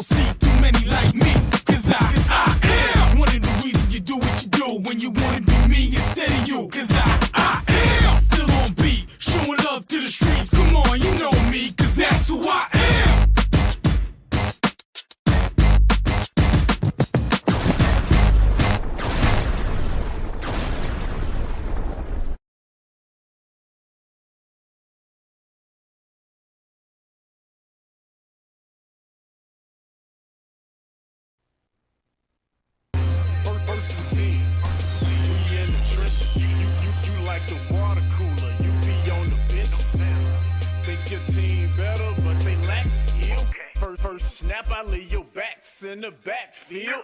see too many like me, cause I am one of the reasons you do what you do when you wanna be me instead of you, cause I am still on beat, showing love to the streets. Come on, you know me, cause that's who I am. Team. We in the trenches. You like the water cooler. You be on the benches. Think your team better, but they lack skill. First snap, I leave your backs in the backfield.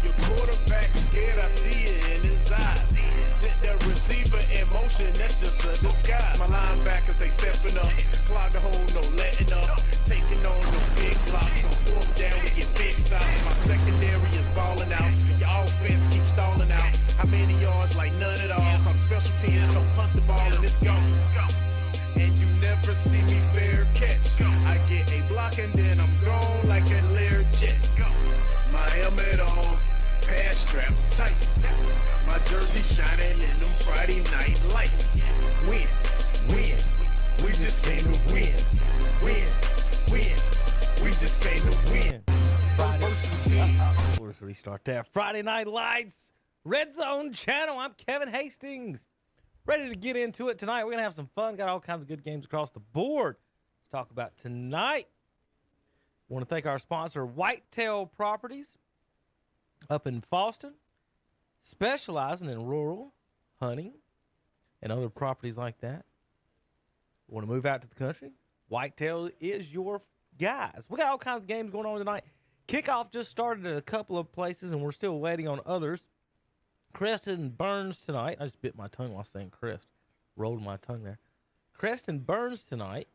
Your quarterback scared, I see it in his eyes. Set the receiver in motion, that's just a disguise. My linebackers, they stepping up. Clog the hole, no letting up. Taking on the big blocks. On fourth down, we get big stops. My secondary is balling out. Your offense keeps stalling out. How many yards? Like none at all. Come special teams, come punt the ball and it's gone. And you never see me fair catch. I get a block and then I'm gone like a Lear jet. My helmet on, pass strap tight. My jersey shining in them Friday night lights. Win, win, we just came to win. Win, win, we just came to win. Let's restart that. Friday Night Lights, Red Zone channel. I'm Kevin Hastings. Ready to get into it tonight. We're going to have some fun. Got all kinds of good games across the board. Let's talk about tonight. Want to thank our sponsor, Whitetail Properties, up in Fallston, specializing in rural hunting and other properties like that. Want to move out to the country? Whitetail is your guys. We got all kinds of games going on tonight. Kickoff just started at a couple of places, and we're still waiting on others. Crest and Burns tonight. I just bit my tongue while saying Crest. Rolled my tongue there. Crest and Burns tonight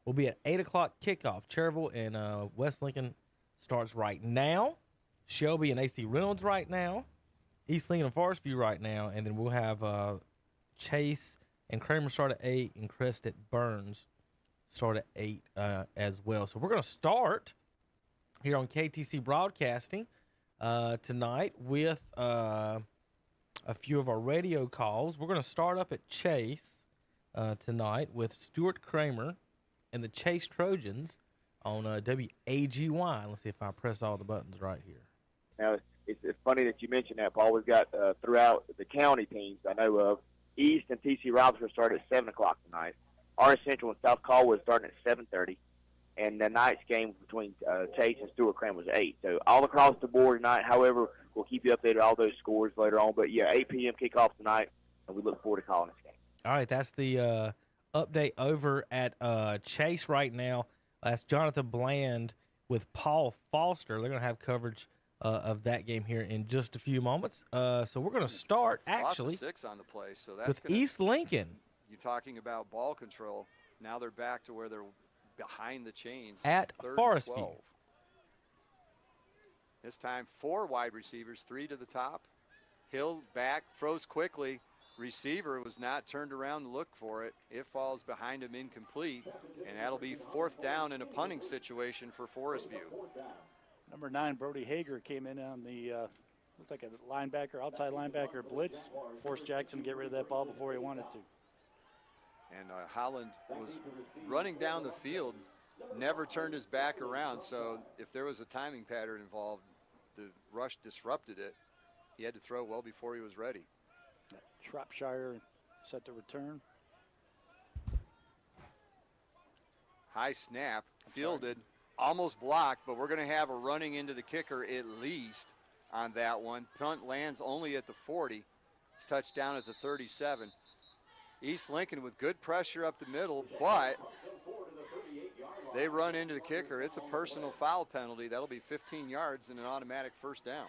will be at 8 o'clock kickoff. Cherryville and West Lincoln starts right now. Shelby and AC Reynolds right now. East Lincoln and Forest View right now. And then we'll have Chase and Kramer start at 8 and Crest at Burns start at 8 as well. So we're going to start here on KTC Broadcasting tonight with a few of our radio calls. We're going to start up at Chase tonight with Stuart Kramer and the Chase Trojans on WAGY. Let's see if I press all the buttons right here. Now, it's funny that you mentioned that, Paul. We've got throughout the county teams I know of, East and TC Robinson started at 7 o'clock tonight. Orange Central and South Caldwell starting at 7:30. And the night's game between Chase and Stuart Kramer was 8. So all across the board tonight. However, we'll keep you updated on all those scores later on. But, yeah, 8 p.m. kickoff tonight, and we look forward to calling this game. All right, that's the update over at Chase right now. That's Jonathan Bland with Paul Foster. They're going to have coverage of that game here in just a few moments. So we're going to start, actually, 6 on the play, so that's with East Lincoln. You're talking about ball control. Now they're back to where they're behind the chains at Forest View. This time 4 wide receivers, 3 to the top. Hill back, throws quickly. Receiver was not turned around to look for it. It falls behind him incomplete, and that'll be 4th down in a punting situation for Forest View. Number 9, Brody Hager, came in on the, looks like a linebacker, outside linebacker blitz. Forced Jackson to get rid of that ball before he wanted to. And Holland was running down the field, never turned his back around, so if there was a timing pattern involved, the rush disrupted it. He had to throw well before he was ready. Shropshire set to return. High snap, fielded, almost blocked, but we're going to have a running into the kicker at least on that one. Punt lands only at the 40. It's touchdown at the 37. East Lincoln with good pressure up the middle, but they run into the kicker. It's a personal foul penalty. That'll be 15 yards and an automatic 1st down.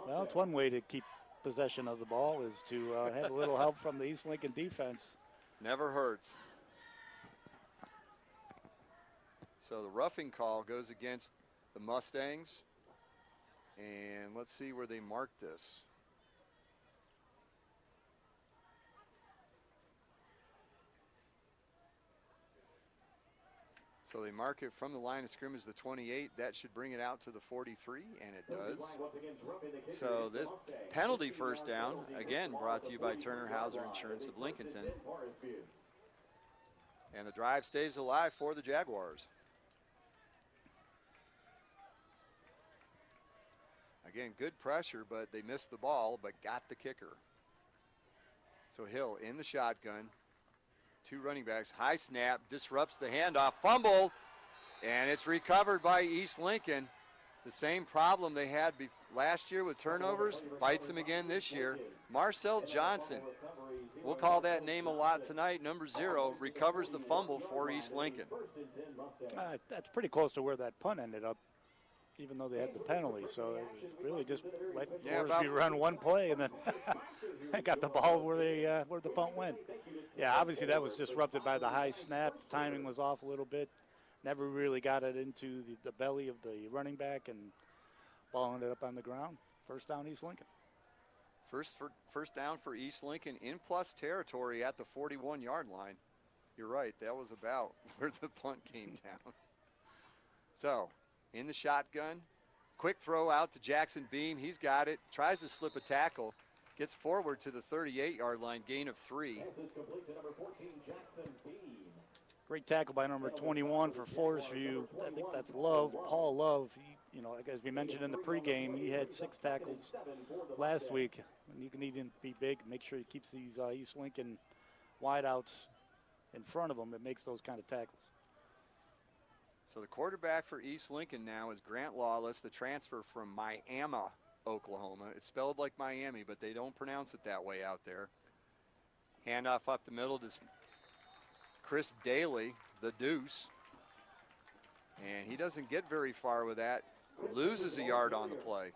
Well, it's one way to keep possession of the ball is to have a little help from the East Lincoln defense. Never hurts. So the roughing call goes against the Mustangs. And let's see where they mark this. So they mark it from the line of scrimmage, the 28. That should bring it out to the 43, and it does. So this penalty first down, again, brought to you by Turner Hauser Insurance of Lincolnton. And the drive stays alive for the Jaguars. Again, good pressure, but they missed the ball, but got the kicker. So Hill in the shotgun. 2 running backs, high snap, disrupts the handoff, fumble, and it's recovered by East Lincoln. The same problem they had last year with turnovers, bites them again this year. Marcel Johnson, we'll call that name a lot tonight, number 0, recovers the fumble for East Lincoln. That's pretty close to where that punt ended up, even though they had the penalty. So it was really just let Forest View run one play and then got the ball where the punt went. Yeah, obviously that was disrupted by the high snap. The timing was off a little bit. Never really got it into the belly of the running back, and ball ended up on the ground. First down, East Lincoln. First down for East Lincoln in plus territory at the 41-yard line. You're right, that was about where the punt came down. So, in the shotgun, quick throw out to Jackson Beam. He's got it, tries to slip a tackle. Gets forward to the 38-yard line, gain of 3. Great tackle by number 21 for Forest View. I think that's Love, Paul Love. He, as we mentioned in the pregame, he had 6 tackles last week. And you can need him to be big, make sure he keeps these East Lincoln wideouts in front of him. It makes those kind of tackles. So the quarterback for East Lincoln now is Grant Lawless, the transfer from Miami, Oklahoma. It's spelled like Miami, but they don't pronounce it that way out there. Handoff up the middle to Chris Daly, the Deuce. And he doesn't get very far with that. Loses a yard on the play.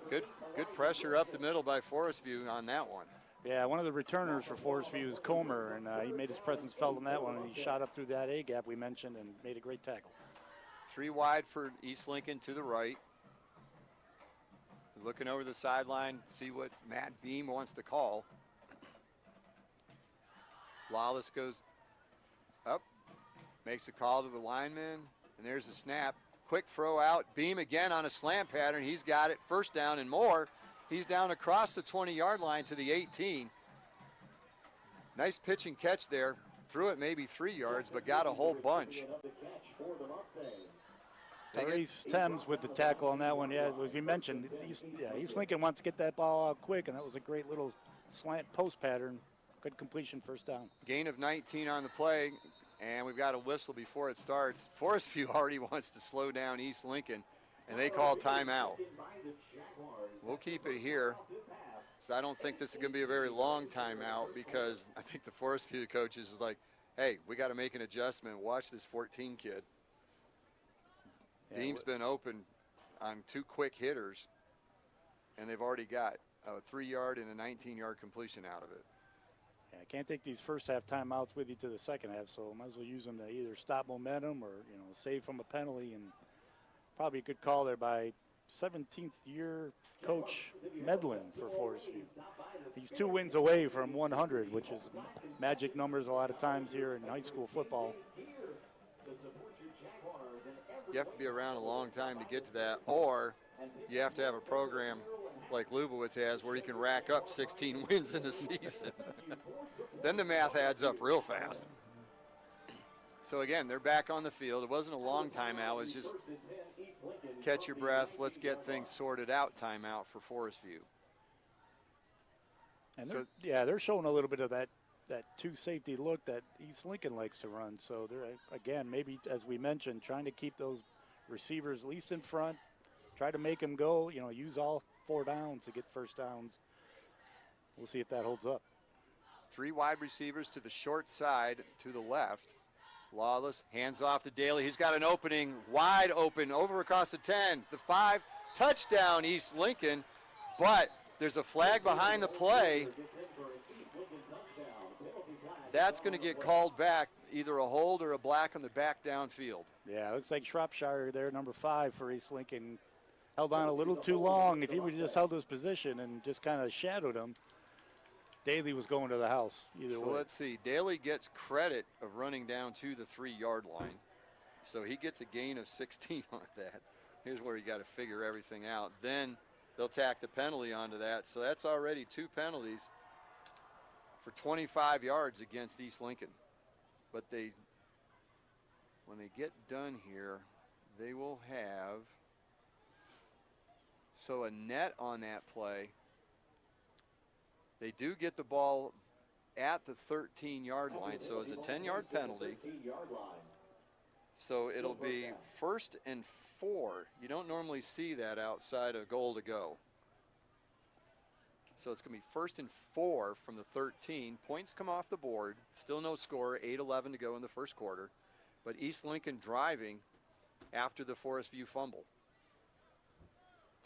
Good pressure up the middle by Forest View on that one. Yeah, one of the returners for Forest View is Comer, and he made his presence felt on that one, and he shot up through that A-gap we mentioned and made a great tackle. 3 wide for East Lincoln to the right. Looking over the sideline, see what Matt Beam wants to call. Lawless goes up, makes a call to the lineman, and there's a snap. Quick throw out, Beam again on a slant pattern. He's got it, first down and more. He's down across the 20-yard line to the 18. Nice pitch and catch there. Threw it maybe 3 yards, but got a whole bunch. Therese Thames with the tackle on that one. Yeah, as we mentioned, East Lincoln wants to get that ball out quick, and that was a great little slant post pattern. Good completion, first down. Gain of 19 on the play, and we've got a whistle before it starts. Forest View already wants to slow down East Lincoln, and they call timeout. We'll keep it here. So I don't think this is going to be a very long timeout, because I think the Forest View coaches is like, hey, we got to make an adjustment. Watch this 14 kid. Beam's been open on 2 quick hitters, and they've already got a 3-yard and a 19-yard completion out of it. Yeah, I can't take these first half timeouts with you to the second half, so might as well use them to either stop momentum or save from a penalty. And probably a good call there by 17th year coach Medlin for Forest View. He's 2 wins away from 100, which is magic numbers a lot of times here in high school football. You have to be around a long time to get to that, or you have to have a program like Lubowitz has where you can rack up 16 wins in a season. Then the math adds up real fast. So again, they're back on the field. It wasn't a long timeout. It was just catch your breath, let's get things sorted out timeout for Forest View. And they're showing a little bit of that 2 safety look that East Lincoln likes to run. So they're, again, maybe, as we mentioned, trying to keep those receivers at least in front, try to make them go, use all 4 downs to get first downs. We'll see if that holds up. 3 wide receivers to the short side to the left. Lawless hands off to Daly. He's got an opening, wide open, over across the 10, the 5, touchdown East Lincoln, but there's a flag behind the play. That's going to get called back, either a hold or a black on the back downfield. Yeah, it looks like Shropshire there, number 5 for East Lincoln, held on a little too long. If he would have just held his position and just kind of shadowed him, Daly was going to the house either So way. let's see. Daly gets credit of running down to the 3-yard line. So he gets a gain of 16 on that. Here's where you got to figure everything out. Then they'll tack the penalty onto that. So that's already 2 penalties for 25 yards against East Lincoln. But when they get done here, they will have, so a net on that play. They do get the ball at the 13-yard line, so it's a 10-yard penalty. So it'll be 1st and 4. You don't normally see that outside a goal to go. So it's going to be 1st and 4 from the 13. Points come off the board. Still no score, 8:11 to go in the first quarter. But East Lincoln driving after the Forest View fumble.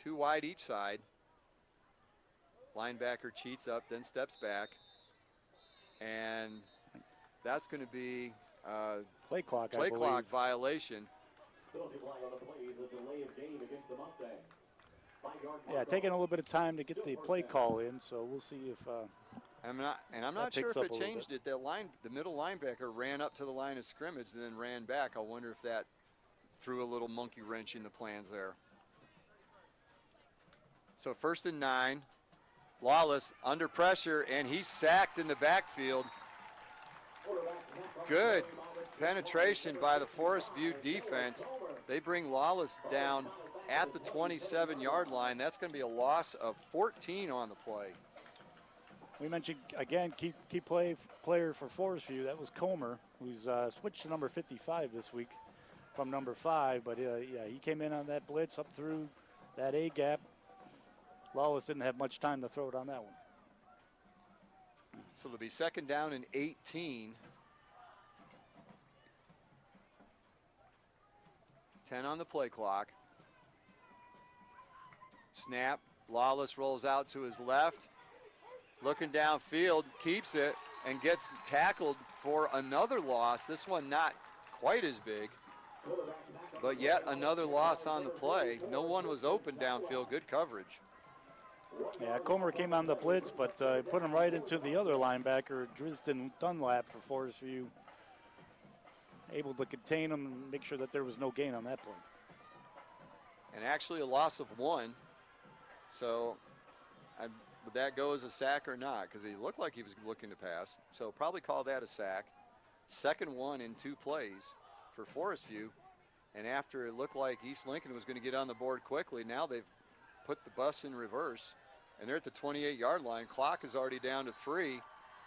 2 wide each side. Linebacker cheats up, then steps back. And that's going to be Play clock, I play believe. clock violation. Yeah, taking a little bit of time to get the play call in, so we'll see if I'm not That sure picks if up it a little changed it. The middle linebacker ran up to the line of scrimmage and then ran back. I wonder if that threw a little monkey wrench in the plans there. So 1st and 9. Lawless under pressure, and he's sacked in the backfield. Good penetration by the Forest View defense. They bring Lawless down at the 27-yard line. That's going to be a loss of 14 on the play. we mentioned, again, key player for Forest View. That was Comer, who's switched to number 55 this week from number 5. But, yeah, he came in on that blitz up through that A-gap. Lawless didn't have much time to throw it on that one. So it'll be 2nd down and 18. 10 on the play clock. Snap. Lawless rolls out to his left. Looking downfield, keeps it, and gets tackled for another loss. This one not quite as big, but yet another loss on the play. No one was open downfield. Good coverage. Yeah, Comer came on the blitz, but put him right into the other linebacker, Drisden Dunlap for Forest View. Able to contain him and make sure that there was no gain on that play. And actually a loss of 1. So would that go as a sack or not? Because he looked like he was looking to pass. So probably call that a sack. 2nd one in 2 plays for Forest View. And after it looked like East Lincoln was going to get on the board quickly, now they've put the bus in reverse. And they're at the 28-yard line. Clock is already down to 3.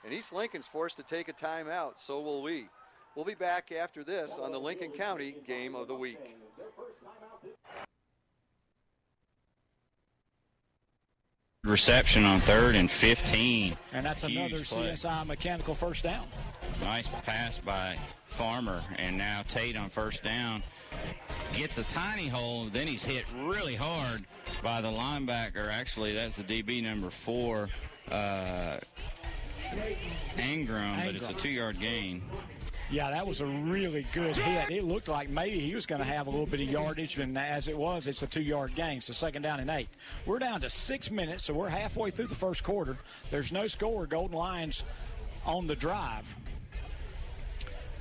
And East Lincoln's forced to take a timeout. So will we. We'll be back after this on the Lincoln County Game of the Week. Reception on 3rd and 15. And that's Huge another play. CSI mechanical first down. Nice pass by Farmer, and now Tate on 1st down. Gets a tiny hole, then he's hit really hard by the linebacker. Actually, that's the DB number 4, Ingram, but it's a 2-yard gain. Yeah, that was a really good hit. It looked like maybe he was going to have a little bit of yardage, and as it was, it's a 2-yard gain, so 2nd down and 8. We're down to 6 minutes, so we're halfway through the first quarter. There's no score. Golden Lions on the drive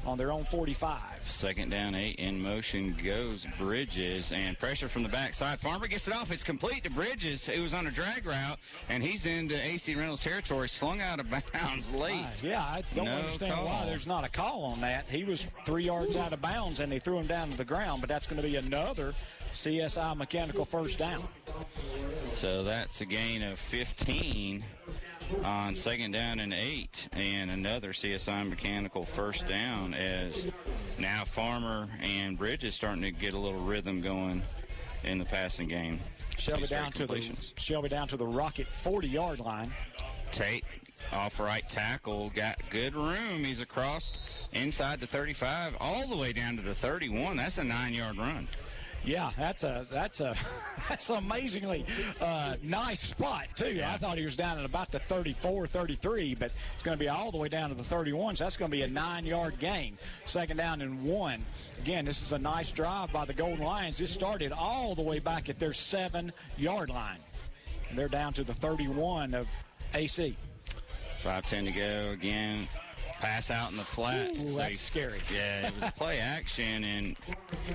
on their own 45. 2nd down, 8 in motion goes Bridges, and pressure from the backside. Farmer gets it off. It's complete to Bridges. It was on a drag route, and he's into AC Reynolds territory, slung out of bounds late. Yeah, I don't No understand call. why there's not a call on that. He was 3 yards out of bounds, and they threw him down to the ground, but that's going to be another CSI mechanical first down. So that's a gain of 15 on 2nd down and 8, and another CSI mechanical first down, as now Farmer and Bridges starting to get a little rhythm going in the passing game. Shelby down to the Rocket 40-yard line. Tate off right tackle, got good room. He's across inside the 35 all the way down to the 31. That's a 9-yard run. Yeah, that's amazingly nice spot, too. Yeah. I thought he was down at about the 34, 33, but it's going to be all the way down to the 31, so that's going to be a 9-yard gain. 2nd down and 1. Again, this is a nice drive by the Golden Lions. This started all the way back at their 7-yard line. They're down to the 31 of AC. 5:10 to go again. Pass out in the flat. Ooh, So that's scary. Yeah, it was play action, and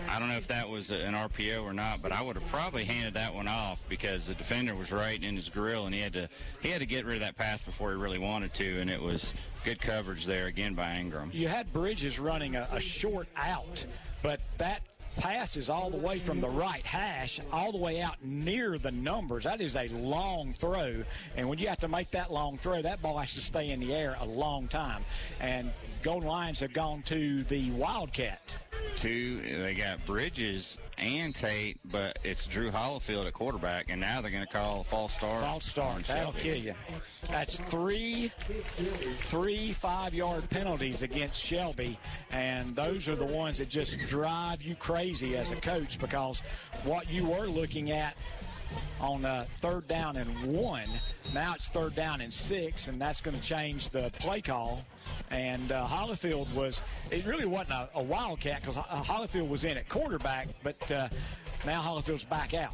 I don't know if that was an RPO or not, but I would have probably handed that one off because the defender was right in his grill, and he had to get rid of that pass before he really wanted to, and it was good coverage there again by Ingram. You had Bridges running a short out, but that pass is all the way from the right hash all the way out near the numbers. That is a long throw, and when you have to make that long throw, that ball has to stay in the air a long time. And Golden Lions have gone to the Wildcat. They got Bridges and Tate, but it's Drew Hollifield at quarterback, and now they're going to call a false start. False start. That'll kill you. That's three 5-yard penalties against Shelby, and those are the ones that just drive you crazy as a coach, because what you were looking at on 3rd down and 1, now it's 3rd down and 6, and that's going to change the play call. And Hollifield it really wasn't a Wildcat because Hollifield was in at quarterback, but now Hollifield's back out.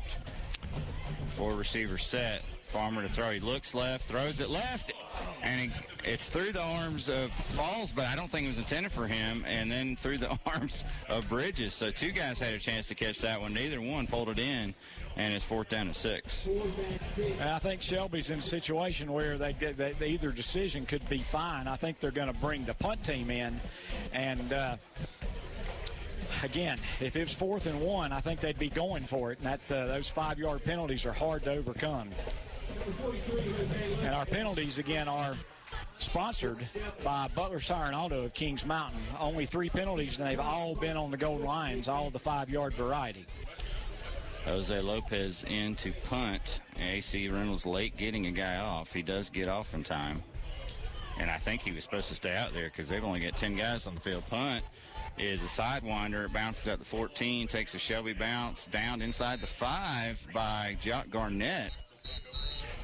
4 receivers set. Farmer to throw. He looks left, throws it left, and it's through the arms of Falls, but I don't think it was intended for him, and then through the arms of Bridges. So 2 guys had a chance to catch that one. Neither one pulled it in, and it's 4th down and 6. And I think Shelby's in a situation where either decision could be fine. I think they're going to bring the punt team in, and again, if it was 4th and 1, I think they'd be going for it, and those 5-yard penalties are hard to overcome. And our penalties, again, are sponsored by Butler's Tire and Auto of Kings Mountain. Only 3 penalties, and they've all been on the Golden Lions, all of the 5-yard variety. Jose Lopez in to punt. AC Reynolds late getting a guy off. He does get off in time. And I think he was supposed to stay out there because they've only got 10 guys on the field. Punt is a sidewinder. It bounces at the 14, takes a Shelby bounce, down inside the 5 by Jock Garnett.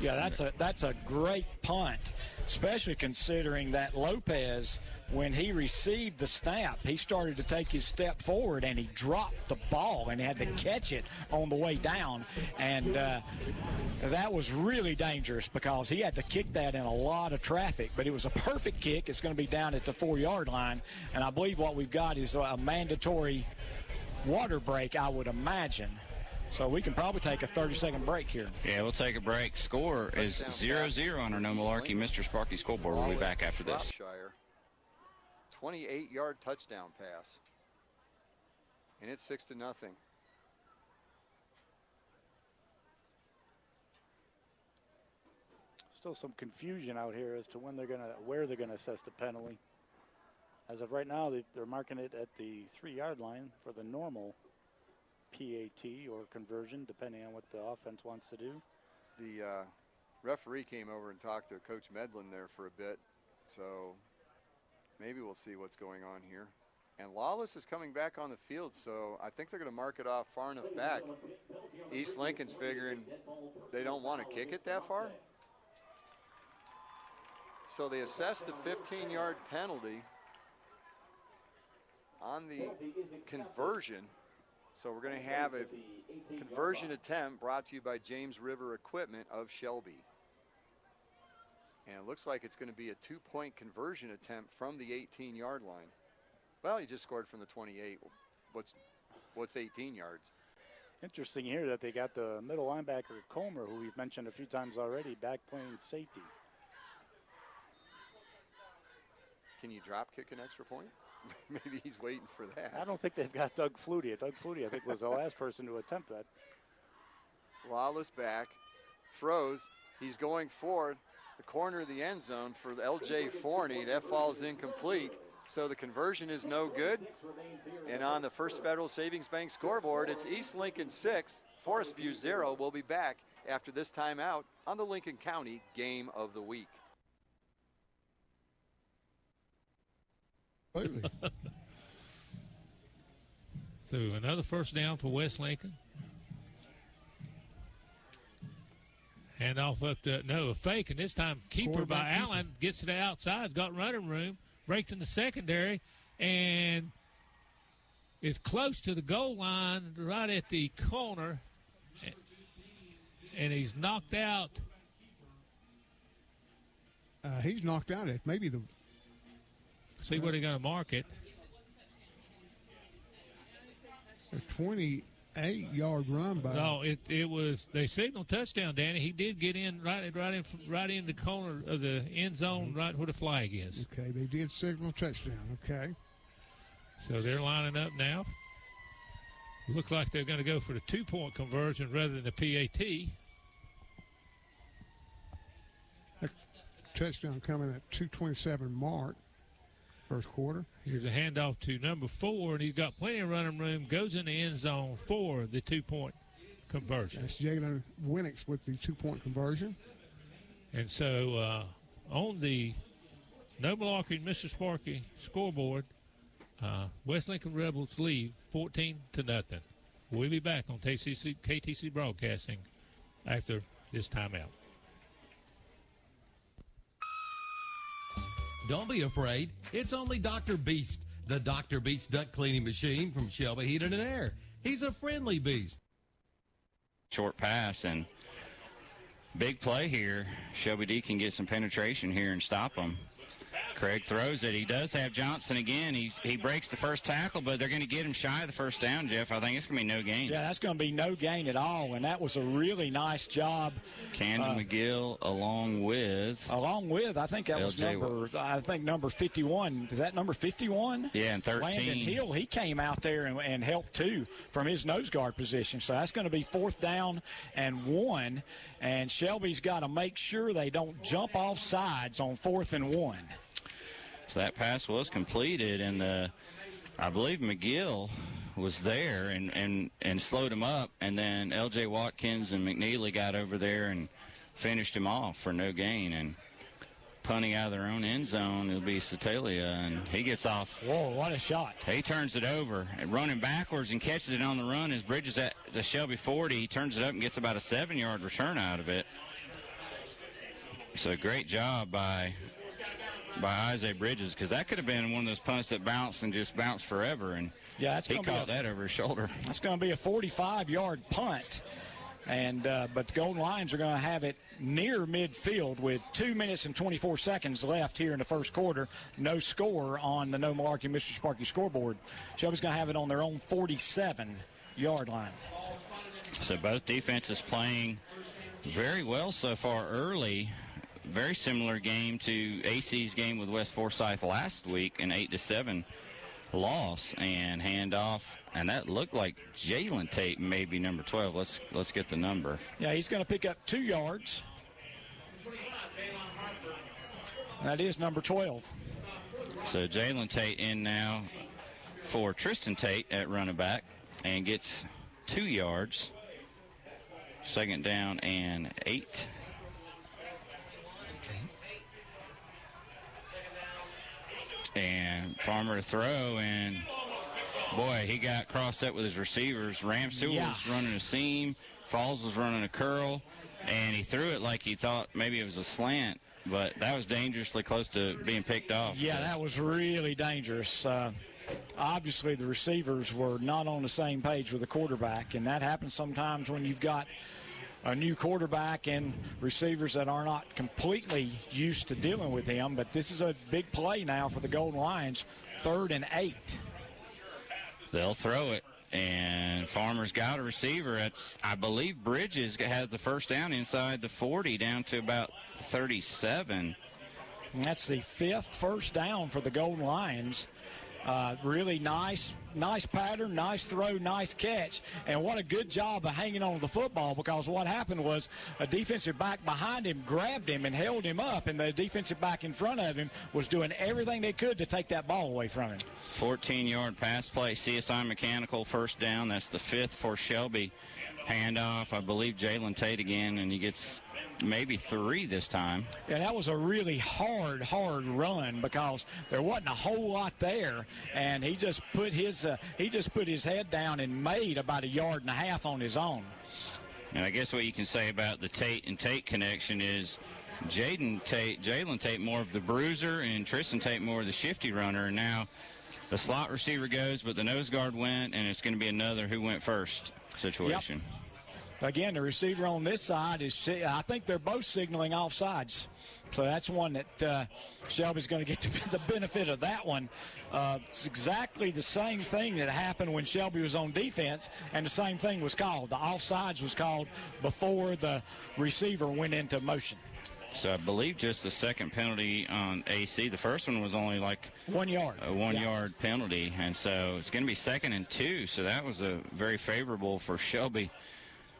Yeah, that's a great punt, especially considering that Lopez, when he received the snap, he started to take his step forward and he dropped the ball and he had to catch it on the way down. And that was really dangerous because he had to kick that in a lot of traffic. But it was a perfect kick. It's going to be down at the 4-yard line. And I believe what we've got is a mandatory water break, I would imagine. So we can probably take a 30-second break here. Yeah, we'll take a break. Score is 0-0 on our No Malarkey Mr. Sparky scoreboard. We'll be back after this. 28-yard touchdown pass. And it's 6-0. Still some confusion out here as to where they're gonna assess the penalty. As of right now, they're marking it at the 3-yard line for the normal PAT or conversion, depending on what the offense wants to do. The referee came over and talked to Coach Medlin there for a bit, so maybe we'll see what's going on here. And Lawless is coming back on the field, so I think they're going to mark it off far enough back. East Lincoln's figuring they don't want to kick it that far. So they assess the 15-yard penalty on the conversion. So we're going to have a conversion attempt brought to you by James River Equipment of Shelby. And it looks like it's going to be a 2-point conversion attempt from the 18-yard line. Well, you just scored from the 28. What's 18 yards? Interesting here that they got the middle linebacker, Comer, who we've mentioned a few times already, back playing safety. Can you drop kick an extra point? Maybe he's waiting for that. I don't think they've got Doug Flutie. Doug Flutie, I think, was the last person to attempt that. Lawless back, throws. He's going for the corner of the end zone for L.J. Forney. That falls incomplete. So the conversion is no good. And on the First Federal Savings Bank scoreboard, it's East Lincoln 6, Forest View 0. We'll be back after this timeout on the Lincoln County Game of the Week. So another first down for West Lincoln. Hand off up to, a fake, and this time keeper by Allen gets to the outside, got running room, breaks in the secondary, and is close to the goal line right at the corner, and he's knocked out he's knocked out at maybe the. See where they're going to mark it. A 28-yard run by. No, it was they signaled touchdown, Danny. He did get in right in the corner of the end zone, right where the flag is. Okay, they did signal touchdown. Okay. So they're lining up now. Looks like they're going to go for the 2-point conversion rather than the PAT. Touchdown coming at 2:27 mark, first quarter. Here's a handoff to number 4, and he's got plenty of running room. Goes in the end zone for the 2-point conversion. That's Jalen Winnick with the 2-point conversion. And so on the No Malarkey, Mr. Sparky scoreboard, West Lincoln Rebels lead 14-0. We'll be back on KTC Broadcasting after this timeout. Don't be afraid. It's only Dr. Beast, the Dr. Beast duct cleaning machine from Shelby Heating and Air. He's a friendly beast. Short pass and big play here. Shelby D can get some penetration here and stop them. Craig throws it. He does have Johnson again. He breaks the first tackle, but they're going to get him shy of the first down, Jeff. I think it's going to be no gain. Yeah, that's going to be no gain at all, and that was a really nice job. Camden McGill along with, I think that was number 51. Is that number 51? Yeah, and 13. Landon Hill, he came out there and helped too from his nose guard position. So that's going to be 4th down and 1, and Shelby's got to make sure they don't jump off sides on 4th and 1. So that pass was completed, and I believe McGill was there and slowed him up, and then L.J. Watkins and McNeely got over there and finished him off for no gain. And punting out of their own end zone, it'll be Satalia, and he gets off. Whoa, what a shot. He turns it over and running backwards and catches it on the run as Bridges at the Shelby 40. He turns it up and gets about a 7-yard return out of it. So a great job by Isaiah Bridges, because that could have been one of those punts that bounced and just bounced forever, and yeah, he caught that over his shoulder. That's going to be a 45-yard punt, and but the Golden Lions are going to have it near midfield with 2 minutes and 24 seconds left here in the first quarter. No score on the No Malarkey Mr. Sparky scoreboard. Shelby's going to have it on their own 47-yard line. So both defenses playing very well so far early. Very similar game to AC's game with West Forsyth last week, an 8-7 loss, and handoff, and that looked like Jalen Tate, maybe number 12. Let's get the number. Yeah, he's going to pick up 2 yards. That is number 12. So Jalen Tate in now for Tristan Tate at running back, and gets 2 yards. 2nd down and 8. And Farmer to throw, and boy, he got crossed up with his receivers. Ram Sewell was running a seam, Falls was running a curl, and he threw it like he thought maybe it was a slant, but that was dangerously close to being picked off. Yeah, that was really dangerous. Obviously, the receivers were not on the same page with the quarterback, and that happens sometimes when you've got a new quarterback and receivers that are not completely used to dealing with him. But this is a big play now for the Golden Lions, 3rd and 8. They'll throw it, and Farmer's got a receiver. I believe Bridges has the first down inside the 40 down to about 37. And that's the 5th first down for the Golden Lions. Really nice pattern, nice throw, nice catch, and what a good job of hanging on to the football, because what happened was a defensive back behind him grabbed him and held him up, and the defensive back in front of him was doing everything they could to take that ball away from him. 14-yard pass play, CSI Mechanical first down. That's the 5th for Shelby. Handoff, I believe Jalen Tate again, and he gets maybe 3 this time. Yeah, that was a really hard run, because there wasn't a whole lot there, and he just put his head down and made about 1.5 yards on his own. And I guess what you can say about the Tate and Tate connection is Jalen Tate more of the bruiser, and Tristan Tate more of the shifty runner. And now the slot receiver goes, but the nose guard went, and it's going to be another who went first situation. Yep. Again, the receiver on this side is, I think they're both signaling offsides. So that's one that Shelby's going to get the benefit of that one. It's exactly the same thing that happened when Shelby was on defense, and the same thing was called. The offsides was called before the receiver went into motion. So I believe just the second penalty on AC. The first one was only like 1 yard. A 1 yard penalty. And so it's going to be 2nd and 2. So that was a very favorable for Shelby.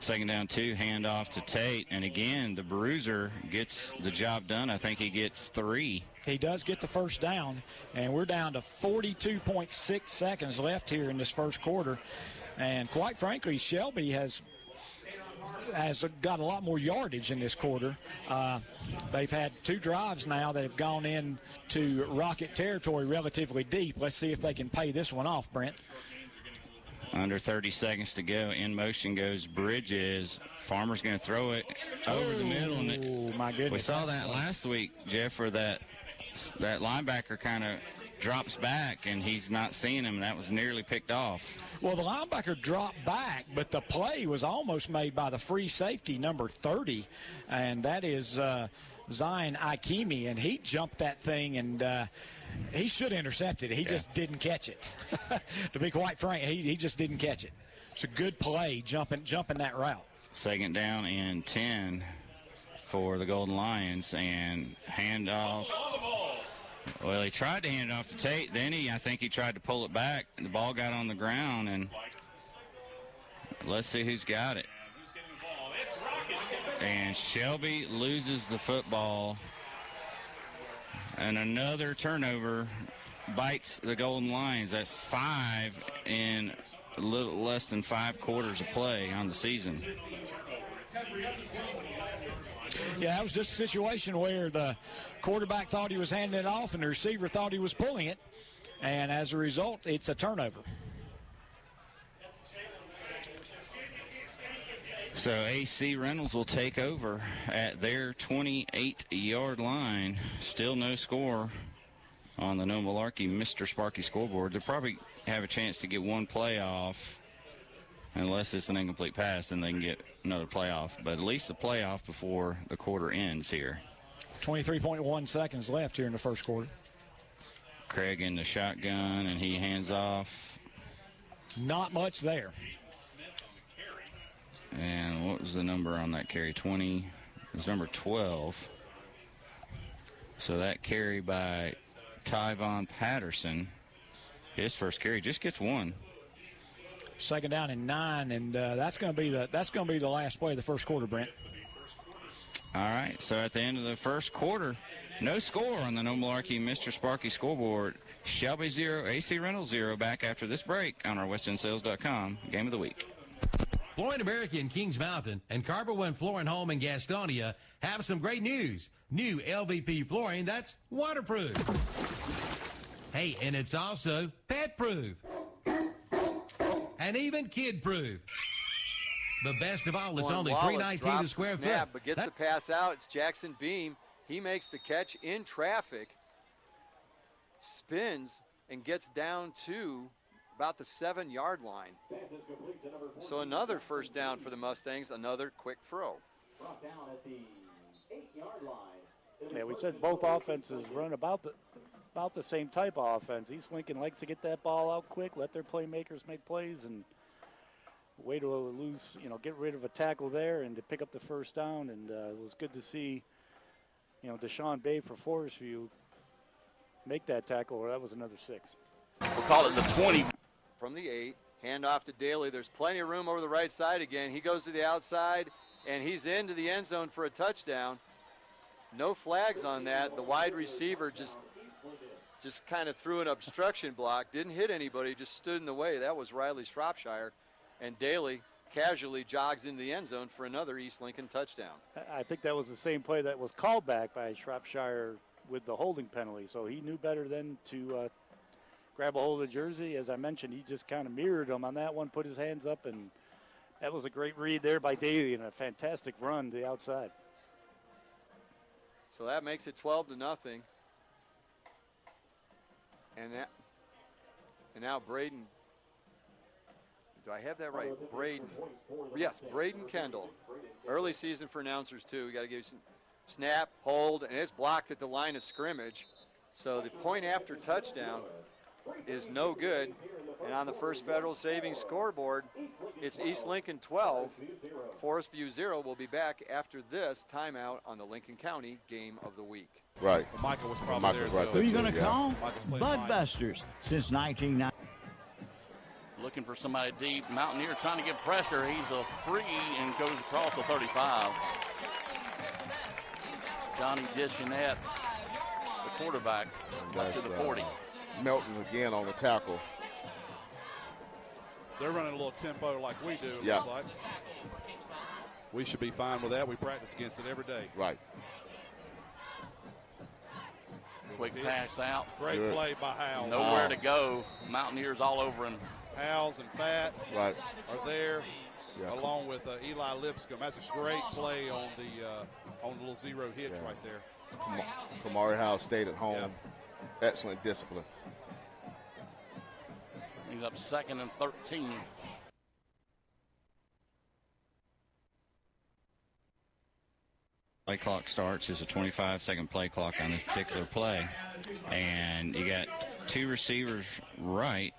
2nd down 2, handoff to Tate. And again, the bruiser gets the job done. I think he gets 3. He does get the first down, and we're down to 42.6 seconds left here in this first quarter. And quite frankly, Shelby has got a lot more yardage in this quarter. They've had 2 drives now that have gone into Rocket territory relatively deep. Let's see if they can pay this one off, Brent. Under 30 seconds to go. In motion goes Bridges. Farmer's going to throw it over the middle. Oh, my goodness. We saw that last week, Jeff, where that linebacker kind of drops back, and he's not seeing him, and that was nearly picked off. Well, the linebacker dropped back, but the play was almost made by the free safety, number 30, and that is Zion Ikemi, and he jumped that thing, and he should have intercepted it. He just didn't catch it. To be quite frank, he just didn't catch it. It's a good play jumping that route. 2nd down and 10 for the Golden Lions, and handoff. Well, he tried to hand it off to Tate. Then I think he tried to pull it back. The ball got on the ground, and let's see who's got it. And Shelby loses the football. And another turnover bites the Golden Lions. That's 5 in a little less than 5 quarters of play on the season. Yeah, that was just a situation where the quarterback thought he was handing it off and the receiver thought he was pulling it. And as a result, it's a turnover. So AC Reynolds will take over at their 28-yard line. Still no score on the Nome Malarkey Mr. Sparky scoreboard. They'll probably have a chance to get one play off. Unless it's an incomplete pass, then they can get another playoff. But at least the playoff before the quarter ends here. 23.1 seconds left here in the first quarter. Craig in the shotgun, and he hands off. Not much there. And what was the number on that carry? 20. It was number 12. So that carry by Tyvon Patterson, his first carry, just gets 1. 2nd down and 9, and that's going to be the last play of the first quarter, Brent. All right. So at the end of the first quarter, no score on the Nome Malarkey Mr. Sparky scoreboard. Shelby 0, AC Reynolds 0. Back after this break on our WestEndSales.com Game of the Week. Flooring America in Kings Mountain and Carver One Flooring Home in Gastonia have some great news. New LVP flooring that's waterproof. Hey, and it's also pet-proof. And even kid-proof. But best of all, it's only $3.19 a square foot. But gets the pass out. It's Jackson Beam. He makes the catch in traffic, spins, and gets down to about the 7-yard line. So another first down for the Mustangs, another quick throw. Yeah, we said both offenses run about the same type of offense. East Lincoln likes to get that ball out quick, let their playmakers make plays, and way to get rid of a tackle there and to pick up the first down. And it was good to see, Deshaun Bay for Forest View make that tackle, or that was another 6. We'll call it the 20. From the 8, handoff to Daly. There's plenty of room over the right side again. He goes to the outside, and he's into the end zone for a touchdown. No flags on that. The wide receiver just kind of threw an obstruction block. Didn't hit anybody, just stood in the way. That was Riley Shropshire. And Daly casually jogs into the end zone for another East Lincoln touchdown. I think that was the same play that was called back by Shropshire with the holding penalty. So he knew better than to grab a hold of the jersey. As I mentioned, he just kind of mirrored him on that one, put his hands up, and that was a great read there by Daly and a fantastic run to the outside. So that makes it 12-0. And now Braden Do I have that right? Braden. Yes, Braden Kendall. Early season for announcers, too. We got to give you some snap, hold, and it's blocked at the line of scrimmage. So the point after touchdown is no good. And on the First Federal Savings scoreboard, it's East Lincoln 12, Forest View 0. We'll be back after this timeout on the Lincoln County Game of the Week. Right. Well, Michael was probably there. Right. Who are you going to yeah. call? Budbusters since 1990. Looking for somebody deep. Mountaineer trying to get pressure. He's a free and goes across the 35. Johnny Deschanette, the quarterback, up to the 40. Melton again on the tackle. They're running a little tempo like we do, it Yeah. looks like. We should be fine with that. We practice against it every day. Right. Quick pass out. Great Good. play by Howells. Nowhere to go. Mountaineers all over him. Howells and Fat Right. are there, Yeah. along with Eli Lipscomb. That's a great play on the little zero hitch right there. Kamari Howell stayed at home. Excellent discipline. He's up 2nd and 13. Play clock starts. There's a 25-second play clock on this particular play. And you got 2 receivers right,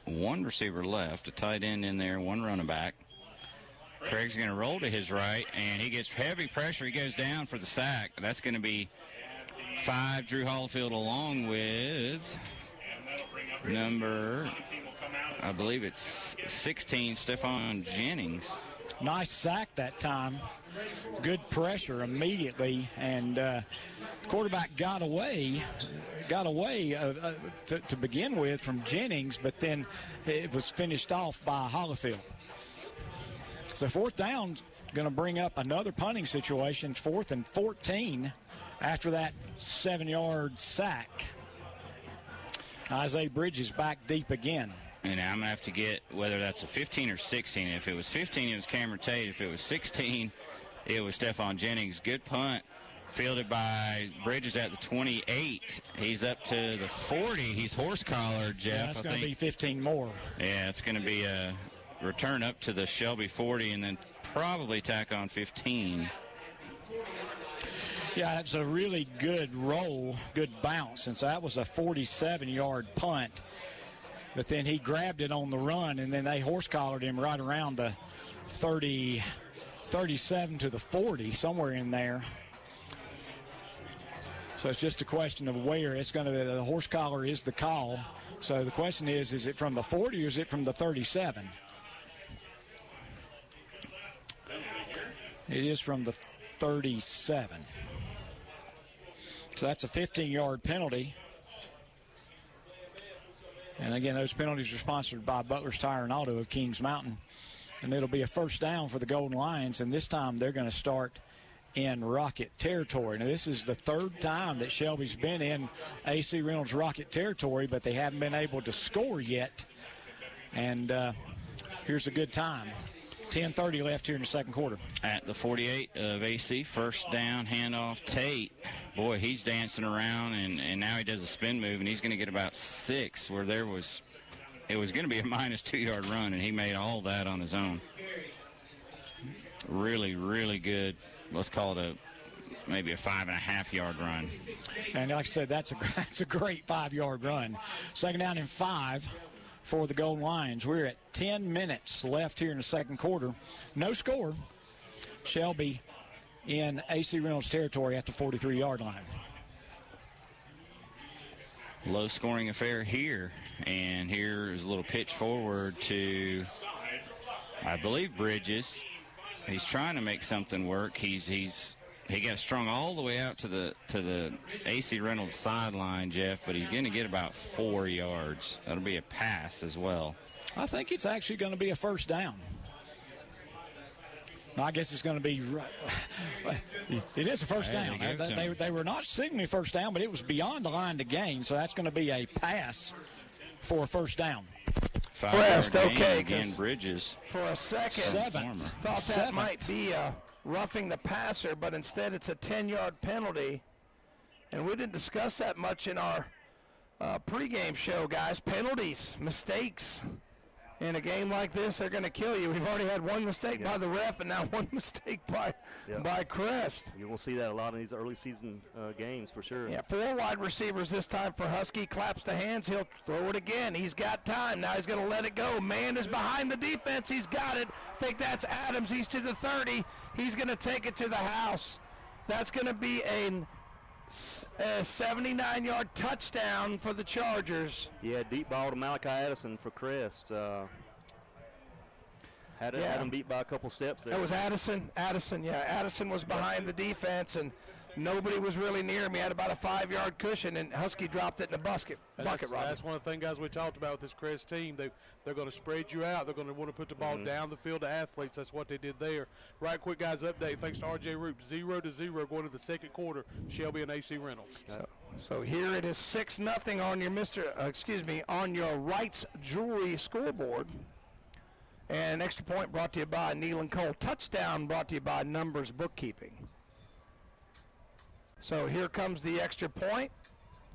1 receiver left, a tight end in there, 1 running back. Craig's going to roll to his right, and he gets heavy pressure. He goes down for the sack. That's going to be 5, Drew Hollifield, along with number, I believe it's 16, Stephon Jennings. Nice sack that time. Good pressure immediately, and quarterback got away to begin with from Jennings, but then it was finished off by Hollifield. So 4th down's going to bring up another punting situation, 4th and 14 after that 7-yard sack. Isaiah Bridges back deep again. And I'm going to have to get whether that's a 15 or 16. If it was 15, it was Cameron Tate. If it was 16, it was Stephon Jennings. Good punt, fielded by Bridges at the 28. He's up to the 40. He's horse-collared, Jeff. Yeah, that's going to be 15 more. Yeah, it's going to be a return up to the Shelby 40 and then probably tack on 15. Yeah, that's a really good roll, good bounce, and so that was a 47-yard punt. But then he grabbed it on the run, and then they horse-collared him right around the 37 to the 40, somewhere in there. So it's just a question of where it's going to be. The horse collar is the call. So the question is it from the 40 or is it from the 37? It is from the 37. So that's a 15-yard penalty. And again, those penalties are sponsored by Butler's Tire and Auto of Kings Mountain. And it'll be a 1st down for the Golden Lions, and this time they're going to start in Rocket territory. Now, this is the 3rd time that Shelby's been in AC Reynolds Rocket territory, but they haven't been able to score yet. And here's a good time. 10:30 left here in the 2nd quarter. At the 48 of AC, 1st down, handoff, Tate. Boy, he's dancing around, and now he does a spin move, and he's going to get about 6, where it was going to be a minus 2-yard run, and he made all that on his own. Really, really good. Let's call it maybe a 5.5-yard run. And like I said, that's a great 5-yard run. 2nd down and 5 for the Golden Lions. We're at 10 minutes left here in the 2nd quarter. No score. Shelby in AC Reynolds territory at the 43-yard line. Low-scoring affair here. And here is a little pitch forward to, I believe, Bridges. He's trying to make something work. He got strung all the way out to the AC Reynolds sideline, Jeff, but he's going to get about 4 yards. That'll be a pass as well. I think it's actually going to be a 1st down. I guess it's going to be – it is a 1st down. They were not signaling 1st down, but it was beyond the line to gain, so that's going to be a pass for a 1st down. 5-yard gain again, Bridges. For a second, thought that might be roughing the passer, but instead it's a 10-yard penalty. And we didn't discuss that much in our pregame show, guys. Penalties, mistakes in a game like this, they're going to kill you. We've already had one mistake by the ref and now one mistake by Crest. You will see that a lot in these early season games for sure. Yeah, 4 wide receivers this time for Husky. Claps the hands. He'll throw it again. He's got time. Now he's going to let it go. Man is behind the defense. He's got it. I think that's Adams. He's to the 30. He's going to take it to the house. That's going to be a 79-yard touchdown for the Chargers. Yeah, deep ball to Malachi Addison for Crest. Had him beat by a couple steps there. That was Addison. Addison was behind the defense, and nobody was really near him. He had about a 5-yard cushion, and Husky dropped it in the bucket. That's one of the things, guys, we talked about with this Crest team. They're going to spread you out. They're going to want to put the ball down the field to athletes. That's what they did there. Right quick, guys, update. Thanks to R.J. Roop, 0-0 going to the second quarter. Shelby and AC Reynolds. So here it is 6-0 on your on your Wright's Jewelry scoreboard. And extra point brought to you by Neal & Cole. Touchdown brought to you by Numbers Bookkeeping. So here comes the extra point.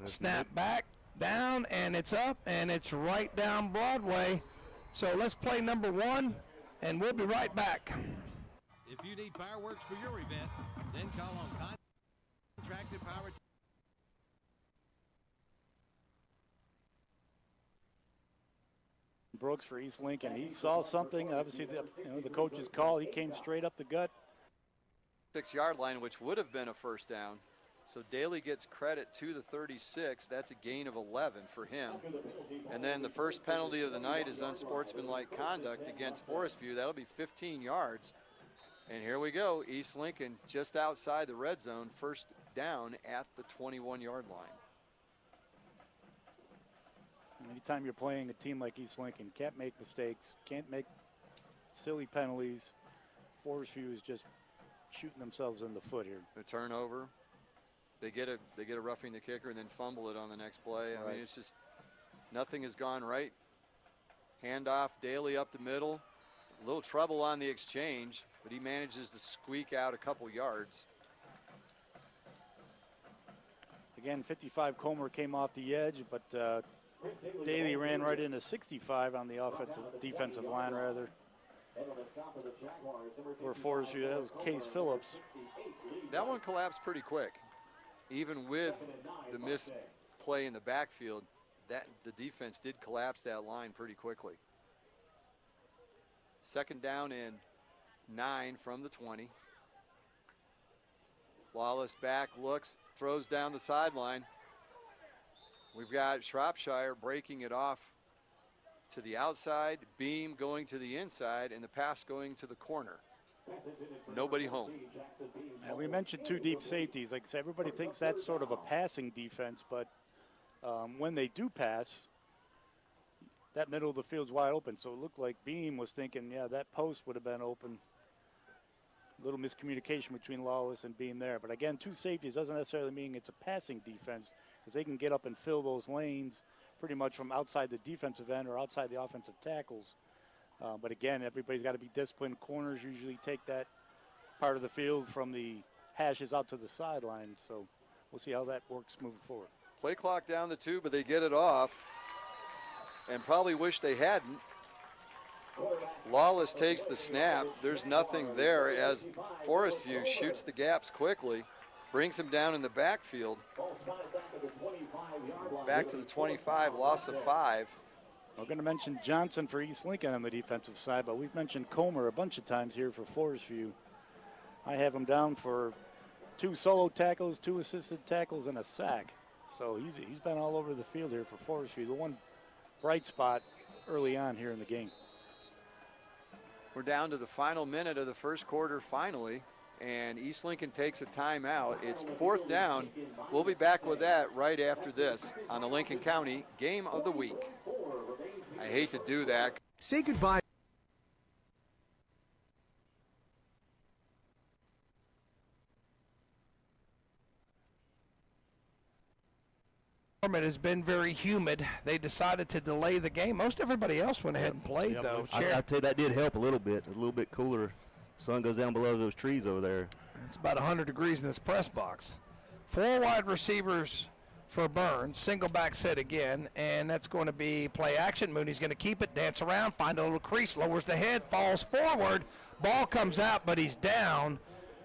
Snap back, down, and it's up, and it's right down Broadway. So let's play number 1, and we'll be right back. If you need fireworks for your event, then call on Contracted Power. Brooks for East Lincoln. He saw something. Obviously, the coach's call. He came straight up the gut. 6-yard line, which would have been a first down. So Daly gets credit to the 36. That's a gain of 11 for him. And then the first penalty of the night is unsportsmanlike conduct against Forest View. That'll be 15 yards. And here we go. East Lincoln just outside the red zone. First down at the 21-yard line. Anytime you're playing a team like East Lincoln, can't make mistakes, can't make silly penalties. Forest View is just shooting themselves in the foot here. A turnover. They get a roughing the kicker and then fumble it on the next play. I mean, it's just nothing has gone right. Handoff, Daly up the middle. A little trouble on the exchange, but he manages to squeak out a couple yards. Again, 55 Comer came off the edge, but Daly ran right into 65 on the defensive line, rather. For Forest View, that was Case Phillips. That one collapsed pretty quick. Even with the misplay in the backfield, the defense did collapse that line pretty quickly. Second down and 9 from the 20. Lawless back, looks, throws down the sideline. We've got Shropshire breaking it off to the outside, Beam going to the inside, and the pass going to the corner. Nobody home. And we mentioned 2 deep safeties. Like I said, everybody thinks that's sort of a passing defense, but when they do pass, that middle of the field's wide open. So it looked like Beam was thinking, yeah, that post would have been open. A little miscommunication between Lawless and Beam there. But again, 2 safeties doesn't necessarily mean it's a passing defense, because they can get up and fill those lanes pretty much from outside the defensive end or outside the offensive tackles. But again, everybody's got to be disciplined. Corners usually take that part of the field from the hashes out to the sideline. So we'll see how that works moving forward. Play clock down the 2, but they get it off and probably wish they hadn't. Lawless takes the snap. There's nothing there as Forest View shoots the gaps quickly, brings him down in the backfield. Back to the 25, loss of 5. We're going to mention Johnson for East Lincoln on the defensive side, but we've mentioned Comer a bunch of times here for Forest View. I have him down for 2 solo tackles, 2 assisted tackles, and a sack. So he's been all over the field here for Forest View. The one bright spot early on here in the game. We're down to the final minute of the first quarter finally, and East Lincoln takes a timeout. It's 4th down. We'll be back with that right after this on the Lincoln County Game of the Week. I hate to do that. Say goodbye. It has been very humid. They decided to delay the game. Most everybody else went ahead and played, though. I tell you, that did help a little bit. A little bit cooler. Sun goes down below those trees over there. It's about 100 degrees in this press box. 4 wide receivers for Burns. Single back set again, and that's going to be play action. Mooney's going to keep it, dance around, find a little crease, lowers the head, falls forward. Ball comes out, but he's down.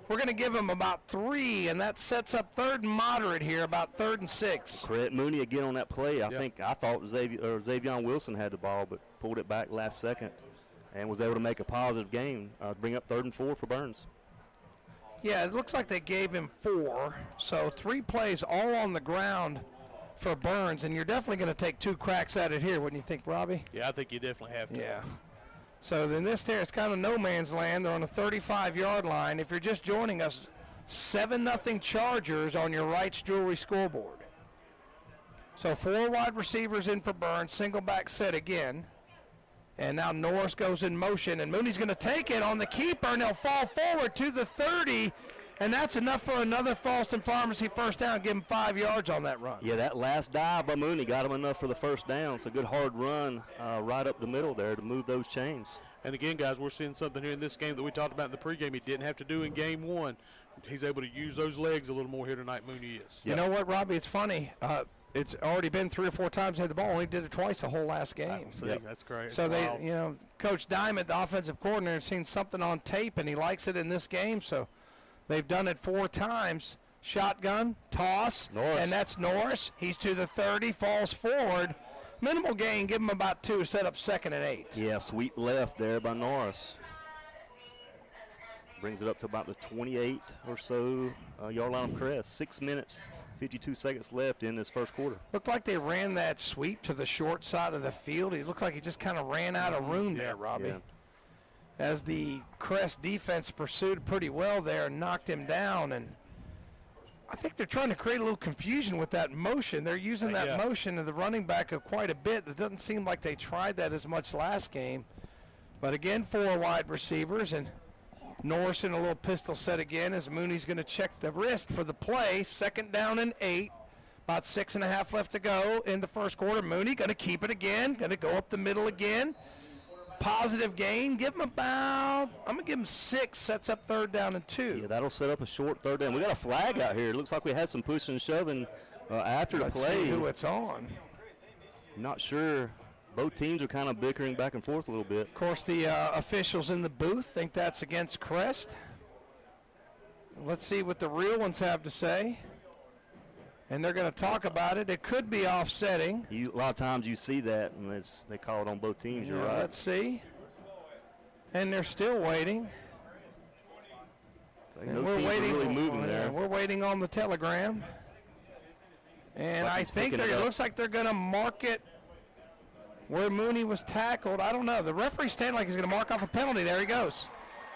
We're going to give him about 3, and that sets up 3rd and moderate here, about 3rd and 6. Credit Mooney again on that play. I thought Xavier Wilson had the ball, but pulled it back last second and was able to make a positive game, bring up 3rd and 4 for Burns. Yeah, it looks like they gave him 4, so 3 plays all on the ground for Burns, and you're definitely going to take 2 cracks at it here, wouldn't you think, Robbie? Yeah, I think you definitely have to. Yeah. So then this there is kind of no man's land. They're on the 35-yard line. If you're just joining us, 7-0 Chargers on your Wright's Jewelry scoreboard. So 4 wide receivers in for Burns, single back set again. And now Norris goes in motion, and Mooney's going to take it on the keeper, and he'll fall forward to the 30, and that's enough for another Falston Pharmacy first down. Give him 5 yards on that run. Yeah, that last dive by Mooney got him enough for the first down. It's a good hard run right up the middle there to move those chains. And again, guys, we're seeing something here in this game that we talked about in the pregame he didn't have to do in game 1. He's able to use those legs a little more here tonight, Mooney is. You know what, Robbie? It's funny. It's already been 3 or 4 times he had the ball. Only did it twice the whole last game. That's great. So Coach Diamond, the offensive coordinator, has seen something on tape, and he likes it in this game. So they've done it 4 times. Shotgun, toss, and that's Norris. He's to the 30, falls forward. Minimal gain, give him about 2, set up 2nd and 8. Yeah, sweep left there by Norris. Brings it up to about the 28 or so yard line of Crest. 6 minutes, 52 seconds left in this first quarter. Looked like they ran that sweep to the short side of the field. It looked like he just kind of ran out of room there, Robbie. Yeah. As the Crest defense pursued pretty well there and knocked him down. And I think they're trying to create a little confusion with that motion. They're using that motion of the running back quite a bit. It doesn't seem like they tried that as much last game. But again, 4 wide receivers, and Norris in a little pistol set again as Mooney's going to check the wrist for the play. 2nd down and 8. About 6.5 left to go in the first quarter. Mooney going to keep it again, going to go up the middle again. Positive gain. Give him I'm going to give him 6. Sets up 3rd down and 2. Yeah, that'll set up a short 3rd down. We got a flag out here. It looks like we had some pushing and shoving after the play. Let's see who it's on. Not sure. Both teams are kind of bickering back and forth a little bit. Of course, the officials in the booth think that's against Crest. Let's see what the real ones have to say. And they're going to talk about it. It could be offsetting. A lot of times you see that, and they call it on both teams. You're right. Let's see. And they're still waiting. And we're waiting. Really moving there. We're waiting on the telegram. And I think it looks like they're going to mark it where Mooney was tackled. I don't know. The referee's standing like he's going to mark off a penalty. There he goes.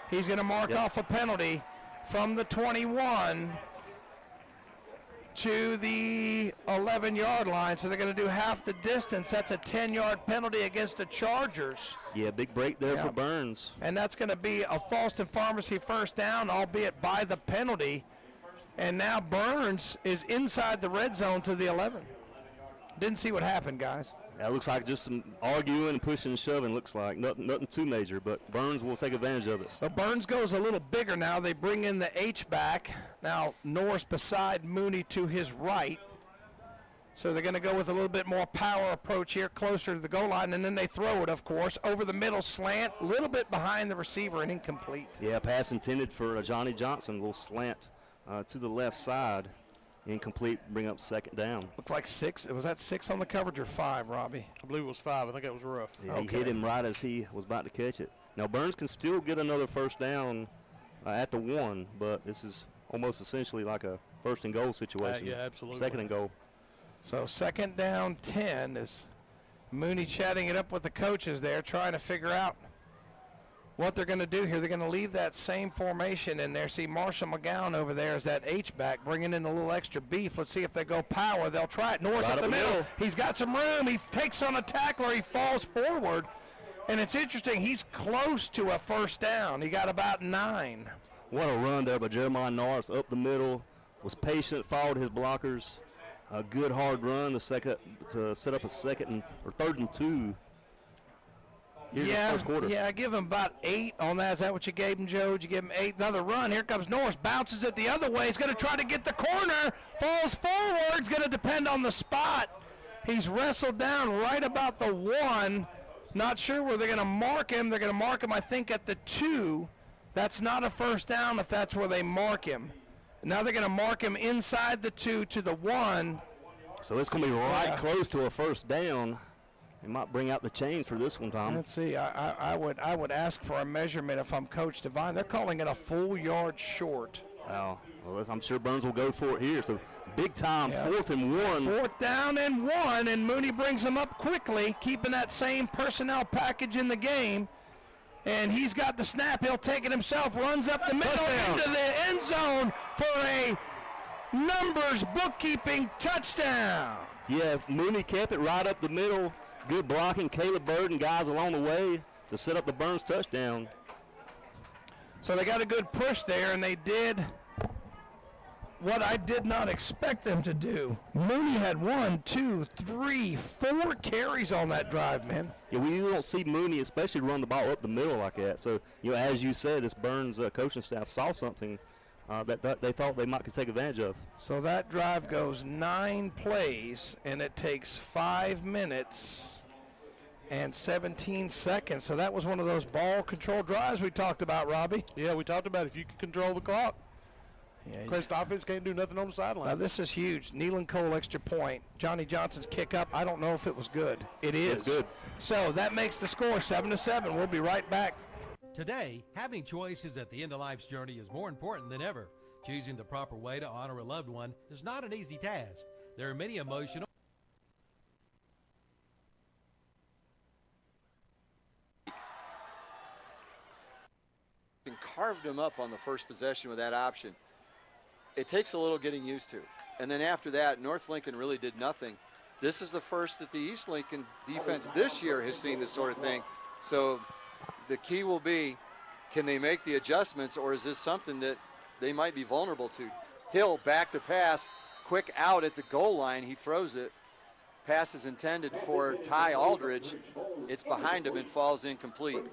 He's going to mark off a penalty from the 21 to the 11-yard line. So they're going to do half the distance. That's a 10-yard penalty against the Chargers. Yeah, big break there for Burns. And that's going to be a Falston Pharmacy first down, albeit by the penalty. And now Burns is inside the red zone to the 11. Didn't see what happened, guys. That looks like just some arguing and pushing and shoving. Looks like nothing too major, but Burns will take advantage of it. So Burns goes a little bigger now. They bring in the H-back. Now Norris beside Mooney to his right. So they're going to go with a little bit more power approach here, closer to the goal line, and then they throw it, of course, over the middle slant, a little bit behind the receiver and incomplete. Yeah, pass intended for Johnny Johnson, a little slant to the left side. Incomplete, bring up 2nd down. Looked like 6. Was that 6 on the coverage or 5, Robbie? I believe it was 5. I think that was rough. Yeah, He hit him right as he was about to catch it. Now Burns can still get another first down at the 1, but this is almost essentially like a 1st and goal situation. Yeah, absolutely. 2nd and goal. So 2nd down 10 is Mooney chatting it up with the coaches there, trying to figure out what they're going to do here. They're going to leave that same formation in there. See Marshall McGowan over there is that H-back, bringing in a little extra beef. Let's see if they go power. They'll try it. Norris up the middle. He's got some room. He takes on a tackler. He falls forward. And it's interesting. He's close to a first down. He got about 9. What a run there by Jeremiah Norris up the middle. Was patient, followed his blockers. A good hard run to set up a 3rd and 2. Here's his first quarter. Yeah, I give him about 8 on that. Is that what you gave him, Joe? Did you give him 8? Another run. Here comes Norris. Bounces it the other way. He's going to try to get the corner. Falls forward. It's going to depend on the spot. He's wrestled down right about the 1. Not sure where they're going to mark him. They're going to mark him, I think, at the 2. That's not a first down if that's where they mark him. Now they're going to mark him inside the 2 to the 1. So it's going to be right close to a first down. They might bring out the chains for this one, Tom. Let's see. I would ask for a measurement if I'm Coach Devine. They're calling it a full yard short. Well, I'm sure Burns will go for it here. So big time, 4th and 1. 4th down and 1, and Mooney brings them up quickly, keeping that same personnel package in the game. And he's got the snap. He'll take it himself, runs up the middle into the end zone for a numbers bookkeeping touchdown. Yeah, Mooney kept it right up the middle. Good blocking. Caleb Bird and guys along the way to set up the Burns touchdown. So they got a good push there, and they did what I did not expect them to do. Mooney had 1, 2, 3, 4 carries on that drive, man. Yeah, we don't see Mooney especially run the ball up the middle like that. So, as you said, this Burns coaching staff saw something that they thought they might could take advantage of. So that drive goes 9 plays, and it takes 5 minutes and 17 seconds. So that was one of those ball control drives we talked about, Robbie. Yeah, we talked about if you can control the clock. Yeah, Crest offense can't do nothing on the sideline. Now this is huge. Nealon Cole extra point. Johnny Johnson's kick up. I don't know if it was good. It is. It's good. So that makes the score 7-7. We'll be right back. Today, having choices at the end of life's journey is more important than ever. Choosing the proper way to honor a loved one is not an easy task. There are many emotional and carved him up on the first possession with that option. It takes a little getting used to. And then after that, North Lincoln really did nothing. This is the first that the East Lincoln defense this year has seen this sort of thing. So the key will be, can they make the adjustments, or is this something that they might be vulnerable to? Hill back to pass, quick out at the goal line. He throws it. Pass is intended for Ty Aldridge. It's behind him and falls incomplete.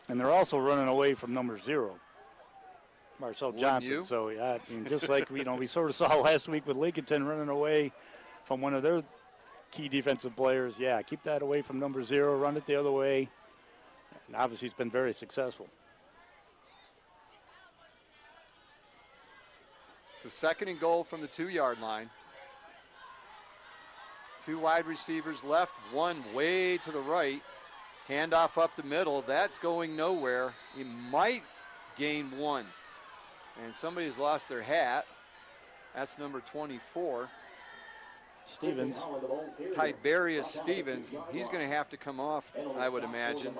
And they're also running away from number 0, Marcel Johnson. So, yeah, I mean, just like we sort of saw last week with Lincolnton running away from one of their key defensive players. Yeah, keep that away from number 0, run it the other way. And obviously, it's been very successful. So 2nd and goal from the 2-yard line. 2 wide receivers left, 1 way to the right. Handoff up the middle. That's going nowhere. He might gain 1. And somebody's lost their hat. That's number 24. Stevens. Tiberius Stevens. He's going to have to come off, I would imagine.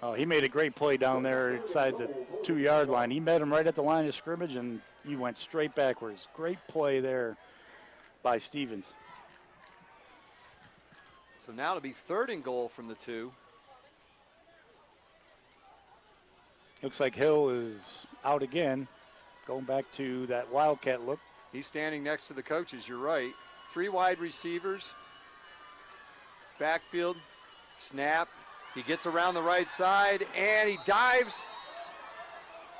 Oh, he made a great play down there inside the 2-yard line. He met him right at the line of scrimmage, and he went straight backwards. Great play there by Stevens. So now it'll be 3rd and goal from the 2. Looks like Hill is out again, going back to that Wildcat look. He's standing next to the coaches, you're right. 3 wide receivers. Backfield, snap. He gets around the right side, and he dives.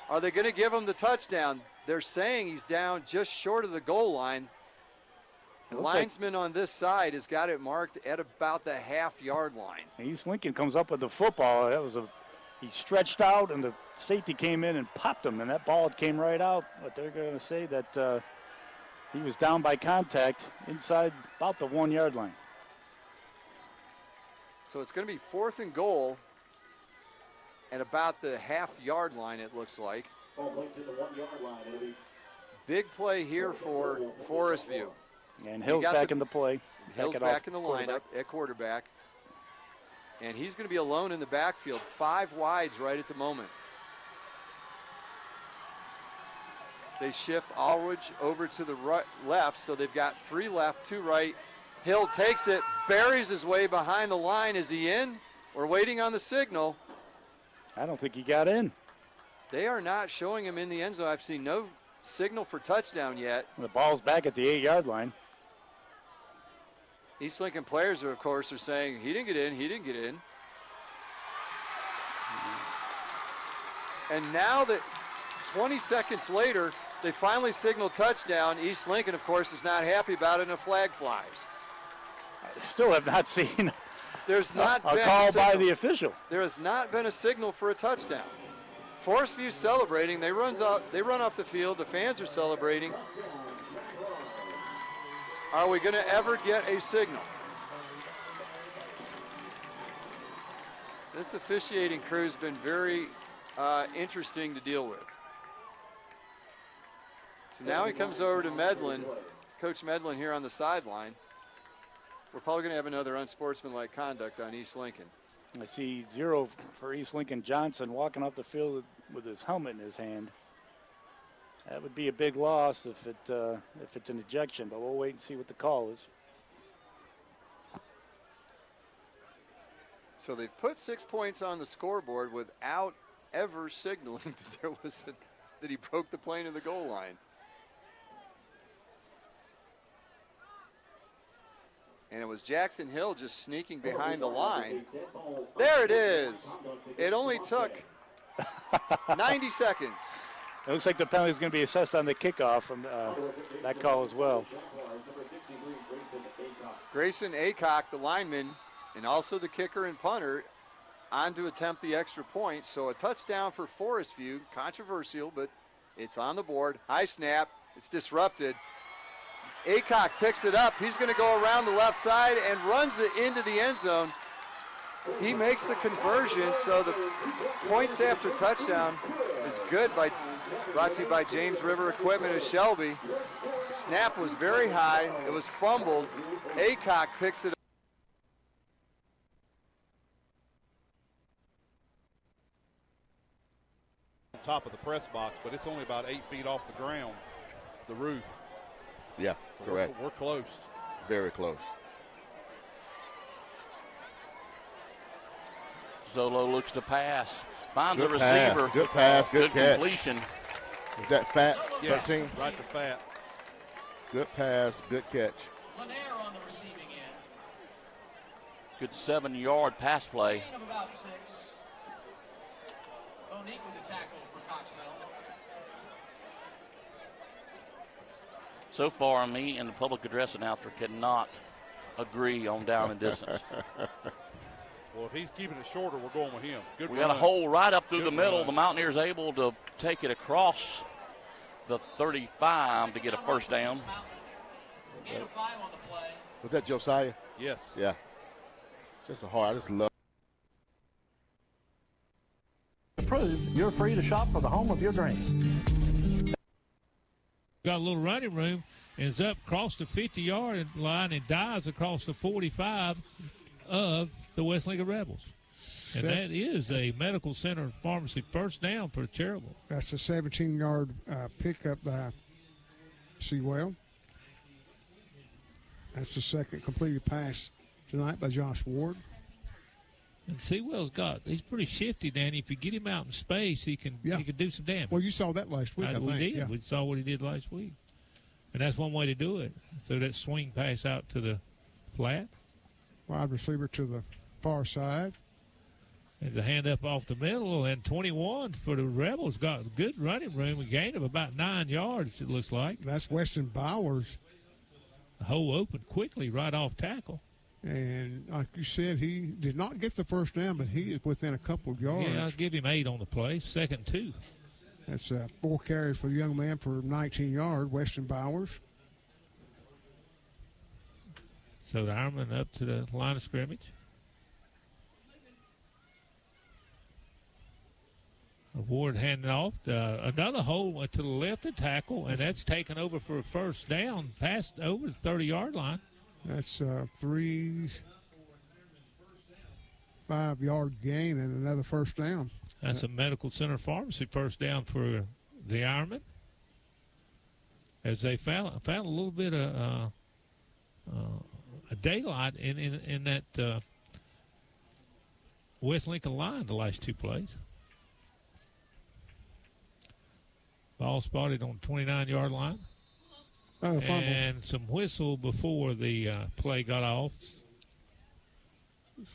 Are they going to give him the touchdown? They're saying he's down just short of the goal line. The linesman on this side has got it marked at about the half-yard line. East Lincoln comes up with the football. He stretched out, and the safety came in and popped him, and that ball came right out. But they're going to say that he was down by contact inside about the 1-yard line. So it's going to be 4th and goal at about the half-yard line, it looks like. Big play here for Forest View. And Hill's back in the play. Hill's back in the lineup at quarterback. And he's going to be alone in the backfield. 5 wides right at the moment. They shift Aldridge over to the left, so they've got 3 left, 2 right. Hill takes it, buries his way behind the line. Is he in? We're waiting on the signal. I don't think he got in. They are not showing him in the end zone. I've seen no signal for touchdown yet. The ball's back at the 8-yard line. East Lincoln players, of course, are saying, he didn't get in, he didn't get in. And now that 20 seconds later, they finally signal touchdown. East Lincoln, of course, is not happy about it, and a flag flies. I still have not seen There's not a been call a signal. by the official. There has not been a signal for a touchdown. Forest View celebrating. They run off the field. The fans are celebrating. Are we going to ever get a signal? This officiating crew has been very interesting to deal with. So now he comes over to Medlin, Coach Medlin here on the sideline. We're probably going to have another unsportsmanlike conduct on East Lincoln. I see 0 for East Lincoln. Johnson walking off the field with his helmet in his hand. That would be a big loss if it's an ejection, but we'll wait and see what the call is. So they've put 6 points on the scoreboard without ever signaling that there was that he broke the plane of the goal line. And it was Jackson Hill just sneaking behind the line. There it is. It only took 90 seconds. It looks like the penalty is going to be assessed on the kickoff from that call as well. Grayson Aycock, the lineman, and also the kicker and punter, on to attempt the extra point. So a touchdown for Forest View. Controversial, but it's on the board. High snap. It's disrupted. Aycock picks it up. He's going to go around the left side and runs it into the end zone. He makes the conversion, so the points after touchdown is good. Brought to you by James River Equipment of Shelby. The snap was very high. It was fumbled. Aycock picks it up. Top of the press box, but it's only about 8 feet off the ground, the roof. Yeah, So correct. We're close. Very close. Zolo looks to pass. Finds a Good pass, receiver. good pass, good catch. Completion. Is that fat, Yeah, 13? right to fat. Good pass, good catch. Good 7-yard pass play. So far, me and the public address announcer cannot agree on down and distance. Well, if he's keeping it shorter, we're going with him. Good We run. got a hole right up through Good the middle. run. The Mountaineers able to take it across the 35 to get a first down. Was that Josiah? Yes. Yeah. Just a hard. I just love. Approved, you're free to shop for the home of your dreams. Got a little running room and is up across the 50-yard line and dives across the 45 of the West Lincoln Rebels. And that is a medical center pharmacy first down for Cherryville. That's a 17-yard pickup by Sewell. That's the second completed pass tonight by Josh Ward. And Sewell's he's pretty shifty, Danny. If you get him out in space, he can do some damage. Well, you saw that last week, I we think. did. Yeah. We saw what he did last week. And that's one way to do it. So that swing pass out to the flat. Wide receiver to the far side. And the hand up off the middle. And 21 for the Rebels got good running room. A gain of about 9 yards, it looks like. That's Weston Bowers. The hole opened quickly right off tackle. And like you said, he did not get the first down, but he is within a couple of yards. Yeah, I'll give him 8 on the play. Second 2. That's 4 carries for the young man for 19 yards, Weston Bowers. So the Ironman up to the line of scrimmage. Ward handing off. Another hole went to the left of tackle, and that's taken over for a first down, passed over the 30-yard line. That's 5-yard gain and another first down. That's a medical center pharmacy first down for the Ironman. As they found a little bit of a daylight in that West Lincoln line the last 2 plays. Ball spotted on the 29-yard line. Oh, fumble. And some whistle before the play got off.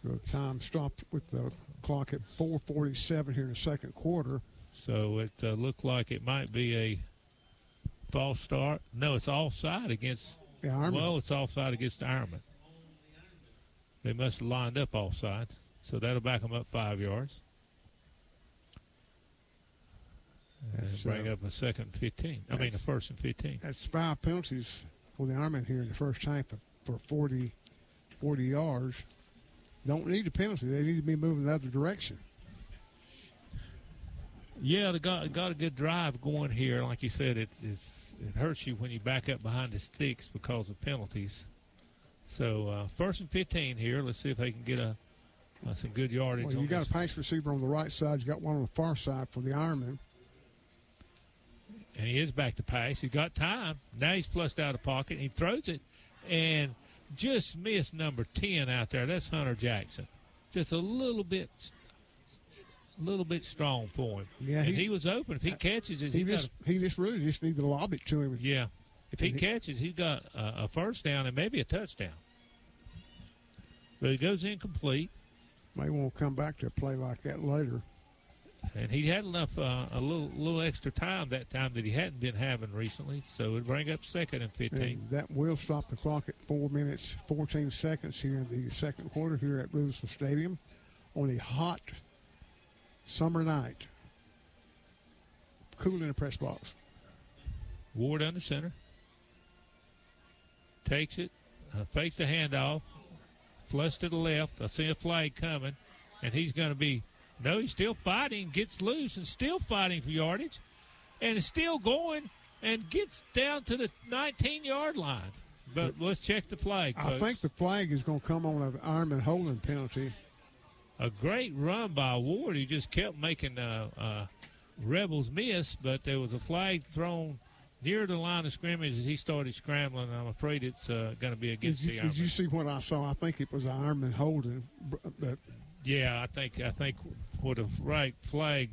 So time stopped with the clock at 4:47 here in the second quarter. So it looked like it might be a false start. No, it's offside against. The Ironman. Well, it's offside against the Ironman. They must have lined up offside, so that'll back them up 5 yards. And bring up a second and 15. I mean, a first and 15. That's 5 penalties for the Ironman here in the first time for 40 yards. Don't need a penalty. They need to be moving the other direction. Yeah, they got a good drive going here. Like you said, it hurts you when you back up behind the sticks because of penalties. So first and 15 here. Let's see if they can get some good yardage. Well, you got a pass receiver on the right side. You got one on the far side for the Ironman. And he is back to pass. He got time. Now he's flushed out of the pocket. And he throws it and just missed number 10 out there. That's Hunter Jackson. Just a little bit strong for him. Yeah, he was open. If he catches it, he just really just needs to lob it to him. Yeah. If he catches, he's got a first down and maybe a touchdown. But it goes incomplete. May want to come back to a play like that later. And he had enough, a little extra time that time that he hadn't been having recently, so it'd bring up second and 15. And that will stop the clock at 4 minutes, 14 seconds here in the second quarter here at Louisville Stadium on a hot summer night. Cool in the press box. Ward under center. Takes it, fakes the handoff, flush to the left. I see a flag coming, and he's going to be. No, he's still fighting, gets loose and still fighting for yardage, and is still going and gets down to the 19-yard line. But let's check the flag, folks. I think the flag is going to come on an Ironman holding penalty. A great run by Ward. He just kept making Rebels miss, but there was a flag thrown near the line of scrimmage as he started scrambling. I'm afraid it's going to be against the Ironman. Did you see what I saw? I think it was an Ironman holding. Yeah, I think where the right flag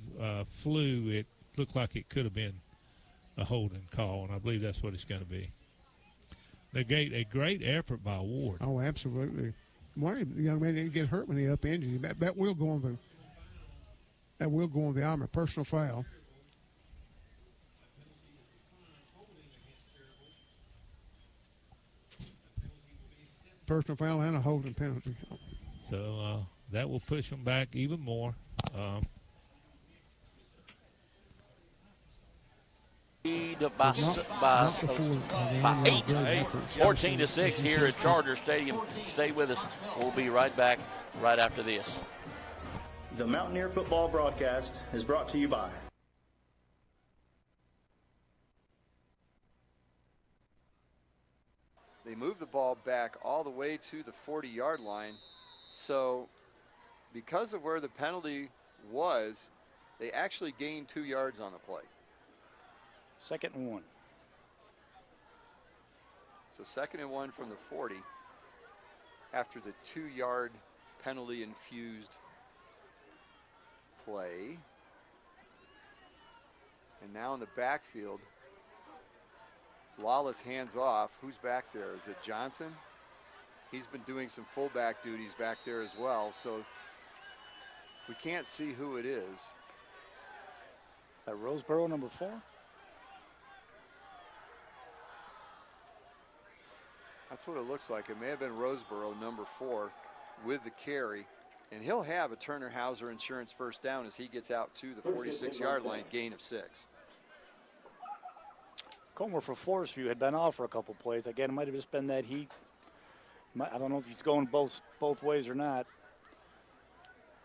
flew, it looked like it could have been a holding call, and I believe that's what it's going to be. A great effort by Ward. Oh, absolutely. One young man didn't get hurt when he upended him. That will go on the Ironman personal foul. Personal foul and a holding penalty. So that will push them back even more. Lead by 8, 14-6 here at Charger Stadium. Stay with us. We'll be right back right after this. The Mountaineer football broadcast is brought to you by They moved the ball back all the way to the 40-yard line. So because of where the penalty was, they actually gained 2 yards on the play. 2nd and 1. So 2nd and 1 from the 40 after the 2-yard penalty-infused play. And now in the backfield, Lawless hands off. Who's back there? Is it Johnson? He's been doing some fullback duties back there as well, so we can't see who it is. That Roseboro, number 4? That's what it looks like. It may have been Roseboro, number 4, with the carry. And he'll have a Turner Hauser Insurance first down as he gets out to the 46-yard line, gain of 6. Comer for Forest View had been off for a couple plays. Again, it might have just been that heat. I don't know if he's going both ways or not.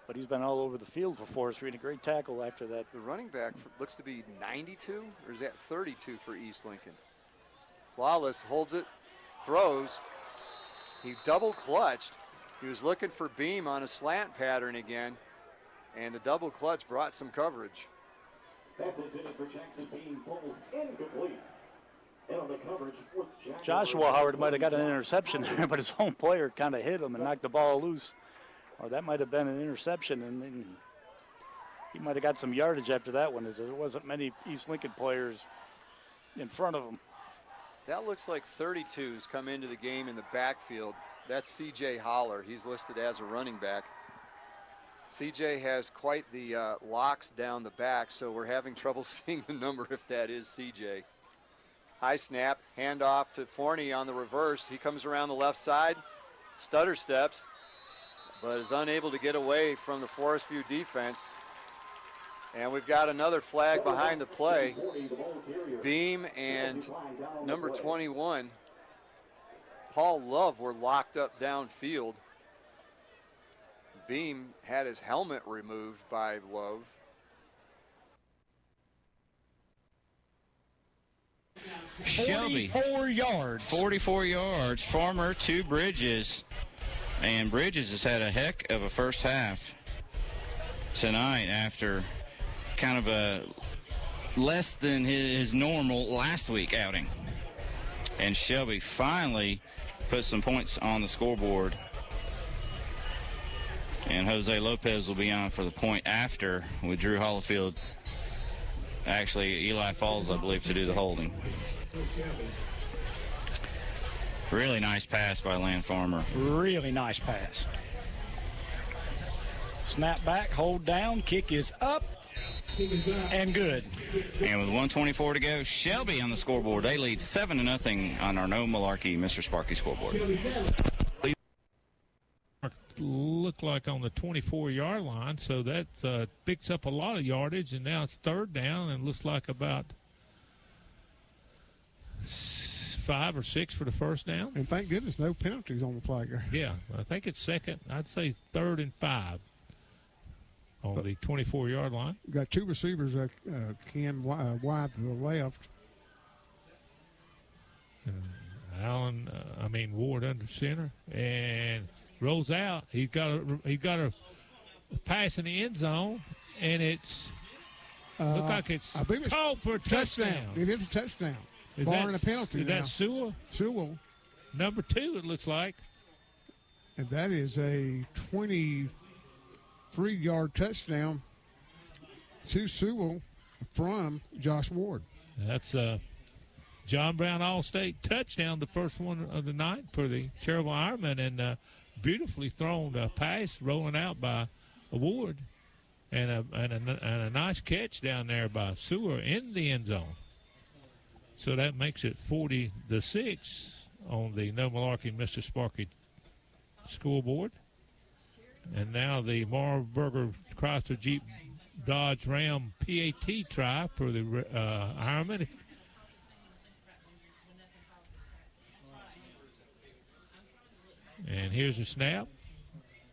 But he's been all over the field for Forest View, and a great tackle after that. The running back looks to be 92, or is that 32 for East Lincoln? Lawless holds it, throws. He double clutched. He was looking for Beam on a slant pattern again, and the double clutch brought some coverage. Pass intended for Jackson Beam falls incomplete. And on the coverage for Joshua Howard might have got an interception there, but his own player kind of hit him and knocked the ball loose. Or that might have been an interception, and then he might have got some yardage after that one, as there wasn't many East Lincoln players in front of him. That looks like 32's come into the game in the backfield. That's C.J. Holler. He's listed as a running back. C.J. has quite the locks down the back, so we're having trouble seeing the number if that is C.J. High snap, handoff to Forney on the reverse. He comes around the left side, stutter steps, but is unable to get away from the Forest View defense. And we've got another flag behind the play. Beam and number 21, Paul Love, were locked up downfield. Beam had his helmet removed by Love. Shelby. 44 yards. Farmer to Bridges. And Bridges has had a heck of a first half tonight after kind of a less than his normal last week outing. And Shelby finally put some points on the scoreboard. And Jose Lopez will be on for the point after with Drew Hollifield. Actually, Eli Falls, I believe, to do the holding. Really nice pass by Land Farmer. Really nice pass. Snap back, hold down, kick is up, and good. And with 1:24 to go, Shelby on the scoreboard. They lead 7-0 on our No Malarkey Mr. Sparky scoreboard. Look like on the 24-yard line, so that picks up a lot of yardage, and now it's third down, and looks like about 5 or 6 for the first down. And thank goodness no penalties on the flag there. Yeah, I think it's second. I'd say 3rd and 5 on the 24-yard line. Got two receivers wide to the left. Ward under center and rolls out. He got a pass in the end zone, and it's look like it's called for a touchdown. It is a touchdown. Barring a penalty. Is that Sewell? Sewell. Number 2, it looks like. And that is a 23-yard touchdown to Sewell from Josh Ward. That's John Brown All-State touchdown, the first one of the night for the Cherville Ironmen, and beautifully thrown pass rolling out by Ward, and a nice catch down there by Sewell in the end zone. So that makes it 40-6 on the No Malarkey Mr. Sparky scoreboard. And now the Marburger Chrysler Jeep Dodge Ram PAT try for the Ironman. And here's the snap.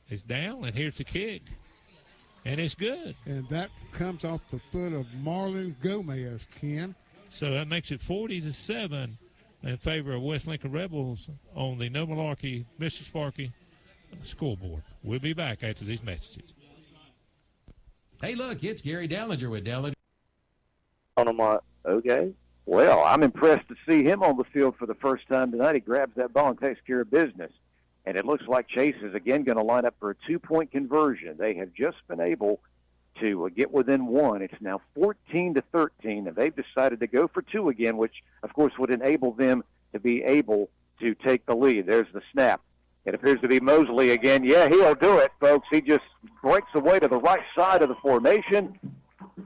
It's down, and here's the kick. And it's good. And that comes off the foot of Marlon Gomez, Ken. So that makes it 40-7 in favor of West Lincoln Rebels on the No Malarkey Mr. Sparky scoreboard. We'll be back after these messages. Hey, look, it's Gary Dallinger with Dallinger. Okay. Well, I'm impressed to see him on the field for the first time tonight. He grabs that ball and takes care of business. And it looks like Chase is again going to line up for a 2-point conversion. They have just been able to get within one. It's now 14-13, and they've decided to go for 2 again, which, of course, would enable them to be able to take the lead. There's the snap. It appears to be Mosley again. Yeah, he'll do it, folks. He just breaks away to the right side of the formation.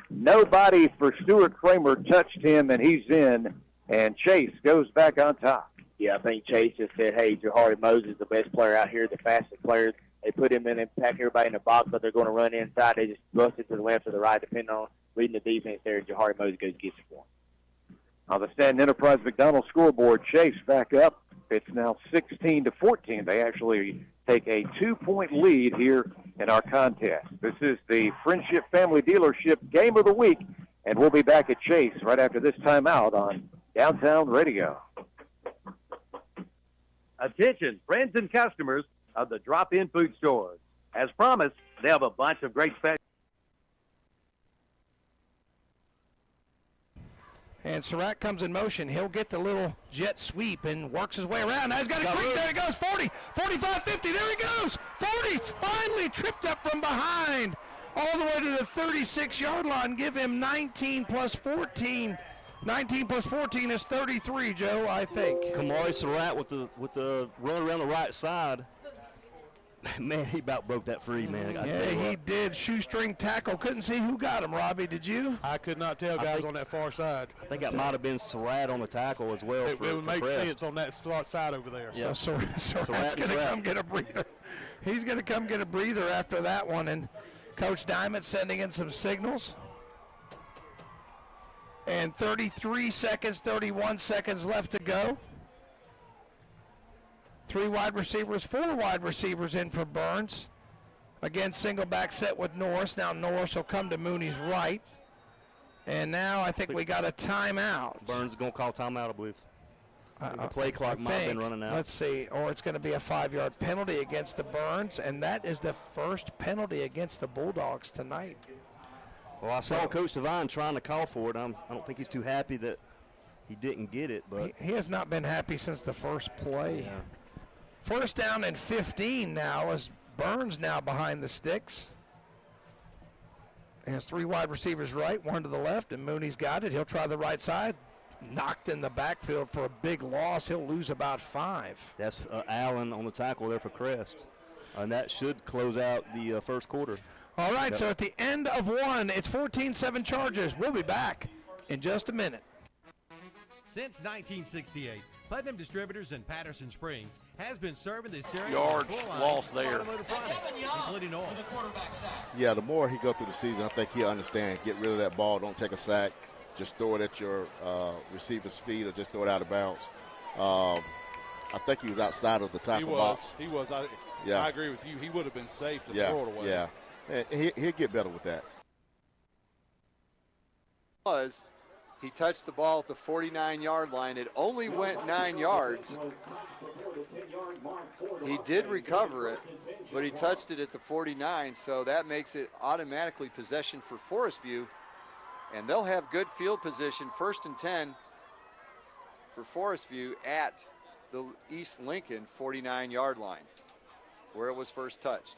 Nobody for Stuart Kramer touched him, and he's in, and Chase goes back on top. Yeah, I think Chase just said, hey, Jahari Moses is the best player out here, the fastest player. They put him in and pack everybody in the box, but they're going to run inside. They just bust it to the left or the right, depending on leading the defense there. Jahari Moses goes and gets it for him. On the Stanton Enterprise McDonald scoreboard, Chase back up. It's now 16-14. They actually take a 2-point lead here in our contest. This is the Friendship Family Dealership Game of the Week, and we'll be back at Chase right after this timeout on Downtown Radio. Attention, friends and customers of the drop-in food stores. As promised, they have a bunch of great specials. And Surratt comes in motion. He'll get the little jet sweep and works his way around. Now he's got a quick. There he goes. 40, 45, 50. There he goes. 40. Finally tripped up from behind all the way to the 36-yard line. Give him 19 plus 14 19 plus 14 is 33, Joe, I think. Kamari Surratt with the run around the right side. Man, he about broke that free, man. Yeah, he did. Shoestring tackle. Couldn't see who got him, Robbie. Did you? I could not tell, guys, on that far side. I think that might have been Surratt on the tackle as well. It would make sense on that side over there. Yeah. So Surratt's going to come get a breather. He's going to come get a breather after that one. And Coach Diamond sending in some signals. And 31 seconds left to go. 3 wide receivers, 4 wide receivers in for Burns. Again, single back set with Norris. Now Norris will come to Mooney's right. And now I think we got a timeout. Burns is going to call timeout, I believe. The play clock might have been running out. Let's see. Or it's going to be a 5-yard penalty against the Burns. And that is the first penalty against the Bulldogs tonight. Well, I saw Coach Devine trying to call for it. I don't think he's too happy that he didn't get it. But he has not been happy since the first play. Yeah. First down and 15 now as Burns now behind the sticks. Has 3 wide receivers right, 1 to the left, and Mooney's got it. He'll try the right side. Knocked in the backfield for a big loss. He'll lose about 5. That's Allen on the tackle there for Crest. And that should close out the first quarter. All right, so at the end of 1, it's 14-7 Chargers. We'll be back in just a minute. Since 1968, Putnam Distributors in Patterson Springs has been serving this area. Yards lost there. Including oil. Yeah, the more he go through the season, I think he'll understand. Get rid of that ball. Don't take a sack. Just throw it at your receiver's feet or just throw it out of bounds. I think he was outside of the tackle box. He was. I agree with you. He would have been safe to throw it away. Yeah, he'll get better with that. He touched the ball at the 49-yard line. It only went 9 yards. He did recover it, but he touched it at the 49, so that makes it automatically possession for Forest View. And they'll have good field position, 1st and 10 for Forest View at the East Lincoln 49-yard line, where it was first touched.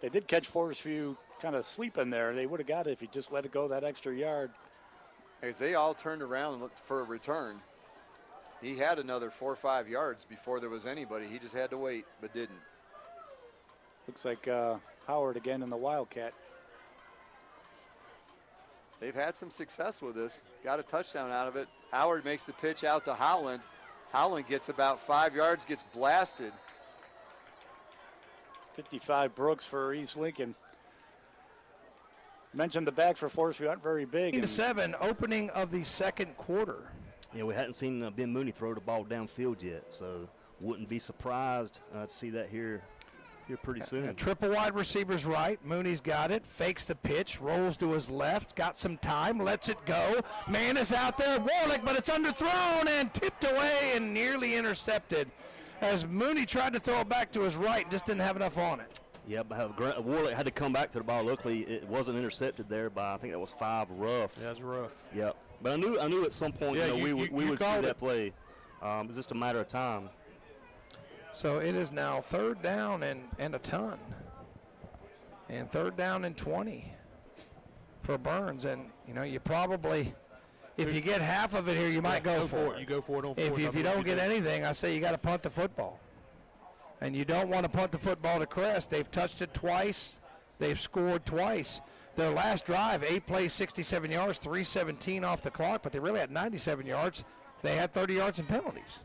They did catch Forest View kind of sleeping there. They would have got it if he just let it go that extra yard. As they all turned around and looked for a return. He had another 4 or 5 yards before there was anybody. He just had to wait, but didn't. Looks like Howard again in the Wildcat. They've had some success with this. Got a touchdown out of it. Howard makes the pitch out to Howland. Howland gets about 5 yards, gets blasted. 55 Brooks for East Lincoln. Mentioned the backs for Forest View aren't very big. 7, opening of the second quarter. Yeah, we hadn't seen Ben Mooney throw the ball downfield yet, so wouldn't be surprised to see that here pretty soon. Triple wide receivers right. Mooney's got it. Fakes the pitch. Rolls to his left. Got some time. Lets it go. Man is out there. Warlick, but it's underthrown and tipped away and nearly intercepted as Mooney tried to throw it back to his right and just didn't have enough on it. Yeah, but Warlick had to come back to the ball. Luckily, it wasn't intercepted there by, I think that was 5 Rough. Yeah, that's Rough. Yep. But I knew at some point we would see that play. It was just a matter of time. So it is now 3rd down and a ton. And 3rd down and 20 for Burns. And, you probably, if you get half of it here, you might go for it. You go for it on 4th. If you don't get anything, I say you got to punt the football. And you don't want to punt the football to Crest. They've touched it twice. They've scored twice. Their last drive, 8 plays, 67 yards, 3:17 off the clock, but they really had 97 yards. They had 30 yards in penalties.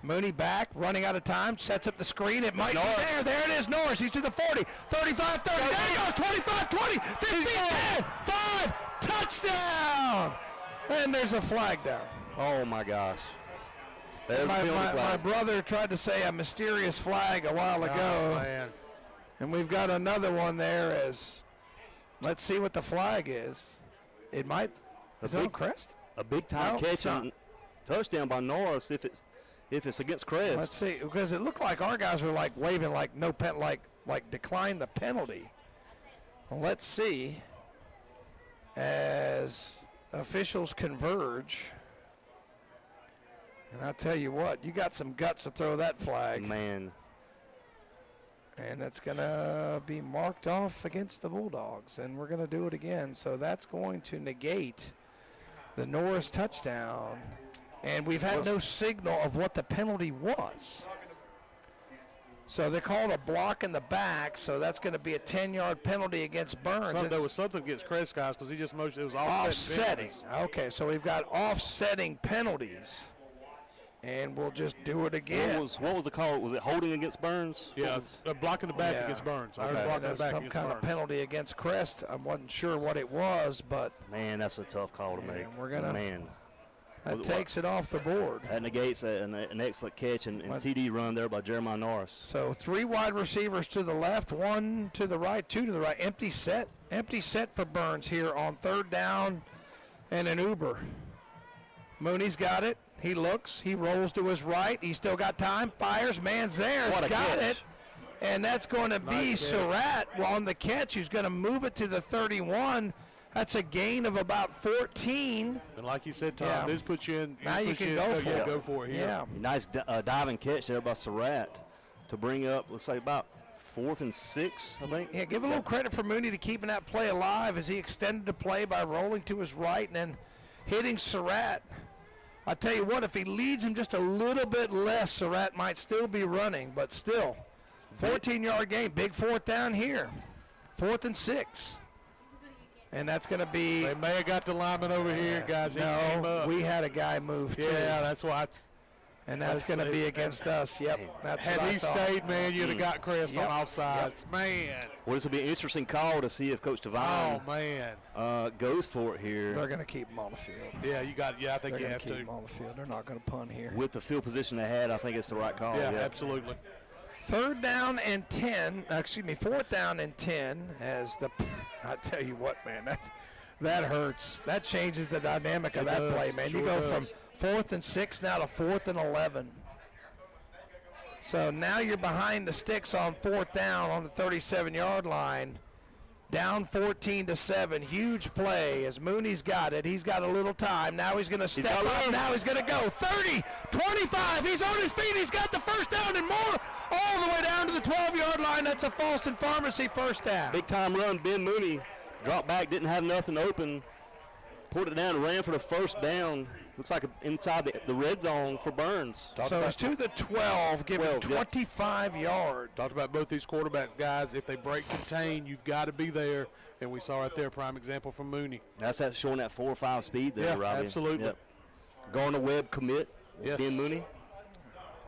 Mooney back, running out of time, sets up the screen. It might be there. There it is, Norris. He's to the 40, 35, 30. There he goes, 25, 20, 15, 10, 5, touchdown! And there's a flag down. Oh, my gosh. My brother tried to say a mysterious flag a while ago. Man. And we've got another one there as, let's see what the flag is. It might, is it on Crest? A big-time catch and touchdown by Norris if it's against Crest. Let's see, because it looked like our guys were like waving like no pen, like decline the penalty. Well, let's see as officials converge. And I'll tell you what, you got some guts to throw that flag. Man. And it's going to be marked off against the Bulldogs, and we're going to do it again. So that's going to negate The Norris touchdown. And we've had no signal of what the penalty was. So they called a block in the back, so that's going to be a 10-yard penalty against Burns. There was something against Chris guys because he just motioned. It was offsetting. Okay, so we've got offsetting penalties. And we'll just do it again. What was the call? Was it holding against Burns? Yeah, blocking the back against Burns. Okay. Blocking the back some against kind Burns. of penalty against Crest. I wasn't sure what it was, but man, that's a tough call to make. We're gonna man. That takes it off the board. That negates an excellent catch and TD run there by Jeremiah Norris. So 3 wide receivers to the left, 1 to the right, 2 to the right. Empty set for Burns here on 3rd down and an Uber. Mooney's got it. He looks. He rolls to his right. He's still got time. Fires. Man's there. What a got catch. it. And that's going to be Surratt on the catch, who's going to move it to the 31. That's a gain of about 14. And like you said, Tom, this puts you in. Now you can go for it. Go for it here. Yeah. Nice diving catch there by Surratt to bring up, let's say, about 4th and 6, I think. Yeah, give a little credit for Mooney to keeping that play alive as he extended the play by rolling to his right and then hitting Surratt. I tell you what, if he leads him just a little bit less, Surratt might still be running, but still, 14-yard gain, big 4th down here, 4th and 6. And that's going to be. They may have got the lineman over here, guys. He came up. We had a guy move too. Yeah, that's why. And that's going to be against us. Yep. That's had what he I thought. stayed, man, you'd have got Crest on offsides. Yep. Man. Well, this will be an interesting call to see if Coach Devine goes for it here. They're going to keep him on the field. Yeah, I think you have to. Keep him on the field. They're not going to punt here. With the field position they had, I think it's the right call. Yeah, absolutely. 4th down and 10 as I tell you what, man, that hurts. That changes the dynamic of that play, man. You go from 4th and 6 now to 4th and 11. So now you're behind the sticks on 4th down on the 37-yard line. Down 14-7. Huge play as Mooney's got it. He's got a little time. Now he's going to step up. Now he's going to go 30, 25. He's on his feet. He's got the 1st down and more all the way down to the 12-yard line. That's a Falston Pharmacy 1st down. Big time run. Ben Mooney dropped back, didn't have nothing open. Pulled it down and ran for the 1st down. Looks like inside the red zone for Burns. So it's to the 12, giving 25 yards. Talked about both these quarterbacks, guys. If they break contain, you've got to be there. And we saw right there, prime example from Mooney. That's showing that 4 or 5 speed there, yeah, Robbie. Absolutely. Yep. Garner Webb commit. Yes. Ben Mooney.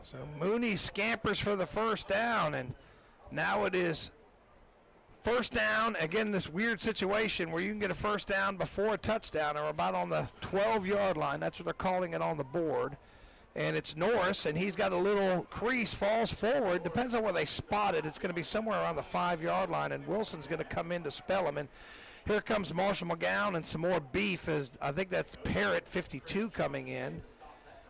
So Mooney scampers for the 1st down, and now it is 1st down. Again, this weird situation where you can get a 1st down before a touchdown, or about on the 12-yard line. That's what they're calling it on the board. And it's Norris, and he's got a little crease, falls forward. Depends on where they spot it. It's going to be somewhere around the 5-yard line, and Wilson's going to come in to spell him. And here comes Marshall McGowan and some more beef. As I think that's Parrott, 52, coming in.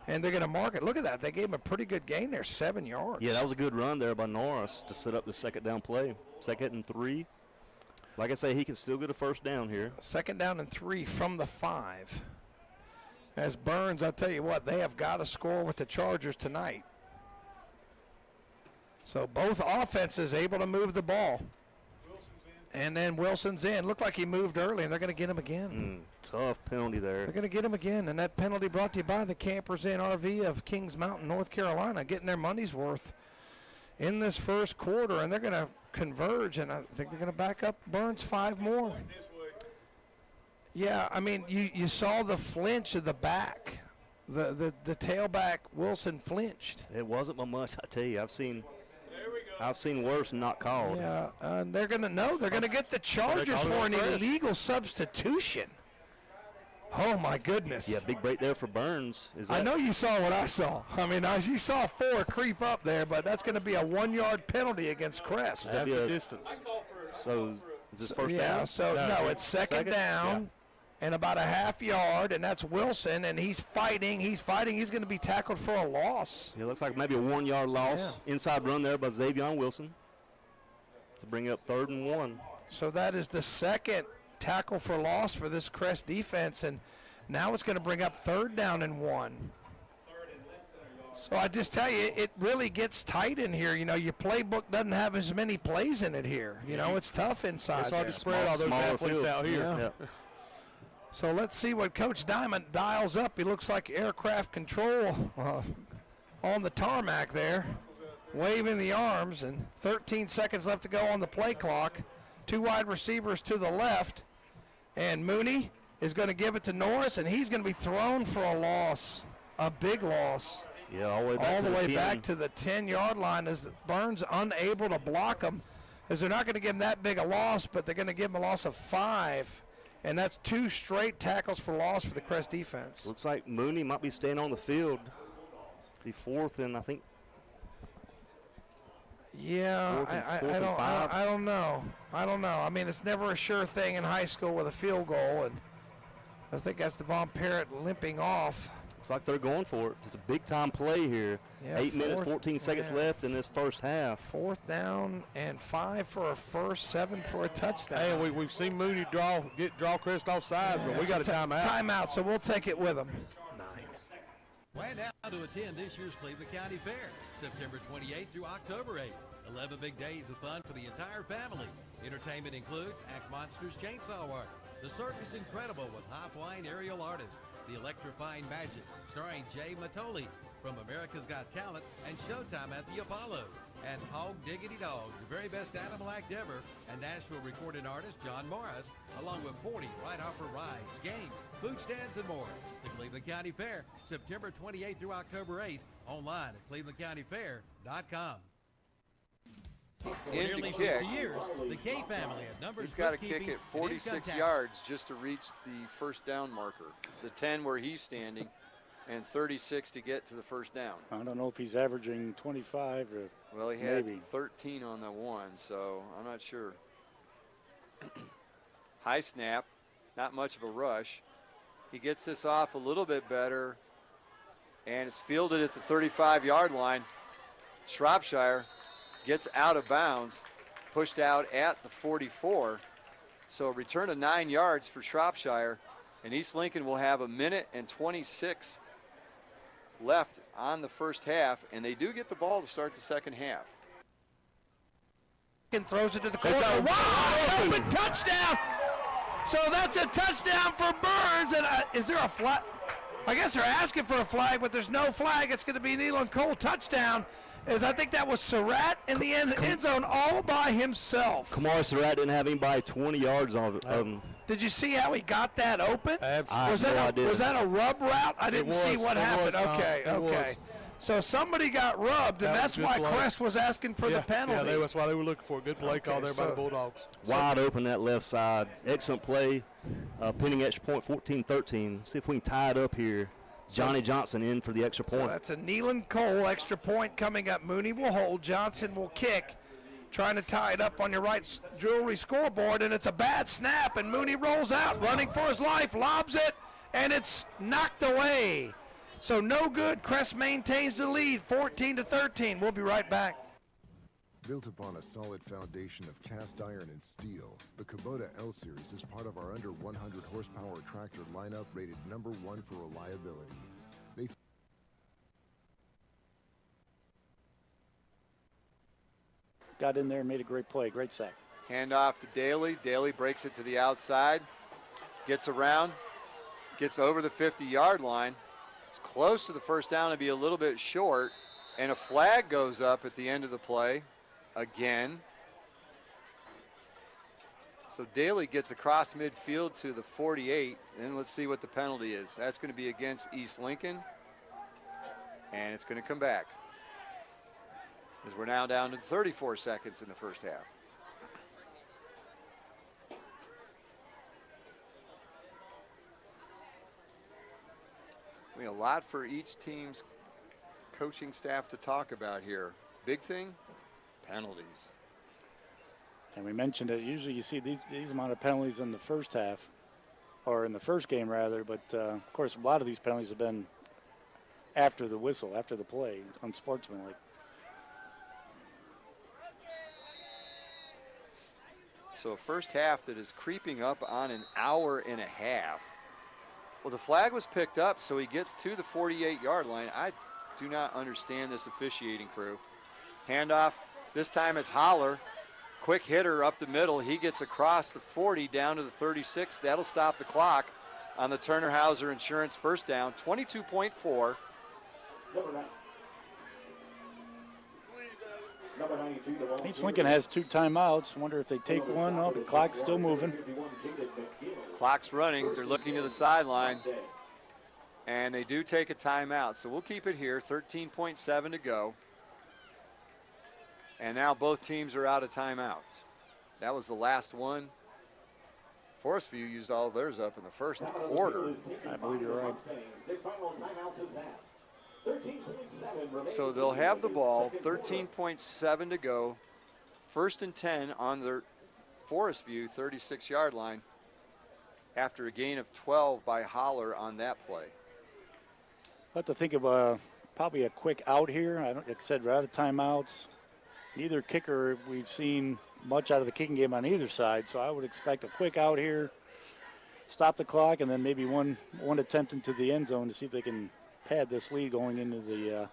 And they're going to mark it. Look at that. They gave him a pretty good gain there, 7 yards. Yeah, that was a good run there by Norris to set up the 2nd down play. 2nd and 3. Like I say, he can still get a 1st down here. 2nd down and 3 from the 5. As Burns, I'll tell you what, they have got to score with the Chargers tonight. So both offenses able to move the ball. And then Wilson's in. Looked like he moved early, and they're going to get him again. Tough penalty there. They're going to get him again, and that penalty brought to you by the Campers Inn RV of Kings Mountain, North Carolina, getting their money's worth in this 1st quarter, and they're going to converge, and I think they're going to back up Burns 5 more. Yeah, I mean, you saw the flinch of the back. The tailback, Wilson, flinched. It wasn't by much, I tell you. I've seen worse and not called. Yeah, they're going to know. They're going to get the Chargers for an illegal substitution. Oh, my goodness. Yeah, big break there for Burns. I know you saw what I saw. I mean, you saw 4 creep up there, but that's going to be a 1-yard penalty against Crest. That'd be a distance. So is this 1st down? Yeah, so no, it's second down. And about a half yard, and that's Wilson, and he's fighting. He's going to be tackled for a loss. It looks like maybe a 1-yard loss. Yeah. Inside run there by Xavion Wilson to bring up 3rd and 1. So that is the 2nd tackle for loss for this Crest defense, and now it's going to bring up 3rd down and 1. So I just tell you, it really gets tight in here. You know, your playbook doesn't have as many plays in it here. You know, it's tough inside. It's hard to spread all those athletes out here. Yeah. So let's see what Coach Diamond dials up. He looks like aircraft control on the tarmac there, waving the arms, and 13 seconds left to go on the play clock. 2 wide receivers to the left, and Mooney is going to give it to Norris, and he's going to be thrown for a loss, a big loss. Yeah, all the way back to the 10-yard line as Burns unable to block him, as they're not going to give him that big a loss, but they're going to give him a loss of 5. And that's 2 straight tackles for loss for the Crest defense. Looks like Mooney might be staying on the field. Be 4th and I think. Yeah, I don't know. I mean, it's never a sure thing in high school with a field goal, and I think that's Devon Parrott limping off. Looks like they're going for it. It's a big-time play here. Yeah, 8 minutes, 14 seconds left in this first half. 4th down and 5 for a first, 7 for a touchdown. Hey, we've seen Mooney draw Crest off sides, but we got a timeout. Timeout, so we'll take it with him. 9. Plan now to attend this year's Cleveland County Fair, September 28th through October 8th. 11 big days of fun for the entire family. Entertainment includes Act Monsters Chainsaw Work, The Circus Incredible with high-flying aerial artists, The Electrifying Magic, starring Jay Matoli from America's Got Talent, and Showtime at the Apollo. And Hog Diggity Dog, the very best animal act ever, and Nashville recording artist John Morris, along with 40 Ride Hopper rides, games, food stands, and more. The Cleveland County Fair, September 28th through October 8th, online at clevelandcountyfair.com. For nearly 50 years, the K family at Numbers. He's got to kick it 46 yards just to reach the first down marker. The 10 where he's standing, and 36 to get to the first down. I don't know if he's averaging 25 or well, he had maybe 13 on the one, so I'm not sure. High snap, not much of a rush. He gets this off a little bit better, and it's fielded at the 35-yard line. Shropshire gets out of bounds, pushed out at the 44. So a return of 9 yards for Shropshire, and East Lincoln will have 1 minute and 26 left on the first half, and they do get the ball to start the second half. And throws it to the corner. Wow, open touchdown. So that's a touchdown for Burns. And is there a flag? I guess they're asking for a flag, but there's no flag. It's going to be Nealon Cole touchdown. As I think that was Surratt in the end zone all by himself. Kamar Surratt didn't have anybody 20 yards of him. Did you see how he got that open? Was that a rub route? I didn't see what happened. Okay. So somebody got rubbed, and that's why Crest was asking for the penalty. Yeah, that's why they were looking for a good play call there by the Bulldogs. Wide open that left side. Excellent play. Pending extra point, 14-13. See if we can tie it up here. Johnny Johnson in for the extra point. So that's a Nealon Cole extra point coming up. Mooney will hold. Johnson will kick. Trying to tie it up on your right jewelry scoreboard, and it's a bad snap, and Mooney rolls out, running for his life, lobs it, and it's knocked away. So no good. Crest maintains the lead, 14-13. We'll be right back. Built upon a solid foundation of cast iron and steel, the Kubota L-Series is part of our under 100 horsepower tractor lineup rated #1 for reliability. They got in there and made a great play, great sack. Handoff to Daly. Daly breaks it to the outside, gets around, gets over the 50-yard line. It's close to the first down to be a little bit short, and a flag goes up at the end of the play again. So Daly gets across midfield to the 48, and let's see what the penalty is. That's going to be against East Lincoln, and it's going to come back, as we're now down to 34 seconds in the first half. I mean, a lot for each team's coaching staff to talk about here. Big thing, penalties. And we mentioned it. Usually you see these amount of penalties in the first half, or in the first game rather, but of course a lot of these penalties have been after the whistle, after the play, unsportsmanlike. So a first half that is creeping up on an hour and a half. Well, the flag was picked up, so he gets to the 48-yard line. I do not understand this officiating crew. Handoff, this time it's Holler. Quick hitter up the middle. He gets across the 40 down to the 36. That'll stop the clock. on the Turner Hauser Insurance first down, 22.4. East Lincoln has 2 timeouts. Wonder if they take one. Oh, the clock's still moving. Clock's running. They're looking to the sideline. And they do take a timeout. So we'll keep it here. 13.7 to go. And now both teams are out of timeouts. That was the last one. Forest View used all theirs up in the first quarter. I believe you're right. So they'll have the ball, 13.7 to go. 1st and 10 on their Forest View 36-yard line after a gain of 12 by Holler on that play. I'll have to think of probably a quick out here. Like I said, we're out of timeouts. Neither kicker we've seen much out of the kicking game on either side, so I would expect a quick out here, stop the clock, and then maybe one attempt into the end zone to see if they can pad this lead going into the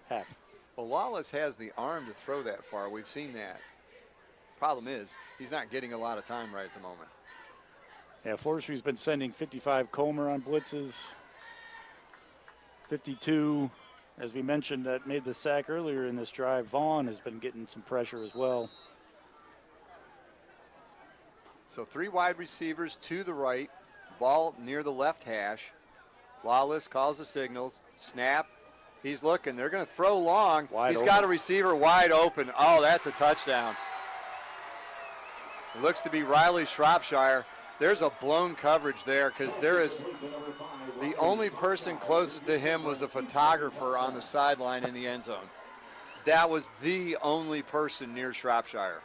half. Well, Lawless has the arm to throw that far. We've seen that. Problem is, he's not getting a lot of time right at the moment. Yeah, Forest View's been sending 55 Comer on blitzes, 52, as we mentioned, that made the sack earlier in this drive. Vaughn has been getting some pressure as well. So 3 wide receivers to the right, ball near the left hash. Lawless calls the signals, snap, he's looking, they're going to throw long. He's got a receiver wide open. Oh, that's a touchdown. It looks to be Riley Shropshire. There's a blown coverage there because there is the only person closest to him was a photographer on the sideline in the end zone. That was the only person near Shropshire.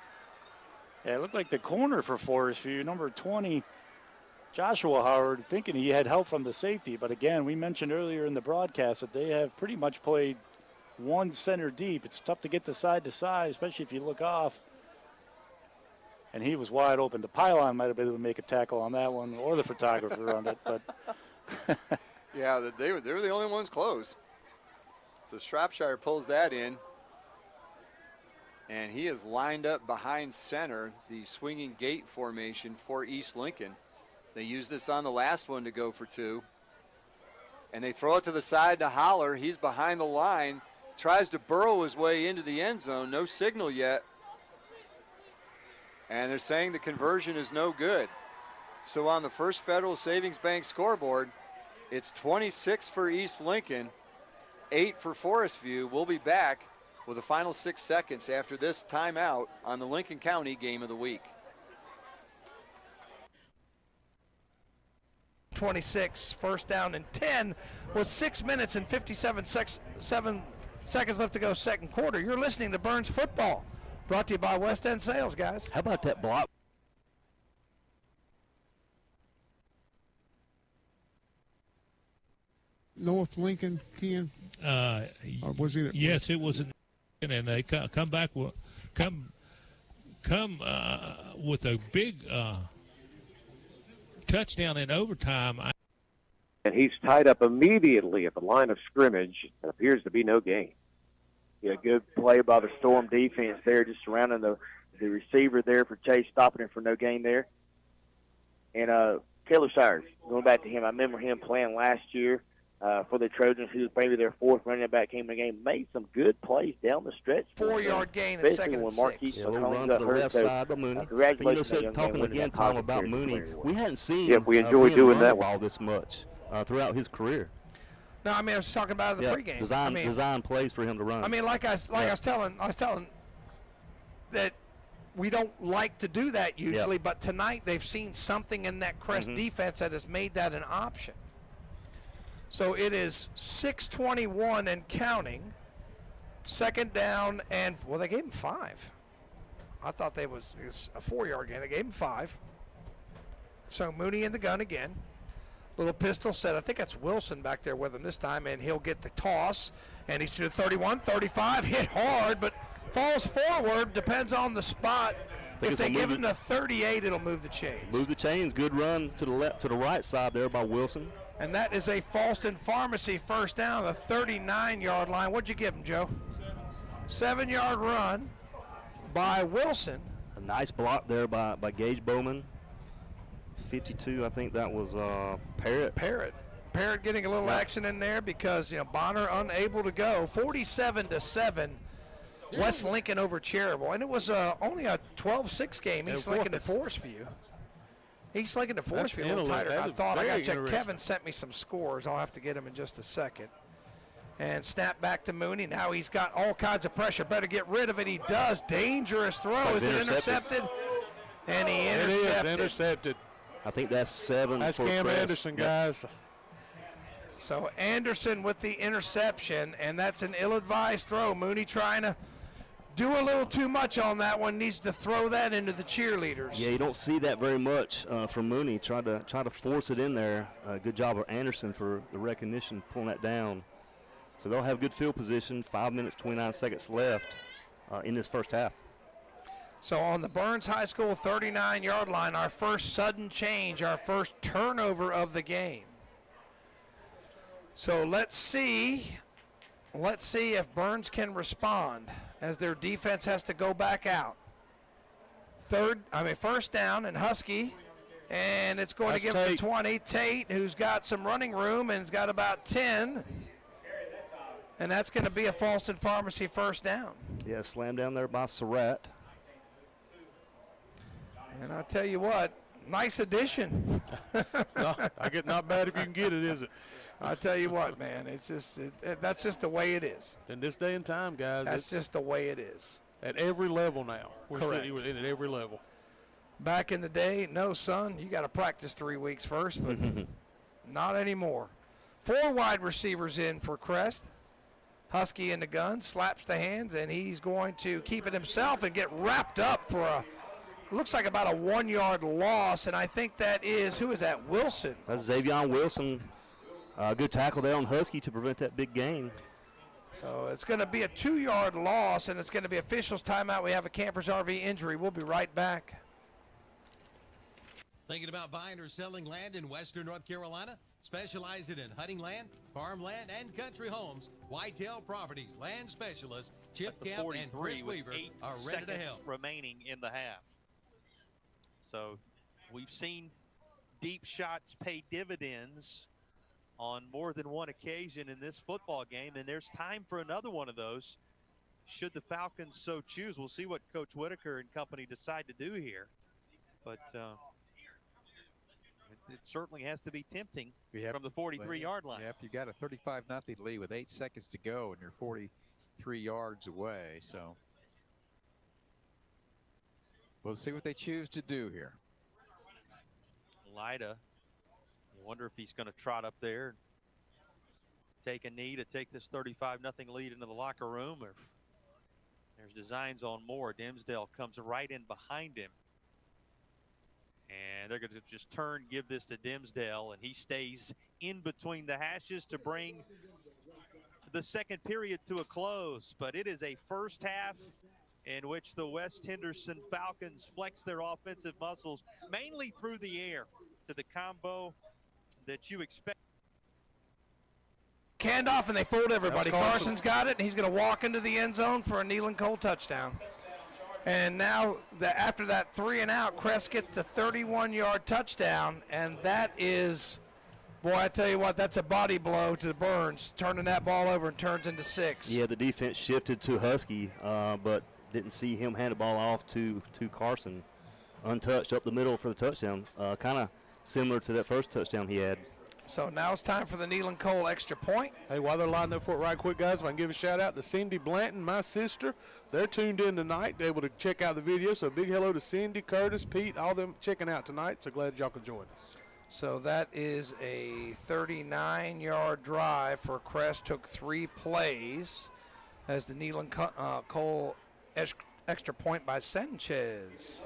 Yeah, it looked like the corner for Forest View, number 20, Joshua Howard, thinking he had help from the safety. But again, we mentioned earlier in the broadcast that they have pretty much played one center deep. It's tough to get to side, especially if you look off. And he was wide open. The pylon might have been able to make a tackle on that one, or the photographer on it. But yeah, they were the only ones close. So Shropshire pulls that in. And he is lined up behind center, the swinging gate formation for East Lincoln. They used this on the last one to go for 2. And they throw it to the side to Holler. He's behind the line, tries to burrow his way into the end zone. No signal yet. And they're saying the conversion is no good. So on the First Federal Savings Bank scoreboard, it's 26 for East Lincoln, 8 for Forest View. We'll be back with the final 6 seconds after this timeout on the Lincoln County Game of the Week. 26, 1st down and 10 with 6 minutes and 57 seconds left to go 2nd quarter. You're listening to Burns Football, brought to you by West End Sales, guys. How about that block? North Lincoln, Ken? Or was it? Yes, it was. And they come back with with a big touchdown in overtime. And he's tied up immediately at the line of scrimmage. It appears to be no gain. Yeah, good play by the Storm defense there, just surrounding the receiver there for Chase, stopping him for no gain there. And Taylor Shires, going back to him, I remember him playing last year for the Trojans, who was maybe their 4th running back, came in the game, made some good plays down the stretch. 4-yard gain in 2nd and 6. Yeah, we'll run to the left side by Mooney. Congratulations, talking again, Tom, about Mooney, we hadn't seen we enjoy doing that ball this much throughout his career. No, I mean, I was talking about the pregame. Design plays for him to run. I mean, I was telling that we don't like to do that usually, but tonight they've seen something in that Crest defense that has made that an option. So it is 6:21 and counting. 2nd down and, well, they gave him 5. I thought it was a 4-yard gain. They gave him 5. So Mooney in the gun again. Little pistol set. I think that's Wilson back there with him this time, and he'll get the toss. And he's to the 31, 35, hit hard, but falls forward. Depends on the spot. If they give him the 38, it'll move the chains. Move the chains. Good run to the right side there by Wilson. And that is a Falston Pharmacy 1st down, the 39-yard line. What'd you give him, Joe? 7-yard run by Wilson. A nice block there by Gage Bowman. 52, I think that was Parrott. Parrott getting a little action in there because, Bonner unable to go. 47-7, West Lincoln over Cherryville. And it was only a 12-6 game. East Lincoln at Forest View. East Lincoln at Forest View a little tighter than I thought. I got to check. Kevin sent me some scores. I'll have to get them in just a second. And snap back to Mooney. Now he's got all kinds of pressure. Better get rid of it. He does. Dangerous throw. Is it intercepted? And he intercepted. It is intercepted. I think that's 7 That's for Cam Crest. Anderson, guys. So Anderson with the interception, and that's an ill-advised throw. Mooney trying to do a little too much on that one. Needs to throw that into the cheerleaders. Yeah, you don't see that very much from Mooney. Try to force it in there. Good job of Anderson for the recognition, pulling that down. So they'll have good field position. 5 minutes, 29 seconds left in this first half. So on the Burns High School 39-yard line, our first sudden change, our first turnover of the game. So let's see if Burns can respond as their defense has to go back out. First down and Husky, and it's going to give it to 20. Tate, who's got some running room and has got about 10. And that's going to be a Falston Pharmacy first down. Yeah, slam down there by Surratt. And I'll tell you what, nice addition. I get not bad if you can get it, is it? I'll tell you what, man, it's just that's just the way it is. In this day and time, guys, that's just the way it is. At every level now. Correct. We're at every level. Back in the day, no, son, you got to practice 3 weeks first, but not anymore. 4 wide receivers in for Crest. Husky in the gun, slaps the hands, and he's going to keep it himself and get wrapped up for looks like about a 1-yard loss, and I think that is, who is that, Wilson? That's Xavier Wilson. Good tackle there on Husky to prevent that big gain. So it's going to be a 2-yard loss, and it's going to be officials timeout. We have a Campers RV injury. We'll be right back. Thinking about buying or selling land in western North Carolina? Specializing in hunting land, farmland, and country homes, Whitetail Properties land specialist Chip Kemp and Chris Weaver are ready to help. Remaining in the half. So we've seen deep shots pay dividends on more than one occasion in this football game, and there's time for another one of those should the Falcons so choose. We'll see what Coach Whitaker and company decide to do here. But it certainly has to be tempting from the 43-yard line. Yep, you got a 35-0 lead with 8 seconds to go, and you're 43 yards away. So we'll see what they choose to do here. Lyda, you wonder if he's going to trot up there and take a knee to take this 35-0 lead into the locker room. Or there's designs on more. Dimsdale comes right in behind him. And they're going to just turn, give this to Dimsdale, and he stays in between the hashes to bring the second period to a close. But it is a first half in which the West Henderson Falcons flex their offensive muscles, mainly through the air, to the combo that you expect. Handoff, and they fold everybody. Carson's got it, and he's going to walk into the end zone for a Nealon Cole touchdown. And now, after that 3-and-out, Crest gets the 31-yard touchdown, and that is, boy, I tell you what, that's a body blow to Burns, turning that ball over and turns into 6. Yeah, the defense shifted to Husky, but didn't see him hand the ball off to Carson, untouched up the middle for the touchdown, kind of similar to that first touchdown he had. So now it's time for the Nealon Cole extra point. Hey, while they're lining up for it right quick, guys, if I can give a shout-out to Cindy Blanton, my sister. They're tuned in tonight. They're able to check out the video. So big hello to Cindy, Curtis, Pete, all them checking out tonight. So glad y'all could join us. So that is a 39-yard drive for Crest. Took 3 plays as the Nealon Cole extra point by Sanchez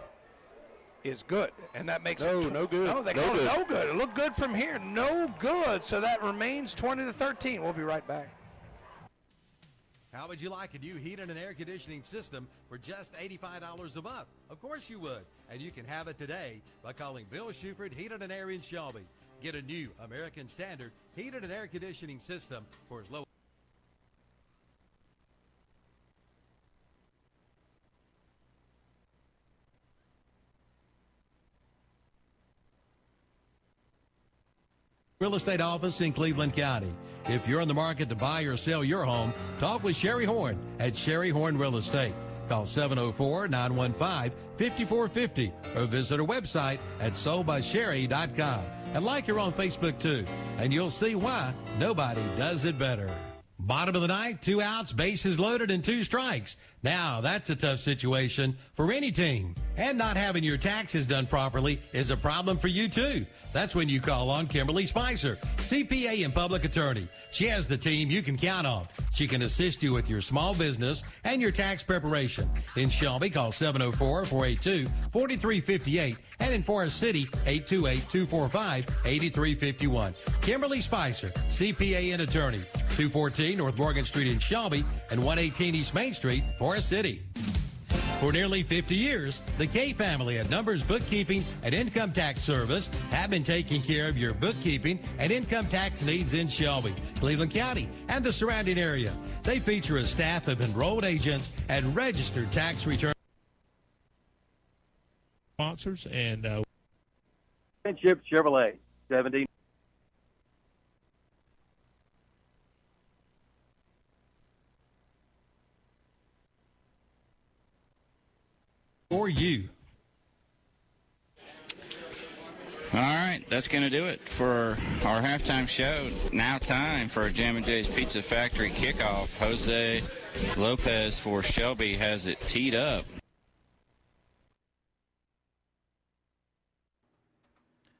is good, and that makes no good. No, they call it no good. It looked good from here. No good. So that remains 20-13. We'll be right back. How would you like a new heating and air conditioning system for just $85 a month? Of course you would, and you can have it today by calling Bill Shuford Heating and Air in Shelby. Get a new American Standard heating and air conditioning system for as low. Real estate office in Cleveland County. If you're in the market to buy or sell your home, talk with Sherry Horn at Sherry Horn Real Estate. Call 704-915-5450 or visit our website at soldbysherry.com. And like her on Facebook too, and you'll see why nobody does it better. Bottom of the ninth, 2 outs, bases loaded, and 2 strikes. Now, that's a tough situation for any team. And not having your taxes done properly is a problem for you, too. That's when you call on Kimberly Spicer, CPA and public attorney. She has the team you can count on. She can assist you with your small business and your tax preparation. In Shelby, call 704-482-4358. And in Forest City, 828-245-8351. Kimberly Spicer, CPA and attorney. 214 North Morgan Street in Shelby and 118 East Main Street, Forest City. For nearly 50 years, the K family at Numbers Bookkeeping and Income Tax Service have been taking care of your bookkeeping and income tax needs in Shelby, Cleveland County, and the surrounding area. They feature a staff of enrolled agents and registered tax return sponsors and Friendship Chevrolet, 17. for you. All right, that's going to do it for our halftime show. Now time for a Jam & J's Pizza Factory kickoff. Jose Lopez for Shelby has it teed up.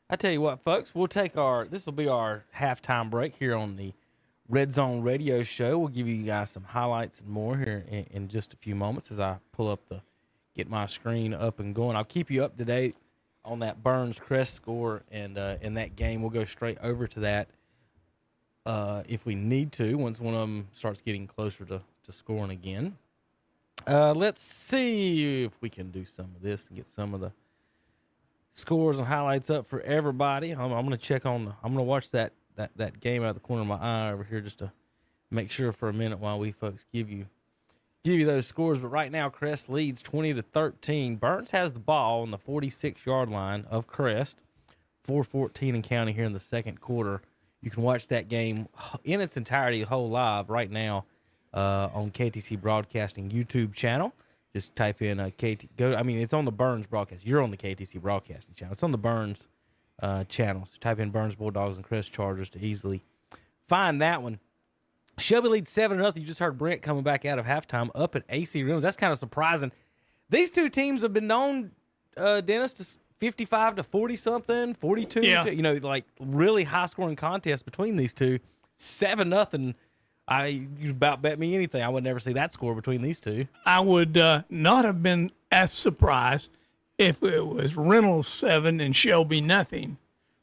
I tell you what, folks, we'll take this will be our halftime break here on the Red Zone Radio Show. We'll give you guys some highlights and more here in just a few moments as I get my screen up and going. I'll keep you up to date on that Burns-Crest score, and in that game, we'll go straight over to that if we need to, once one of them starts getting closer to scoring again. Let's see if we can do some of this and get some of the scores and highlights up for everybody. I'm going to check on. I'm going to watch that game out of the corner of my eye over here just to make sure for a minute while we folks give you those scores. But right now, Crest leads 20-13. Burns has the ball on the 46-yard line of Crest. 4:14 in counting here in the second quarter. You can watch that game in its entirety, whole live right now on KTC Broadcasting YouTube channel. Just type in it's on the Burns broadcast. You're on the KTC Broadcasting channel. It's on the Burns channel. So type in Burns Bulldogs and Crest Chargers to easily find that one. Shelby leads 7-0. You just heard Brent coming back out of halftime up at AC Reynolds. That's kind of surprising. These two teams have been known, Dennis, to 55 to 40 something, 42. Yeah. Like really high scoring contest between these two. 7-0. You about bet me anything. I would never see that score between these two. I would not have been as surprised if it was Reynolds 7 and Shelby nothing.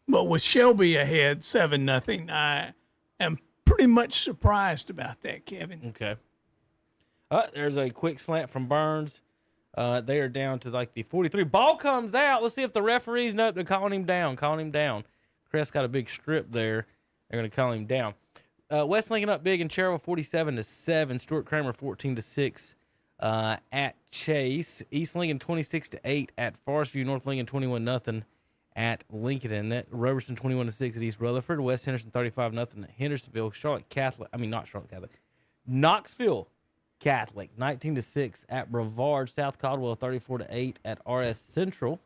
But with Shelby ahead 7-0, I am pretty much surprised about that, Kevin. Okay. There's a quick slant from Burns. They are down to like the 43. Ball comes out. Let's see if the referees know they're calling him down. Crest got a big strip there. They're going to call him down. West Lincoln up big in Cherville 47-7. Stuart Kramer 14-6 at Chase. East Lincoln 26-8 at Forest View. North Lincoln 21-0 at Lincoln. Robertson 21-6 at East Rutherford. West Henderson 35-0 at Hendersonville. Knoxville Catholic 19-6 at Brevard. South Caldwell 34-8 at RS Central.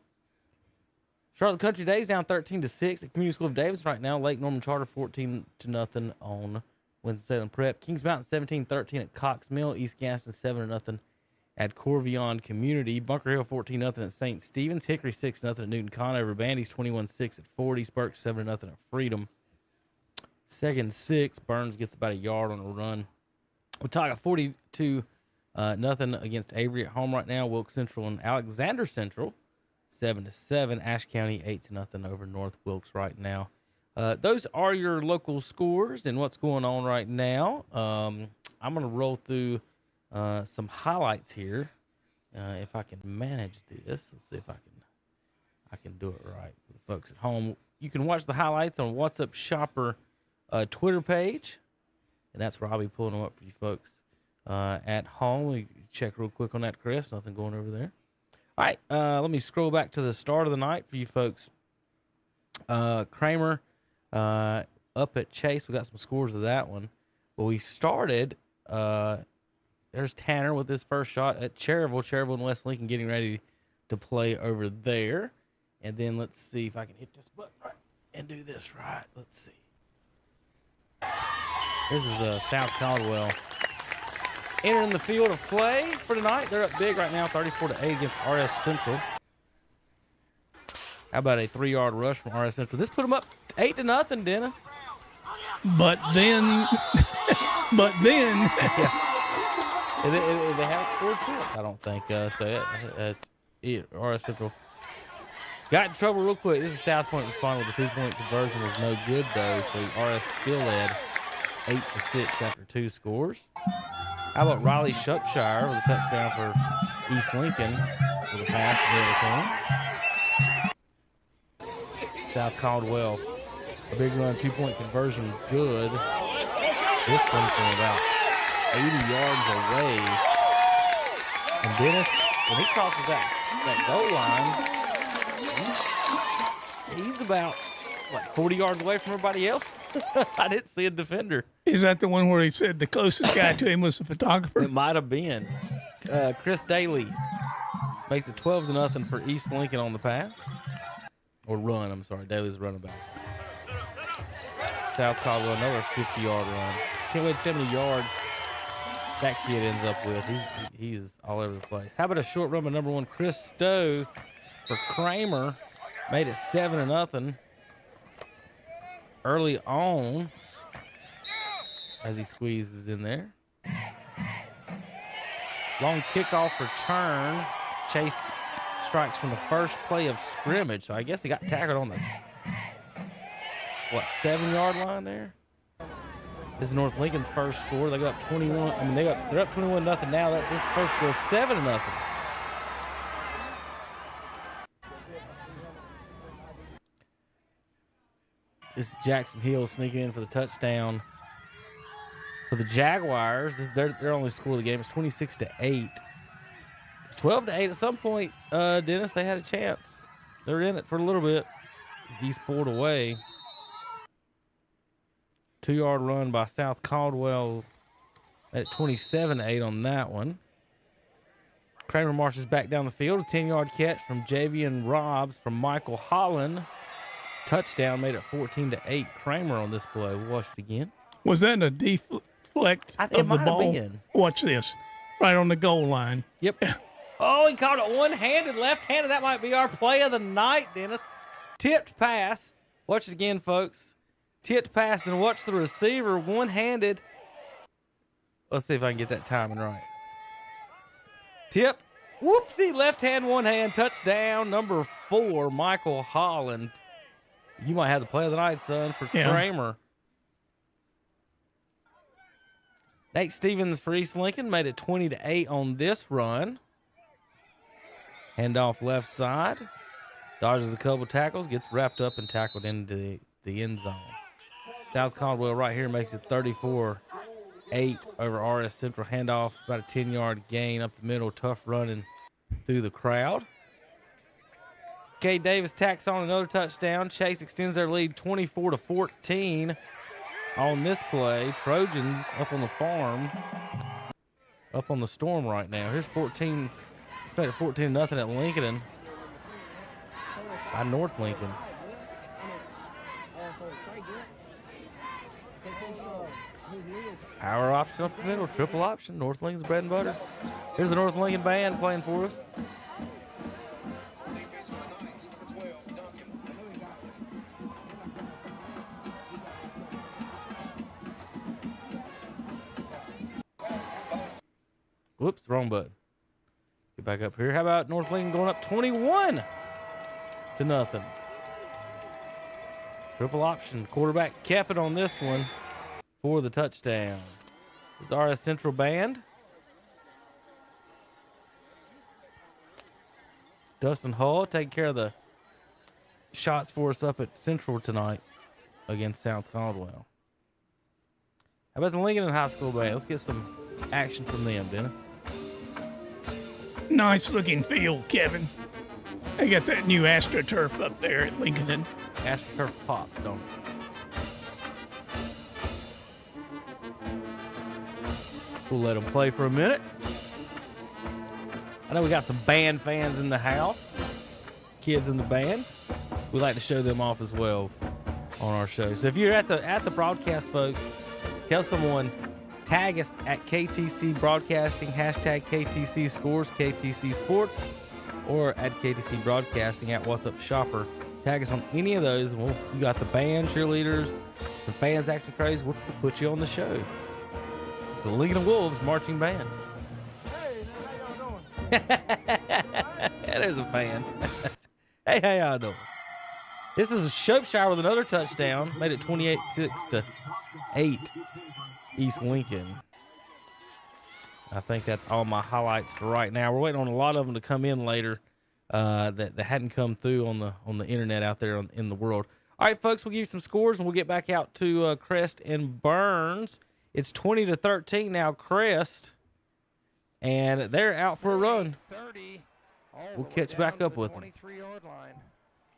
Charlotte Country Days down 13-6 at Community School of Davis right now. Lake Norman Charter 14-0 on Winston-Salem Prep. Kings Mountain 17-13 at Cox Mill. East Gaston 7-0 at Corvion Community. Bunker Hill 14-0 at St. Stephen's. Hickory 6-0 at Newton Conover. Bandy's 21-6 at Forties. Burke 7-0 at Freedom. Second 6. Burns gets about a yard on a run. Watauga 42-0 against Avery at home right now. Wilkes Central and Alexander Central 7-7. Ashe County 8-0 over North Wilkes right now. Those are your local scores and what's going on right now. I'm going to roll through some highlights here. If I can manage this, let's see if I can do it right for the folks at home. You can watch the highlights on What's Up Shopper Twitter page, and that's where I'll be pulling them up for you folks at home. We check real quick on that, Chris. Nothing going over there. All right, let me scroll back to the start of the night for you folks. Kramer Up at Chase, we got some scores of that one. But we started, there's Tanner with his first shot at Cherryville. Cherryville and West Lincoln getting ready to play over there. And then let's see if I can hit this button right and do this right. Let's see. This is South Caldwell entering the field of play for tonight. They're up big right now, 34-8 against RS Central. How about a 3-yard rush from RS Central? This put them up 8-0, Dennis. But then, yeah. They haven't scored since, I don't think. RS Central got in trouble real quick. This is South Point responding with a 2-point conversion. Was no good, though, so RS still led 8-6 after 2 scores. How about Riley Shropshire with a touchdown for East Lincoln with a pass to the return. South Caldwell, a big run, 2-point conversion, good. This one from about 80 yards away. And Dennis, when he crosses that goal line, he's about, 40 yards away from everybody else? I didn't see a defender. Is that the one where he said the closest guy to him was the photographer? It might have been. Chris Daly makes it 12-0 for East Lincoln on the pass. Or run, I'm sorry. Daly's running back. South Caldwell, another 50-yard run. Can't wait to see how many yards that kid ends up with. He's all over the place. How about a short run by number 1, Chris Stowe for Kramer. Made it 7-0 early on as he squeezes in there. Long kickoff return. Chase strikes from the first play of scrimmage. So I guess he got tackled on the, 7-yard line there? This is North Lincoln's first score. They got up 21. They're up 21-0 now. This is the first score, 7-0. This is Jackson Hill sneaking in for the touchdown for the Jaguars. This is their only score of the game. It's 26-8. It's 12-8. At some point, Dennis, they had a chance. They're in it for a little bit. He's pulled away. 2-yard run by South Caldwell at 27-8 on that one. Kramer marches back down the field. A 10-yard catch from Javian Robbs from Michael Holland. Touchdown made it 14-8. Kramer on this play. We'll watch it again. Was that a deflect of the ball? Been. Watch this. Right on the goal line. Yep. Oh, he caught it one-handed, left-handed. That might be our play of the night, Dennis. Tipped pass. Watch it again, folks. Tipped pass, then watch the receiver one-handed. Let's see if I can get that timing right. Tip. Whoopsie. Left hand, one hand. Touchdown. Number 4, Michael Holland. You might have the play of the night, son, for Kramer. Nate Stevens for East Lincoln made it 20-8 on this run. Handoff left side. Dodges a couple tackles. Gets wrapped up and tackled into the end zone. South Caldwell right here makes it 34-8 over RS Central. Handoff, about a 10-yard gain up the middle. Tough running through the crowd. K. Davis tacks on another touchdown. Chase extends their lead 24-14 on this play. Trojans up on the farm, up on the storm right now. Here's 14. It's made it 14-0 at Lincoln by North Lincoln. Power option up the middle, triple option. North Lincoln's bread and butter. Here's the North Lincoln band playing for us. Whoops, wrong button. Get back up here. How about North Lincoln going up 21-0? Triple option. Quarterback kept it on this one for the touchdown. This is RS Central band. Dustin Hull taking care of the shots for us up at Central tonight against South Caldwell. How about the Lincoln High School band? Let's get some action from them, Dennis. Nice looking field, Kevin. They got that new AstroTurf up there at Lincoln. AstroTurf pops, don't it? We'll let them play for a minute. I know we got some band fans in the house, kids in the band. We like to show them off as well on our show. So if you're at the broadcast, folks, tell someone, tag us at KTC Broadcasting, hashtag KTC Scores, KTC Sports, or at KTC Broadcasting at What's Up Shopper. Tag us on any of those. You got the band, cheerleaders, some fans acting crazy. We'll put you on the show. It's the Legion of Wolves marching band. Yeah, there's a fan. Hey, how y'all doing? This is Shropshire with another touchdown. Made it 28-6 East Lincoln. I think that's all my highlights for right now. We're waiting on a lot of them to come in later that hadn't come through on the internet out there in the world. All right, folks, we'll give you some scores, and we'll get back out to Crest and Burns. It's 20-13 now, Crest. And they're out for a run. 30. We'll catch back up with them. 23-yard line.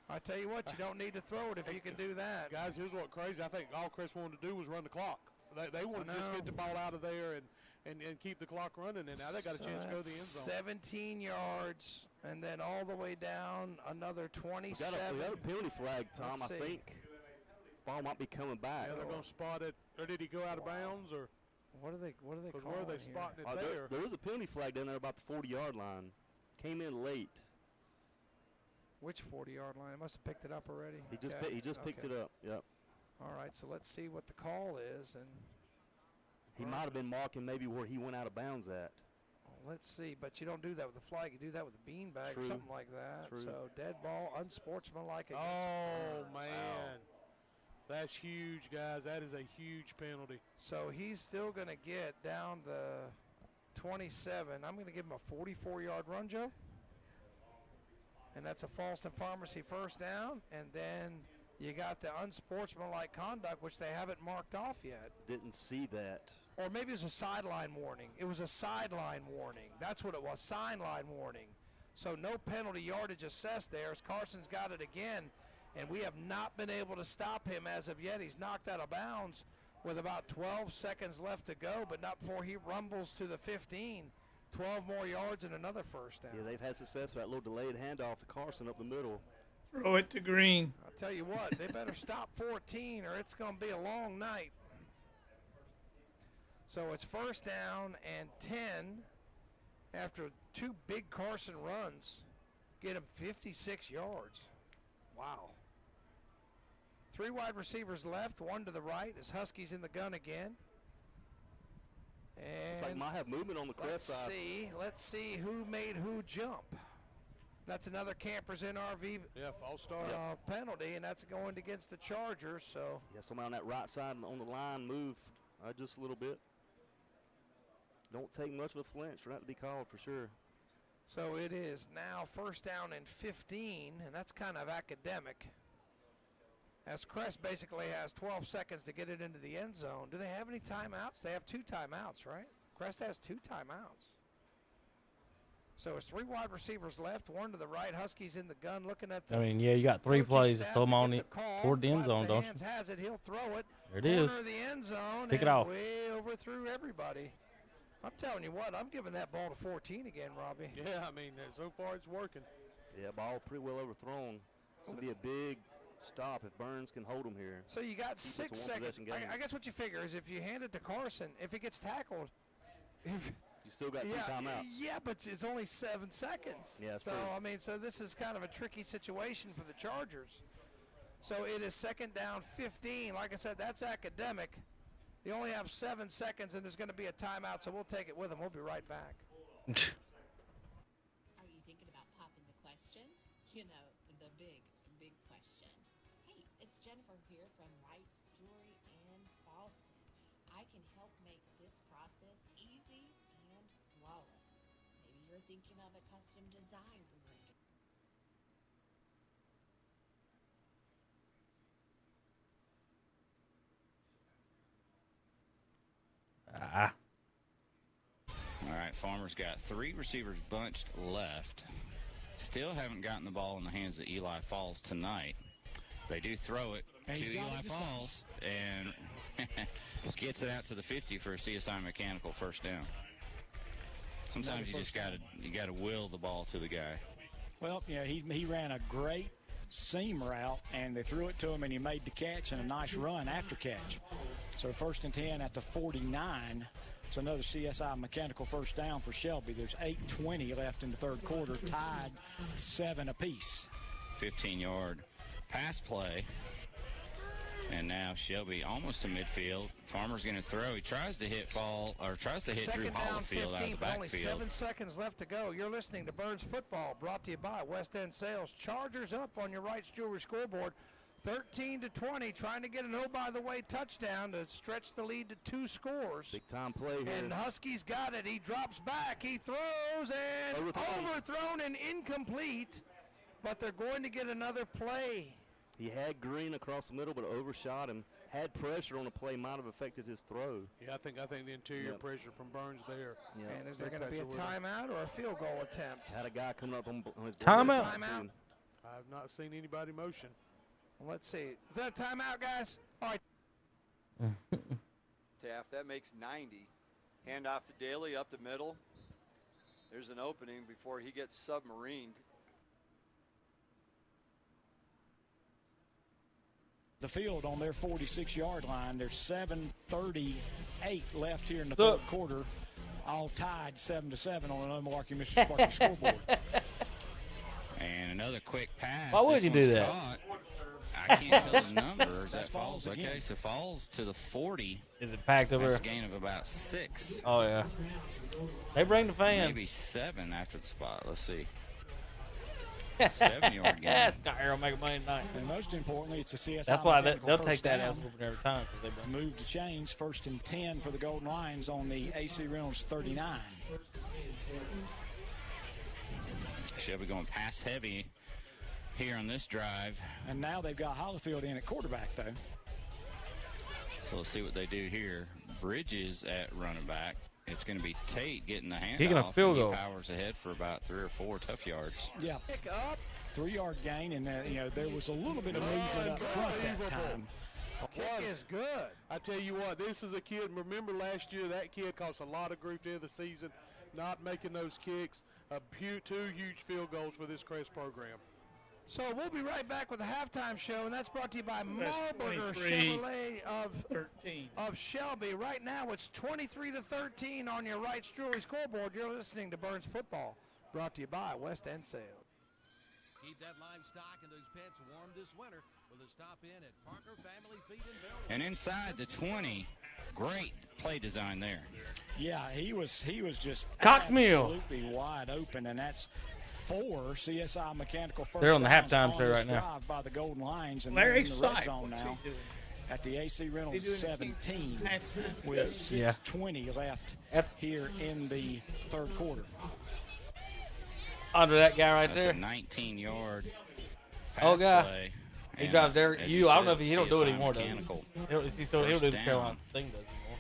I tell you what, you don't need to throw it if you can do that. Guys, here's what crazy. I think all Chris wanted to do was run the clock. They wanted to just get the ball out of there and keep the clock running, and now they got a chance to go to the end zone. 17 yards, and then all the way down another 27. We got a penalty flag, Tom. I think ball might be coming back. Yeah, they're going to spot it. Or did he go out of bounds? Or what are they calling? Where are they spotting it there? There was a penalty flag down there about the 40-yard line. Came in late. Which 40-yard line? I must have picked it up already. He just picked it up. Yep. All right, so let's see what the call is, and he might have been marking maybe where he went out of bounds at. Let's see, but you don't do that with a flag. You do that with a beanbag or something like that. True. So dead ball, unsportsmanlike. Oh man, that's huge, guys. That is a huge penalty. So he's still going to get down the 27. I'm going to give him a 44-yard run, Joe. And that's a Falston Pharmacy first down. And then you got the unsportsmanlike conduct, which they haven't marked off yet. Didn't see that. Or maybe it was a sideline warning. It was a sideline warning. That's what it was, sideline warning. So no penalty yardage assessed there as Carson's got it again. And we have not been able to stop him as of yet. He's knocked out of bounds with about 12 seconds left to go, but not before he rumbles to the 15. 12 more yards and another first down. Yeah, they've had success with that little delayed handoff to Carson up the middle. Throw it to Green. I'll tell you what, they better stop 14 or it's going to be a long night. So it's first down and 10 after two big Carson runs. Get him 56 yards. Wow. Three wide receivers left, one to the right as Huskies in the gun again. And looks like might have movement on the crest side. Let's see who made who jump. That's another campers in RV false start penalty, and that's going against the Chargers. So yeah, somebody on that right side on the line moved just a little bit. Don't take much of a flinch for that to be called for sure. So it is now first down and 15, and that's kind of academic. As Crest basically has 12 seconds to get it into the end zone. Do they have any timeouts? They have 2 timeouts, right? Crest has 2 timeouts. So it's 3 wide receivers left, one to the right. Huskies in the gun looking at the you got 3 plays. Just throw them on toward the end zone, don't you? Hands has it. He'll throw it. There it is. Corner of the end zone. Pick it off. Way overthrew everybody. I'm telling you what, I'm giving that ball to 14 again, Robbie. Yeah, I mean, so far it's working. Yeah, ball pretty well overthrown. This will be a big stop if Burns can hold him here. So you got 6 seconds. I guess what you figure is if you hand it to Carson, if he gets tackled, you still got 2 timeouts. Yeah, but it's only 7 seconds. Yeah, so, I mean, so this is kind of a tricky situation for the Chargers. So it is second down 15. Like I said, that's academic. You only have 7 seconds, and there's going to be a timeout, so we'll take it with them. We'll be right back. Are you thinking about popping the question? You know, the big question. Hey, it's Jennifer here from Wright's Jewelry in Boston. I can help make this process easy and flawless. Maybe you're thinking of a custom design for your All right, Farmer's got 3 receivers bunched left. Still haven't gotten the ball in the hands of Eli Falls tonight. They do throw it to Eli Falls, and gets it out to the 50 for a CSI Mechanical first down. Sometimes you just gotta will the ball to the guy. Well, yeah, he ran a great seam route, and they threw it to him, and he made the catch and a nice run after catch. So 1st and 10 at the 49. It's another CSI Mechanical first down for Shelby. There's 8:20 left in the third quarter, tied 7 apiece. 15-yard pass play. And now Shelby almost to midfield. Farmer's going to throw. He tries to hit Drew Hollifield out of the backfield. Only 7 seconds left to go. You're listening to Burns Football, brought to you by West End Sales. Chargers up on your Wright's Jewelry scoreboard, 13-20, trying to get an oh-by-the-way touchdown to stretch the lead to 2 scores. Big time play here. And Huskies got it. He drops back. He throws and overthrown and incomplete. But they're going to get another play. He had Green across the middle, but overshot him. Had pressure on the play, might have affected his throw. Yeah, I think the interior pressure from Burns there. Yep. And is there going to be a timeout or a field goal attempt? Had a guy coming up on his timeout. I have not seen anybody motion. Well, let's see. Is that a timeout, guys? All right. Taft, that makes 90. Hand off to Daly up the middle. There's an opening before he gets submarined. The field on their 46-yard line. There's 7:38 left here in the third quarter. All tied 7-7 on an unmarked Mr. Sparky scoreboard. And another quick pass. Why would you do that? I can't tell the number. Is that falls? Okay, so falls to the 40. Is it packed over? That's a gain of about 6. Oh, yeah. They bring the fans. Maybe 7 after the spot. Let's see. 7-yard gain. That's not Arrow Mega Money tonight. And most importantly, it's a CSI. That's why they'll take that as whooping every time. Move to change. 1st and 10 for the Golden Lions on the AC Reynolds 39. Shelby going pass heavy here on this drive. And now they've got Hollifield in at quarterback, though. So let's see what they do here. Bridges at running back. It's going to be Tate getting the handoff. He gonna field goal. He powers ahead for about 3 or 4 tough yards. Yeah. Pick up. 3-yard gain, and there was a little bit of movement up front that time. Kick is good. I tell you what, this is a kid. Remember last year, that kid caused a lot of grief at the end of the season, not making those kicks. 2 huge field goals for this Crest program. So we'll be right back with the halftime show, and that's brought to you by Marburger Chevrolet of Shelby. Right now, it's 23-13 on your Wright's Jewelry scoreboard. You're listening to Burns Football, brought to you by West End Sales. Keep that livestock and those pets warm this winter with a stop in at Parker Family Feed and Bell. And inside the 20, great play design there. Yeah, he was just Coxmill absolutely wide open, and that's 4 CSI Mechanical first. They're on the halftime show right now. By the Golden Lions, and Larry they're in the red zone now at the AC Reynolds 17 with 6:20 left here in the third quarter. Under that guy right That's there. A 19-yard pass play. Play. He drives Derek. I don't know if he don't do it anymore, though. He'll do the Carolina thing does anymore.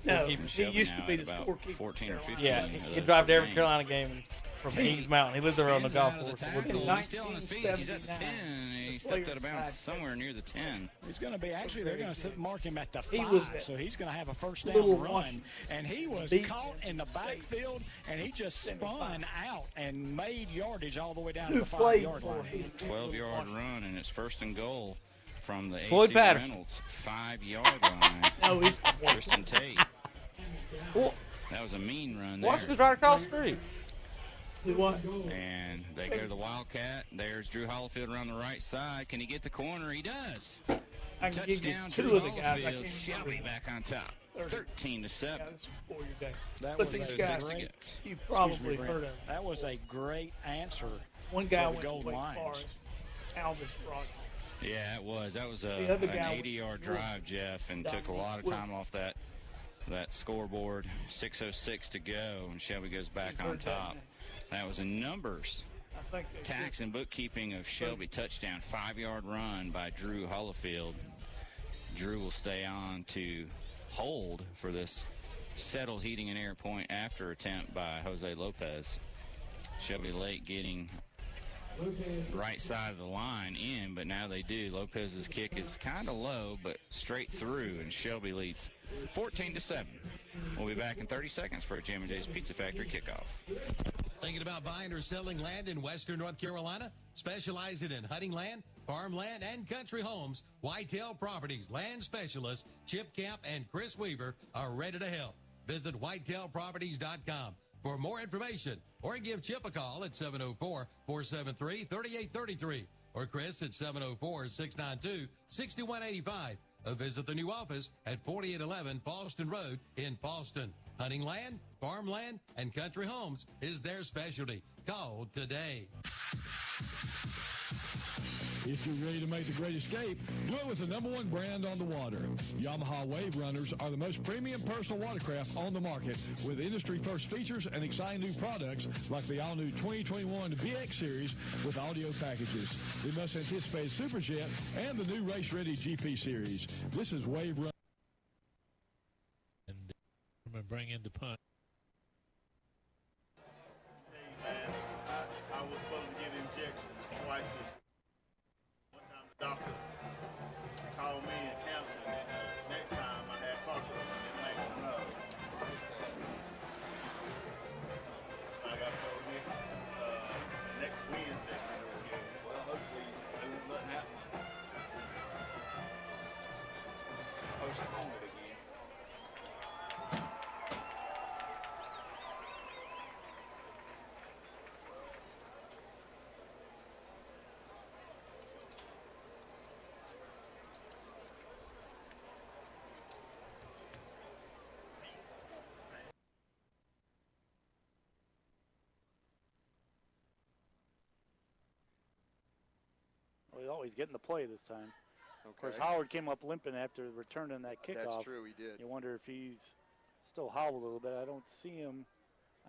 No, he used to be the scorekeeper. 14 or 15. Yeah, he'd drive to every Carolina game from Kings Mountain. He lives there on the golf course. He's still on his feet. He's at the 10. He stepped out of bounds somewhere near the 10. He's going to be, actually, they're going to mark him at the 5, so he's going to have a first down run. And he was caught in the backfield, and he just spun out and made yardage all the way down to the 5-yard line. 12-yard run, and it's 1st and goal from the Floyd AC Patterson. Reynolds 5-yard line. No, he's Tristan Tate. Well, that was a mean run there. watch this right across the street. And they go to the Wildcat. There's Drew Hollifield around the right side. Can he get the corner? He does. I can give you Touchdown, 2 Drew of the guys. I Hollifield. can't Shelby back on top. 13-7. That But was these a guys, great, you've probably heard of. That was a great answer. One guy for went the to Golden Wake Lions. Forest, Alvis Brock. Yeah, it was. That was The other an guy 80-yard drive, Jeff, and took a lot of time off that scoreboard. 6:06 to go, and Shelby goes back on top. That was in numbers. Tax and bookkeeping of Shelby touchdown. 5-yard run by Drew Hollifield. Drew will stay on to hold for this settled heating and air point after attempt by Jose Lopez. Shelby Lake getting right side of the line in, but now they do. Lopez's kick is kind of low, but straight through, and Shelby leads 14-7. We'll be back in 30 seconds for a Jam and Jay's Pizza Factory kickoff. Thinking about buying or selling land in western North Carolina? Specializing in hunting land, farmland, and country homes, Whitetail Properties land specialists Chip Camp and Chris Weaver are ready to help. Visit whitetailproperties.com for more information or give Chip a call at 704-473-3833 or Chris at 704-692-6185. Or visit the new office at 4811 Falston Road in Falston. Hunting land, farmland, and country homes is their specialty. Call today. If you're ready to make the great escape, do it with the #1 brand on the water. Yamaha Wave Runners are the most premium personal watercraft on the market with industry-first features and exciting new products like the all-new 2021 VX Series with audio packages, the most-anticipated Superjet, and the new race-ready GP Series. This is Wave Runners. And I'm going to bring in the punt. Hey, man, I was supposed to get injections twice this week. Doctor called me and canceled, and next time I had cartilage and didn't make it. No. So I got to go next Wednesday. Well, hopefully they won't let it happen. Postpone it again. Well, he's getting the play this time. Okay. Of course, Howard came up limping after returning that kickoff. That's true, he did. You wonder if he's still hobbled a little bit. I don't see him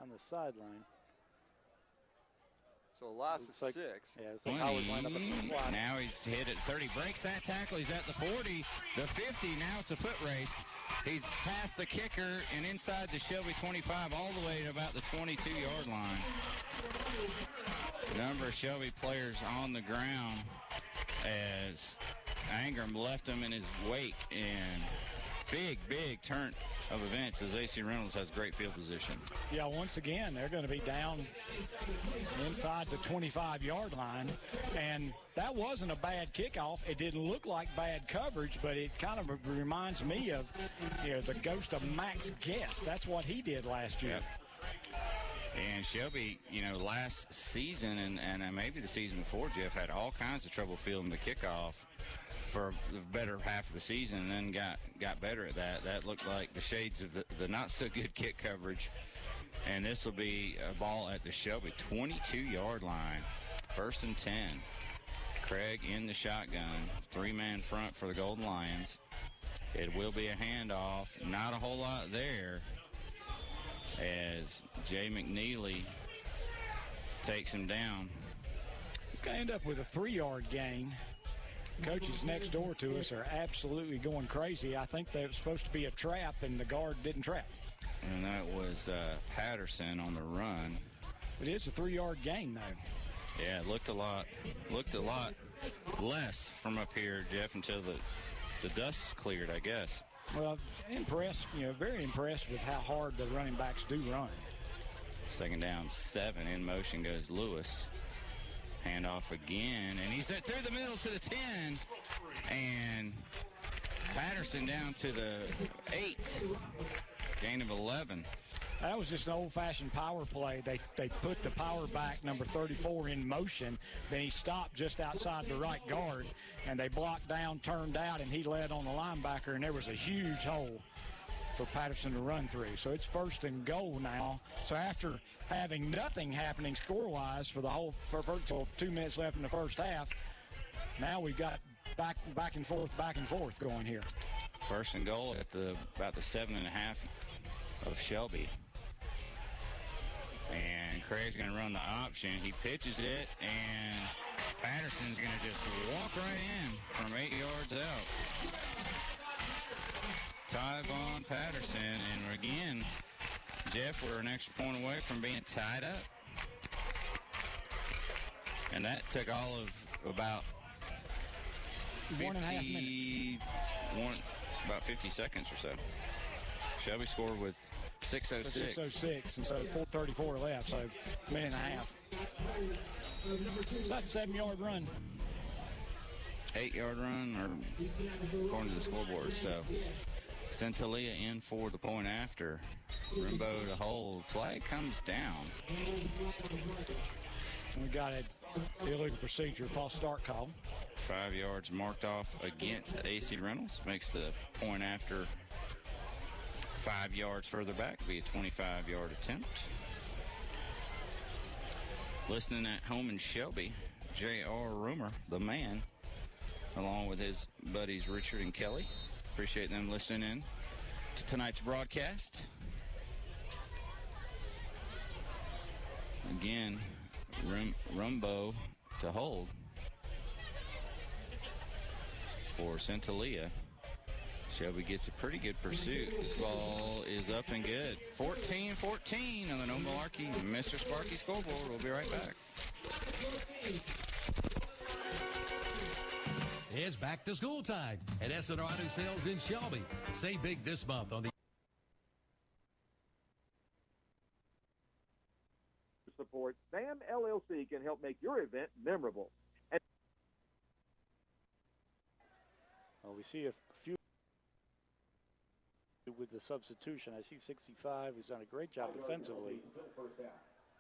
on the sideline. So a loss of 6. Yeah, it's like Howard lined up at the slot. Now he's hit at 30. Breaks that tackle. He's at the 40, the 50. Now it's a foot race. He's past the kicker and inside the Shelby 25 all the way to about the 22-yard line. Number of Shelby players on the ground as Ingram left him in his wake, and big turn of events as AC Reynolds has great field position. Yeah, once again, they're going to be down inside the 25-yard line, and that wasn't a bad kickoff. It didn't look like bad coverage, but it kind of reminds me of, the ghost of Max Guest. That's what he did last year. Yep. And Shelby, last season and maybe the season before, Jeff, had all kinds of trouble fielding the kickoff for the better half of the season, and then got better at that. That looked like the shades of the not-so-good kick coverage. And this will be a ball at the Shelby 22-yard line, 1st and 10. Craig in the shotgun, 3-man front for the Golden Lions. It will be a handoff. Not a whole lot there, as Jay McNeely takes him down. He's going to end up with a 3-yard gain. Coaches next door to us are absolutely going crazy. I think there was supposed to be a trap, and the guard didn't trap. And that was Patterson on the run. It is a 3-yard gain, though. Yeah, it looked a lot less from up here, Jeff, until the dust cleared, I guess. Well, very impressed with how hard the running backs do run. 2nd down, 7. In motion goes Lewis. Handoff again, and he's through the middle to the 10. And Patterson down to the 8. Gain of 11. That was just an old-fashioned power play. They put the power back, number 34, in motion. Then he stopped just outside the right guard, and they blocked down, turned out, and he led on the linebacker, and there was a huge hole for Patterson to run through. So it's 1st and goal now. So after having nothing happening score-wise for 2 minutes left in the first half, now we've got back and forth going here. 1st and goal at about the 7.5 of Shelby. And Craig's going to run the option. He pitches it, and Patterson's going to just walk right in from 8 yards out. Tyvon Patterson, and again, Jeff, we're an extra point away from being tied up. And that took all of about 1.5 minutes. About 50 seconds or so. Shelby scored with 6:06. 6:06, and so 4:34 left, so a minute and a half. So that's a 7-yard run. 8-yard run, or according to the scoreboard. So Centellia in for the point after. Rimbo to hold. Flag comes down. We got an illegal procedure, false start call. 5 yards marked off against AC Reynolds. Makes the point after 5 yards further back. Be a 25-yard attempt. Listening at home in Shelby, J.R. Rumor, the man, along with his buddies Richard and Kelly. Appreciate them listening in to tonight's broadcast. Again, Rumbo to hold for Centellia. Shelby gets a pretty good pursuit. This ball is up and good. 14-14 on the No Malarkey Mr. Sparky scoreboard. We'll be right back. It's back to school time at S&R Auto Sales in Shelby. Save big this month on the support. SAM LLC can help make your event memorable. Well, we see a few with the substitution. I see 65, who's done a great job defensively.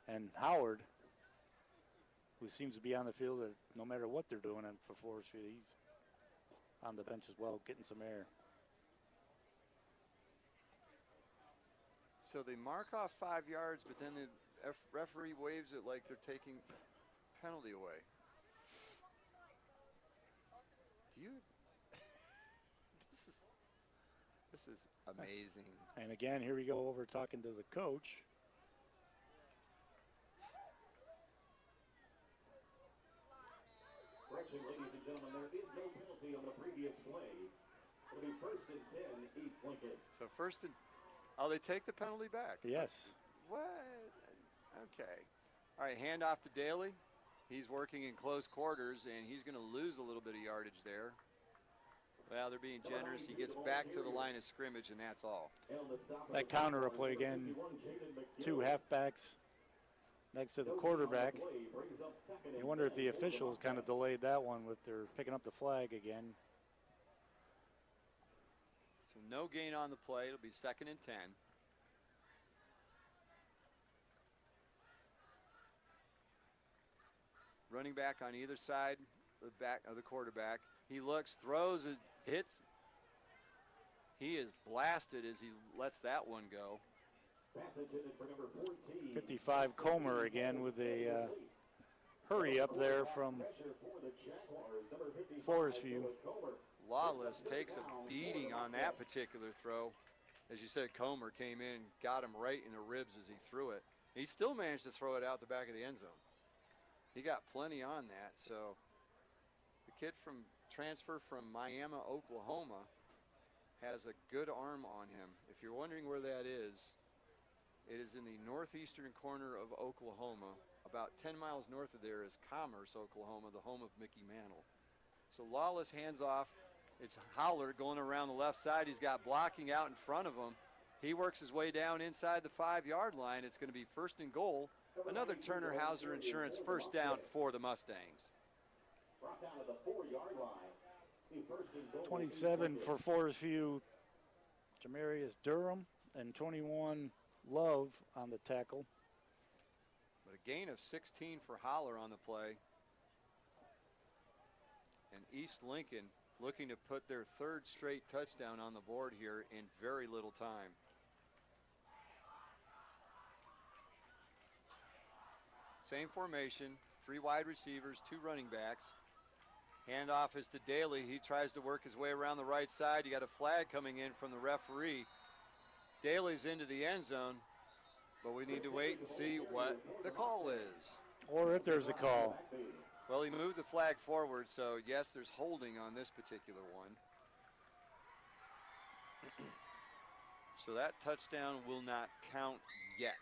And Howard, who seems to be on the field no matter what they're doing for Forest Field. He's on the bench as well, getting some air. So they mark off 5 yards, but then the referee waves it like they're taking penalty away. Do you? This is amazing. And again, here we go over talking to the coach. Correction, ladies and gentlemen, there is no penalty on the previous play. It'll be 1st and 10, East Lincoln. So 1st and, oh, they take the penalty back. Yes. What? Okay. All right, hand off to Daly. He's working in close quarters, and he's going to lose a little bit of yardage there. Well, they're being generous. He gets back to the line of scrimmage, and that's all. That counter will play again. 2 halfbacks next to the quarterback. You wonder if the officials kind of delayed that one with their picking up the flag again. So no gain on the play. It'll be 2nd and 10. Running back on either side, the back of the quarterback. He looks, throws, hits. He is blasted as he lets that one go. 55 Comer again with a hurry up there from Forest View. Lawless takes a beating on that particular throw. As you said, Comer came in, got him right in the ribs as he threw it. He still managed to throw it out the back of the end zone. He got plenty on that. So the kid from transfer from Miami, Oklahoma, has a good arm on him. If you're wondering where that is, it is in the northeastern corner of Oklahoma. About 10 miles north of there is Commerce, Oklahoma, the home of Mickey Mantle. So Lawless hands off. It's Howler going around the left side. He's got blocking out in front of him. He works his way down inside the 5-yard line. It's going to be 1st and goal. Another Turner Hauser Insurance first down for the Mustangs. 27 for Forest View, Jamarius Durham, and 21 Love on the tackle. But a gain of 16 for Holler on the play. And East Lincoln looking to put their 3rd straight touchdown on the board here in very little time. Same formation, 3 wide receivers, 2 running backs. Handoff is to Daly. He tries to work his way around the right side. You got a flag coming in from the referee. Daly's into the end zone, but we need to wait and see what the call is. Or if there's a call. Well, he moved the flag forward, so yes, there's holding on this particular one. So that touchdown will not count yet.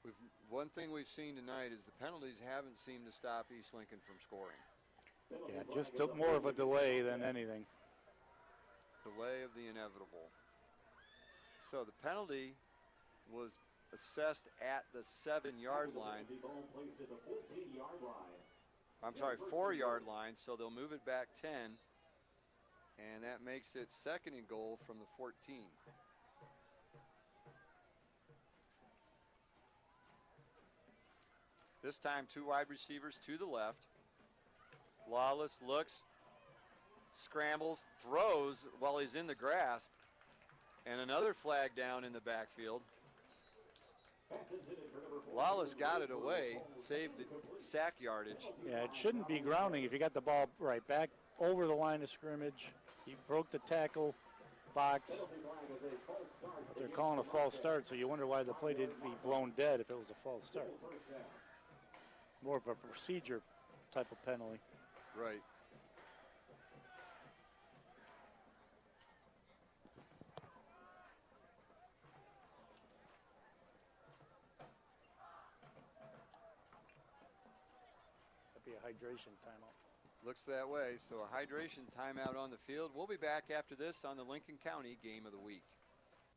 We've one thing we've seen tonight is the penalties haven't seemed to stop East Lincoln from scoring. Yeah, just more of a delay than anything. Delay of the inevitable. So the penalty was assessed at the 7-yard line. I'm sorry, 4-yard line, so they'll move it back 10, and that makes it 2nd and goal from the 14. This time, 2 wide receivers to the left. Lawless looks, scrambles, throws while he's in the grasp, and another flag down in the backfield. Lawless got it away, saved the sack yardage. Yeah, it shouldn't be grounding if you got the ball right back over the line of scrimmage. He broke the tackle box. They're calling a false start, so you wonder why the play didn't be blown dead if it was a false start. More of a procedure type of penalty. Right. That'd be a hydration timeout. Looks that way. So a hydration timeout on the field. We'll be back after this on the Lincoln County Game of the Week.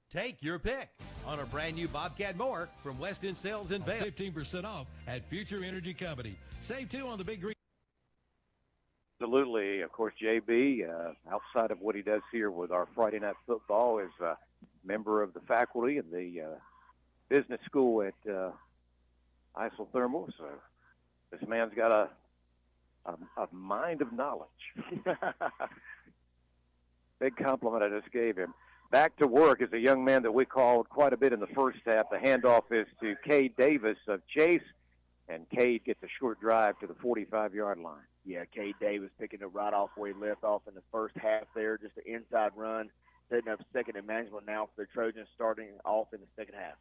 Take your pick on a brand new Bobcat mower from West End Sales and Vail. 15% off at Future Energy Company. Save 2 on the big green. Absolutely. Of course, JB, outside of what he does here with our Friday Night Football, is a member of the faculty in the business school at Isothermal. So this man's got a mind of knowledge. Big compliment I just gave him. Back to work is a young man that we called quite a bit in the first half. The handoff is to Cade Davis of Chase, and Cade gets a short drive to the 45-yard line. Yeah, Cade Davis picking it right off where he left off in the first half there, just an inside run, setting up second and management now for the Trojans starting off in the second half.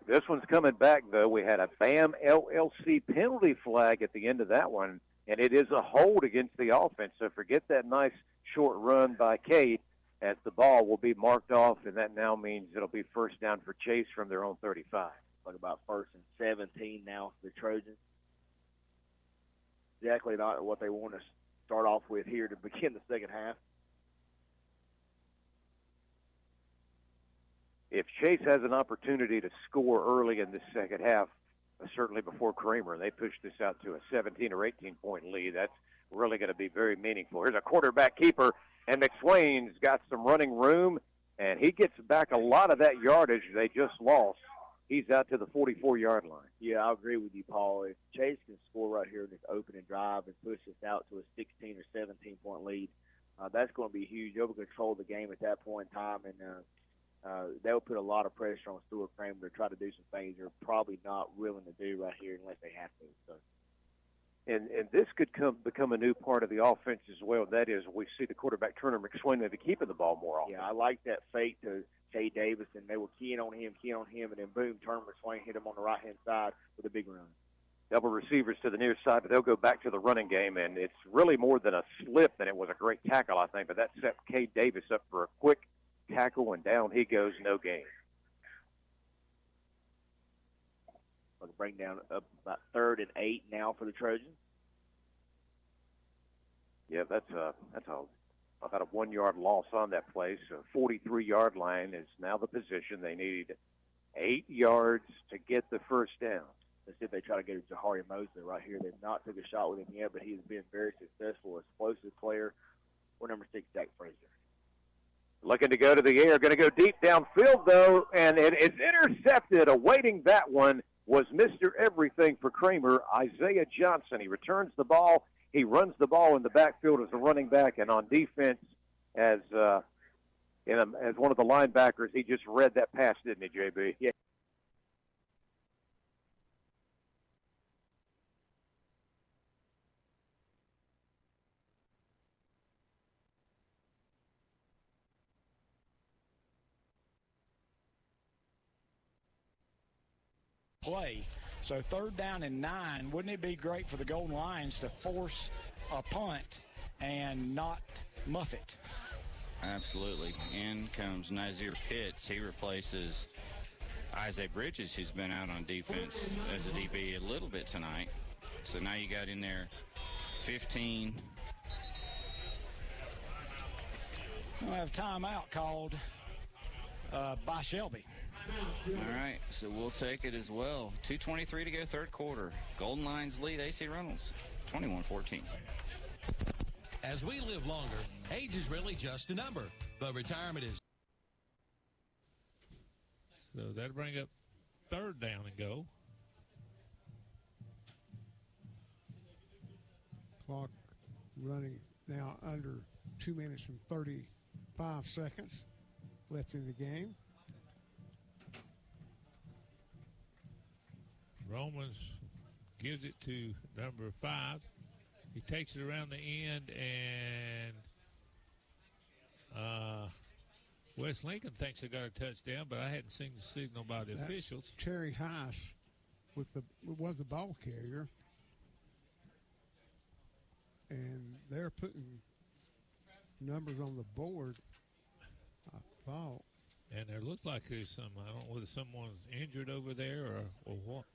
This one's coming back, though. We had a BAM LLC penalty flag at the end of that one, and it is a hold against the offense. So forget that nice short run by Cade, as the ball will be marked off, and that now means it'll be first down for Chase from their own 35. Like about 1st and 17 now for the Trojans. Exactly not what they want to start off with here to begin the second half. If Chase has an opportunity to score early in this second half, certainly before Kramer, they push this out to a 17 or 18-point lead, that's really going to be very meaningful. Here's a quarterback keeper, and McSwain's got some running room, and he gets back a lot of that yardage they just lost. He's out to the 44-yard line. Yeah, I agree with you, Paul. If Chase can score right here in this opening drive and push this out to a 16 or 17-point lead, that's going to be huge. They'll control the game at that point in time, and they'll put a lot of pressure on Stuart Kramer to try to do some things they're probably not willing to do right here unless they have to. So. And this could become a new part of the offense as well. That is, we see the quarterback Turner McSwain maybe keeping the ball more often. Yeah, I like that fake to Cade Davis, and they were keying on him, and then boom, Turner McSwain hit him on the right-hand side with a big run. Double receivers to the near side, but they'll go back to the running game, and it's really more than a slip than it was a great tackle, I think, but that set Cade Davis up for a quick tackle, and down he goes, no gain. We'll bring down up about 3rd and 8 now for the Trojans. Yeah, that's about a 1-yard loss on that play. So 43-yard line is now the position. They need 8 yards to get the first down. Let's see if they try to get it to Jahari Mosley right here. They've not took a shot with him yet, but he's been very successful, explosive player. Or number 6, Jack Frazier. Looking to go to the air, going to go deep downfield, though, and it is intercepted. Awaiting that one was Mr. Everything for Kramer, Isaiah Johnson. He returns the ball. He runs the ball in the backfield as a running back, and on defense as one of the linebackers, he just read that pass, didn't he, JB? Yeah. Play. So 3rd down and 9, wouldn't it be great for the Golden Lions to force a punt and not muff it? Absolutely. In comes Nazir Pitts. He replaces Isaac Bridges, who's been out on defense as a DB a little bit tonight. So now you got in there 15. We'll have timeout called by Shelby. All right, so we'll take it as well. 2:23 to go, third quarter. Golden Lions lead AC Reynolds, 21-14. As we live longer, age is really just a number, but retirement is. So that'll bring up third down and go. Clock running now under 2 minutes and 35 seconds left in the game. Romans gives it to number 5. He takes it around the end, and West Lincoln thinks they got a touchdown, but I hadn't seen the signal by the officials. Terry Heiss was the ball carrier, and they're putting numbers on the board, I thought. And there looks like there's some, I don't know whether someone's injured over there or what.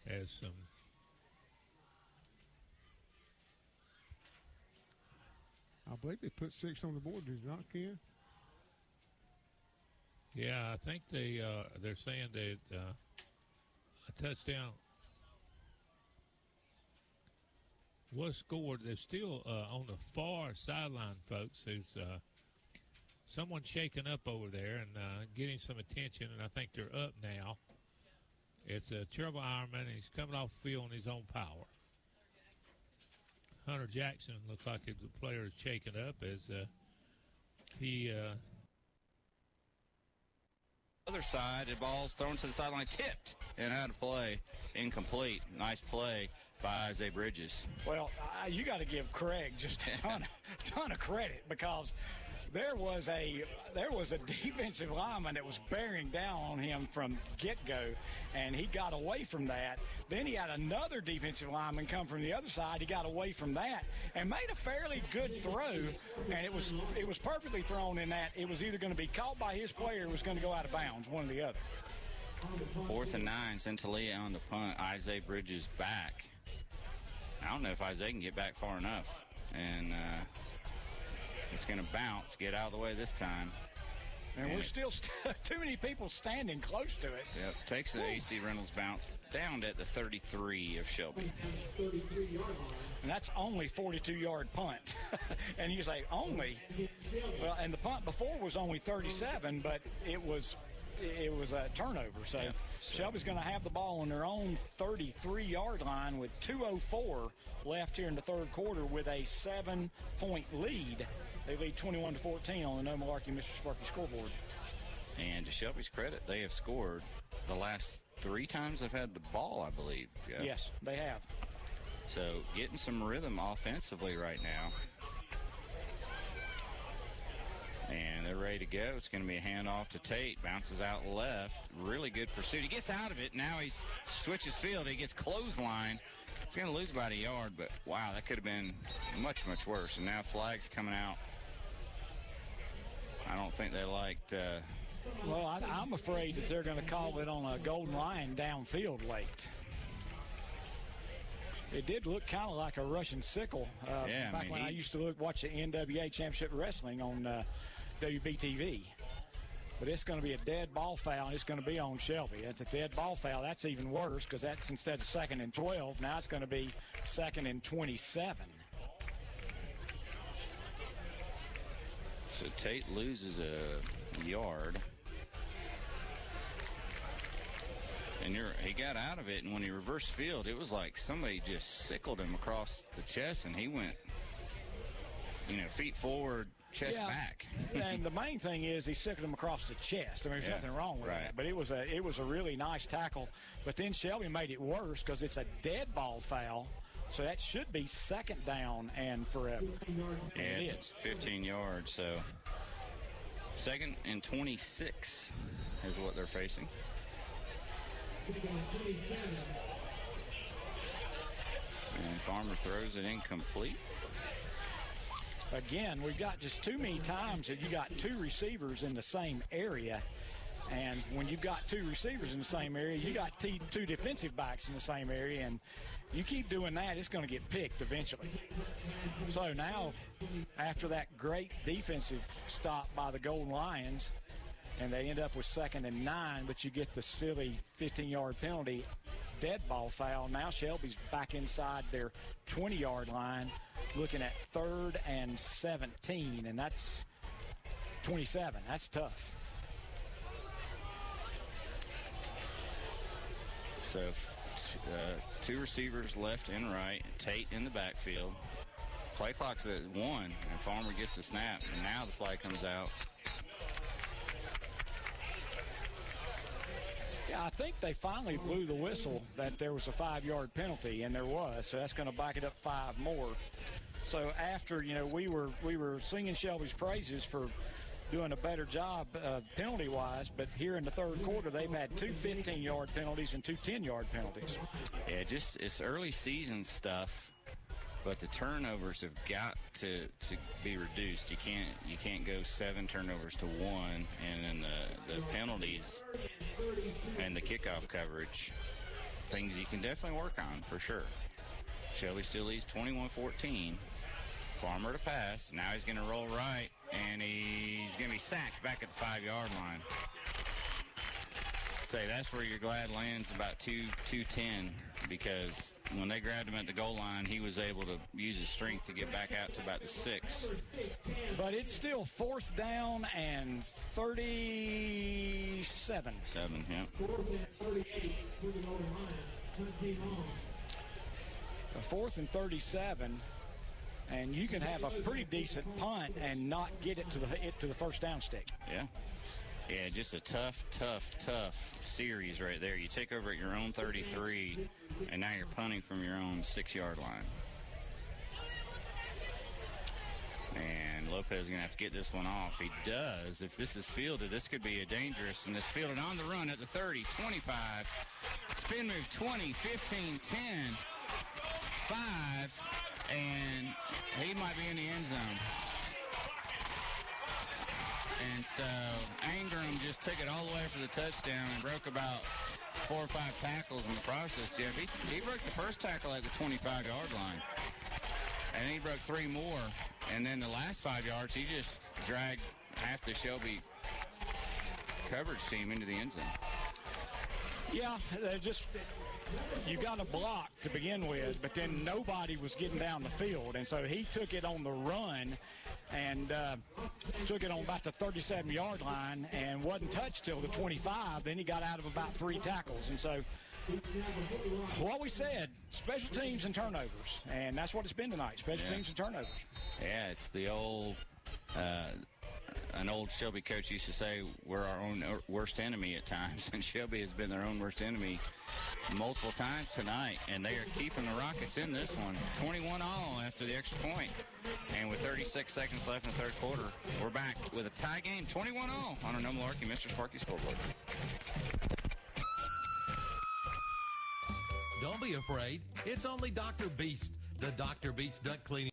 As some. I believe they put 6 on the board, did you not, Ken? Yeah, I think they're saying that a touchdown was scored. They're still on the far sideline, folks. There's someone shaking up over there and getting some attention, and I think they're up now. It's Trevor Ironman, and he's coming off the field on his own power. Hunter Jackson looks like the player is shaken up as he. Other side, the ball's thrown to the sideline, tipped, and out of play, incomplete. Nice play by Isaiah Bridges. Well, you got to give Craig just a ton of credit, because there was a defensive lineman that was bearing down on him from get-go, and he got away from that. Then he had another defensive lineman come from the other side. He got away from that and made a fairly good throw, and it was perfectly thrown in that it was either going to be caught by his player or it was going to go out of bounds, one or the other. 4th and 9, Centralia on the punt. Isaiah Bridges back. I don't know if Isaiah can get back far enough, and it's going to bounce, get out of the way this time. And we're still too many people standing close to it. Yep, takes the AC Reynolds bounce down at the 33 of Shelby. And that's only 42-yard punt. And you say, only? Well, and the punt before was only 37, but it was a turnover. So Shelby's going to have the ball on their own 33-yard line with 2:04 left here in the third quarter with a 7-point lead. They lead 21-14 on the No Malarkey Mr. Sparky scoreboard. And to Shelby's credit, they have scored the last 3 times they've had the ball, I believe, Jeff. Yes, they have. So getting some rhythm offensively right now. And they're ready to go. It's going to be a handoff to Tate. Bounces out left. Really good pursuit. He gets out of it. Now he switches field. He gets clothesline. He's going to lose about a yard, but wow, that could have been much, much worse. And now flags coming out. I don't think they liked. Well, I'm afraid that they're going to call it on a golden line downfield late. It did look kind of like a Russian sickle back when I used to watch the NWA Championship Wrestling on WBTV. But it's going to be a dead ball foul, and it's going to be on Shelby. It's a dead ball foul. That's even worse, because that's instead of 2nd and 12, now it's going to be 2nd and 27. So Tate loses a yard. And he got out of it, and when he reversed field, it was like somebody just sickled him across the chest, and he went, feet forward, chest back. And the main thing is he sickled him across the chest. I mean, there's nothing wrong with that. But it was a really nice tackle. But then Shelby made it worse because it's a dead ball foul. So that should be 2nd down and forever. Yeah, it's 15 yards. So 2nd and 26 is what they're facing. And Farmer throws it incomplete. Again, we've got just too many times that you got 2 receivers in the same area. And when you've got two receivers in the same area, you got two defensive backs in the same area, and you keep doing that, it's going to get picked eventually. So now, after that great defensive stop by the Golden Lions, and they end up with 2nd and 9, but you get the silly 15-yard penalty, dead ball foul. Now Shelby's back inside their 20-yard line, looking at 3rd and 17, and that's 27. That's tough. So two receivers left and right, Tate in the backfield. Play clock's at 1, and Farmer gets the snap, and now the flag comes out. Yeah, I think they finally blew the whistle that there was a 5-yard penalty, and there was, so that's going to back it up 5 more. So after, we were singing Shelby's praises for doing a better job penalty-wise, but here in the third quarter, they've had 2 15-yard penalties and 2 10-yard penalties. Yeah, it's early season stuff, but the turnovers have got to be reduced. You can't go 7 turnovers to 1, and then the penalties and the kickoff coverage, things you can definitely work on for sure. Shelby still leads 21-14. Farmer to pass. Now he's going to roll right, and he's going to be sacked back at the 5-yard line. Say that's where you're glad lands about 210, because when they grabbed him at the goal line, he was able to use his strength to get back out to about the 6. But it's still 4th down and 37. 7, yeah. 4th and 37. And you can have a pretty decent punt and not get it to the first down stick. Yeah. Yeah, just a tough series right there. You take over at your own 33, and now you're punting from your own 6-yard line. And Lopez is going to have to get this one off. He does. If this is fielded, this could be a dangerous. And it's fielded on the run at the 30, 25. Spin move 20, 15, 10, 5. And he might be in the end zone. And so Ingram just took it all the way for the touchdown and broke about 4 or 5 tackles in the process, Jeff. He broke the first tackle at the 25-yard line. And he broke 3 more. And then the last 5 yards, he just dragged half the Shelby coverage team into the end zone. Yeah, you got a block to begin with, but then nobody was getting down the field. And so he took it on the run and took it on about the 37-yard line and wasn't touched till the 25. Then he got out of about 3 tackles. And so what we said, special teams and turnovers. And that's what it's been tonight, special teams and turnovers. Yeah, it's the old an old Shelby coach used to say, we're our own worst enemy at times, and Shelby has been their own worst enemy multiple times tonight, and they are keeping the Rockets in this one. 21-all after the extra point. And with 36 seconds left in the third quarter, we're back with a tie game, 21-all on our No Malarkey Mr. Sparky Scoreboard. Don't be afraid. It's only Dr. Beast, the Dr. Beast duct cleaning.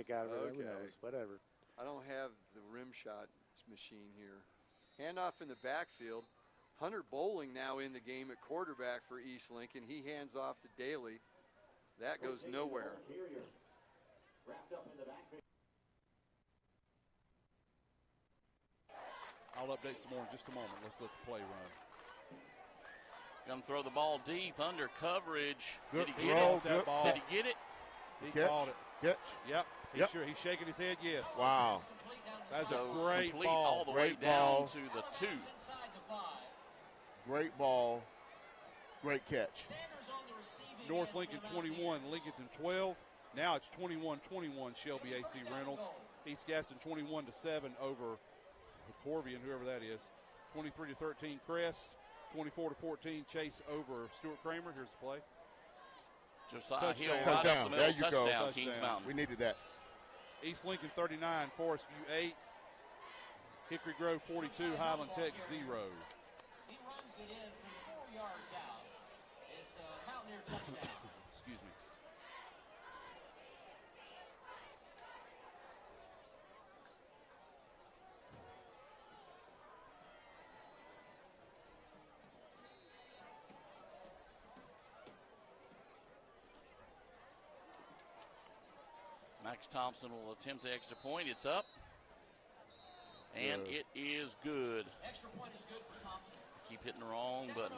Got it, whatever. I don't have the rim shot machine here. Handoff in the backfield. Hunter Bowling now in the game at quarterback for East Lincoln. He hands off to Daly. That goes nowhere. I'll update some more in just a moment. Let's let the play run. Going to throw the ball deep under coverage. Good Did he get roll, it? good ball. Did he get it? He Catch. called it. Catch. Yep. Yep. He's shaking his head, yes. Wow. That's So a great complete ball. all the way down to the 2. Great ball. Great catch. North Lincoln 21, Lincolnton 12. Now it's 21-21 Shelby AC Reynolds. East Gaston 21-7 over Corvian, whoever that is. 23-13 Crest. 24-14 Chase over Stuart Kramer. Here's the play. Josiah Hill right up the middle. There you go. Touchdown, Kings Mountain. We needed that. East Lincoln 39, Forest View 8. Hickory Grove 42, Highland Tech 0. He runs it in from 4 yards out. It's a Mountaineer touchdown. Excuse me. Max Thompson will attempt the extra point. It's up. And it is good. Extra point is good for Thompson. Keep hitting the wrong button.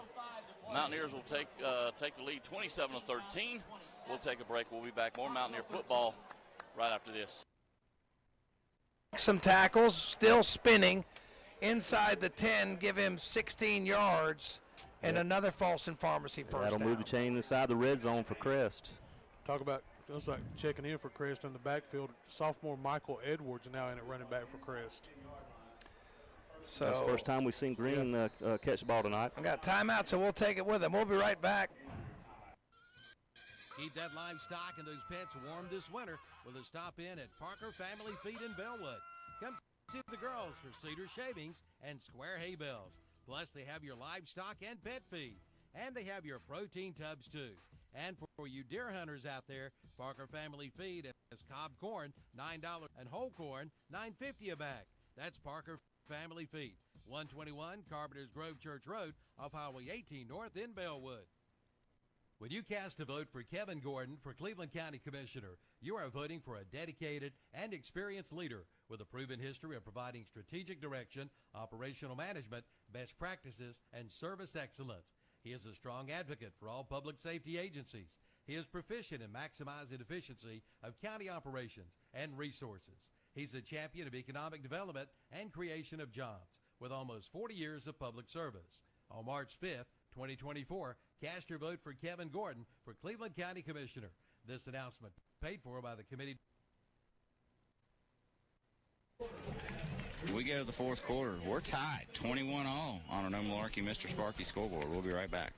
Mountaineers will take the lead 27-13. We'll take a break. We'll be back. More Mountaineer football right after this. Some tackles, still spinning inside the 10, give him 16 yards, and another Falston Pharmacy first That'll down. move the chain inside the red zone for Crest. Talk about, it was like checking in for Crest in the backfield. Sophomore Michael Edwards now in at running back for Crest. So that's the first time we've seen Green catch the ball tonight. We got timeout, so we'll take it with him. We'll be right back. Keep that livestock and those pets warm this winter with a stop in at Parker Family Feed in Bellwood. Come see the girls for cedar shavings and square hay bales. Plus, they have your livestock and pet feed. And they have your protein tubs, too. And for you deer hunters out there, Parker Family Feed has cob corn, $9, and whole corn, $9.50 a bag. That's Parker Family Feed, 121 Carpenter's Grove Church Road off Highway 18 North in Bellwood. When you cast a vote for Kevin Gordon for Cleveland County Commissioner, you are voting for a dedicated and experienced leader with a proven history of providing strategic direction, operational management, best practices, and service excellence. He is a strong advocate for all public safety agencies. He is proficient in maximizing efficiency of county operations and resources. He's a champion of economic development and creation of jobs with almost 40 years of public service. On March 5th, 2024, cast your vote for Kevin Gordon for Cleveland County Commissioner. This announcement paid for by the committee. We go to the fourth quarter. We're tied 21-all on our No Malarkey Mr. Sparky scoreboard. We'll be right back.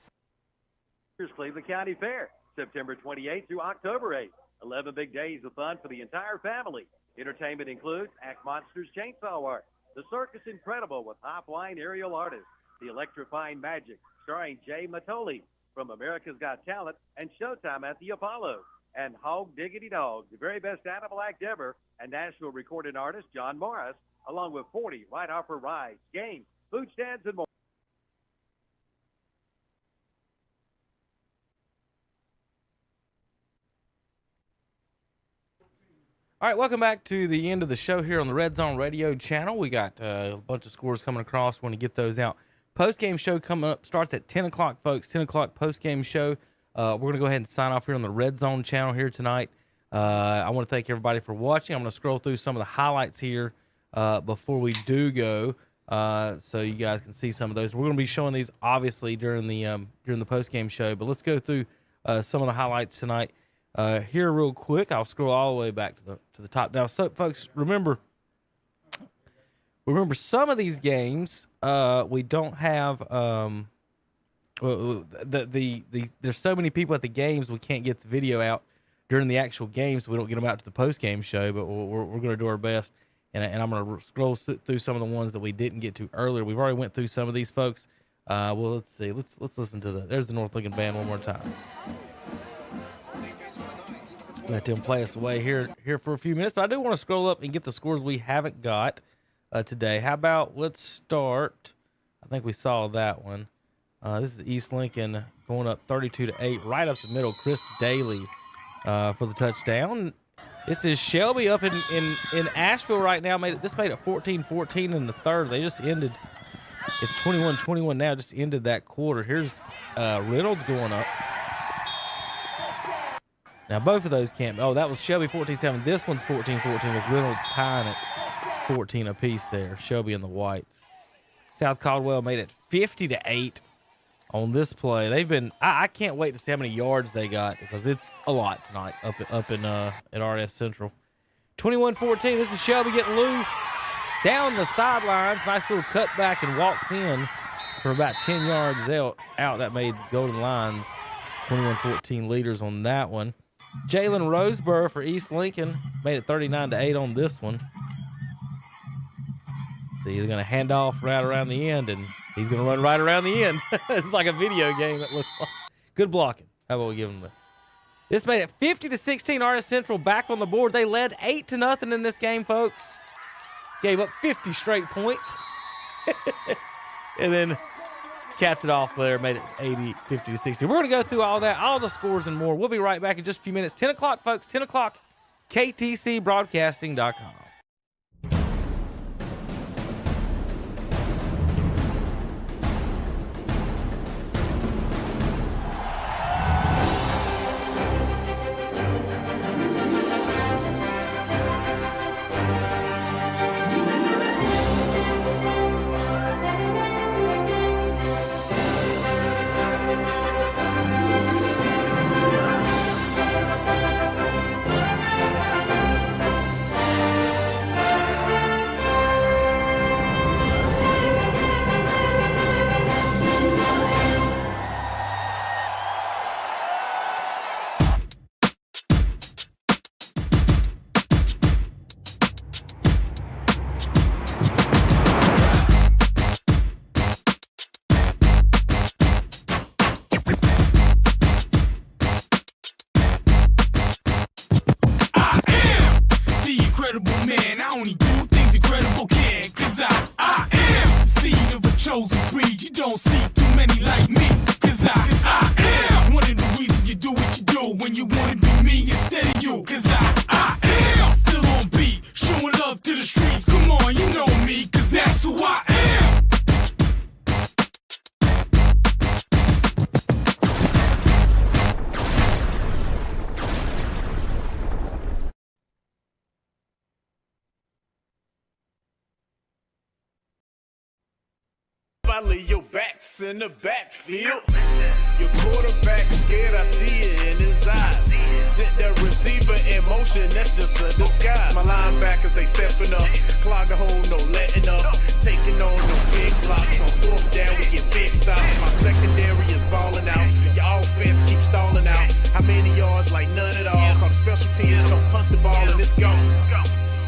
Here's Cleveland County Fair, September 28th through October 8th. 11 big days of fun for the entire family. Entertainment includes Act Monsters Chainsaw Art, the Circus Incredible with high-flying aerial artists, the Electrifying Magic, starring Jay Matoli from America's Got Talent, and Showtime at the Apollo, and Hog Diggity Dog, the very best animal act ever, and Nashville recording artist John Morris, along with 40 right-offer rides, games, food stands, and more. All right, welcome back to the end of the show here on the Red Zone Radio channel. We got a bunch of scores coming across. We want to get those out. Post-game show coming up starts at 10 o'clock, folks. 10 o'clock post-game show. We're going to go ahead and sign off here on the Red Zone channel here tonight. I want to thank everybody for watching. I'm going to scroll through some of the highlights here before we do go, so you guys can see some of those. We're going to be showing these obviously during the post-game show, but let's go through some of the highlights tonight. Here real quick. I'll scroll all the way back to the top. Now, so folks, remember some of these games we don't have there's so many people at the games we can't get the video out during the actual games, so we don't get them out to the post game show. But we're going to do our best, and I'm going to scroll through some of the ones that we didn't get to earlier. We've already went through some of these, folks. Well, let's see. Let's listen to there's the North Lincoln Band one more time. Let them play us away here for a few minutes. But I do want to scroll up and get the scores we haven't got today. How about let's start? I think we saw that one. This is East Lincoln going up 32-8, right up the middle. Chris Daly for the touchdown. This is Shelby up in Asheville right now. This made it 14-14 in the third. They just ended. It's 21-21 now. Just ended that quarter. Here's Reynolds going up. Now, both of those can't. Oh, that was Shelby 14-7. This one's 14-14 with Reynolds tying it 14 apiece there. Shelby and the Whites. South Caldwell made it 50-8 on this play. They've been. I can't wait to see how many yards they got because it's a lot tonight up in at RS Central. 21-14. This is Shelby getting loose down the sidelines. Nice little cutback and walks in for about 10 yards out. That made Golden Lions 21-14 leaders on that one. Jalen Roseborough for East Lincoln made it 39-8 on this one. See, they're going to hand off right around the end, and he's going to run right around the end. It's like a video game. That looks like. Good blocking. How about we give him that? This made it 50-16. RS Central back on the board. They led 8-0 in this game, folks. Gave up 50 straight points. And then capped it off there, made it 50-60. We're going to go through all that, all the scores and more. We'll be right back in just a few minutes. 10 o'clock, folks, 10 o'clock ktcbroadcasting.com. Finally, your back's in the backfield. Your quarterback scared, I see it in his eyes. Sit the receiver in motion, that's just a disguise. My linebackers, they stepping up. Clog a hole, no letting up. Taking on no big blocks. On fourth down, we get big stops. My secondary is balling out. Your offense keeps stalling out. How many yards? Like none at all. Call the special teams, don't punt the ball and it's gone.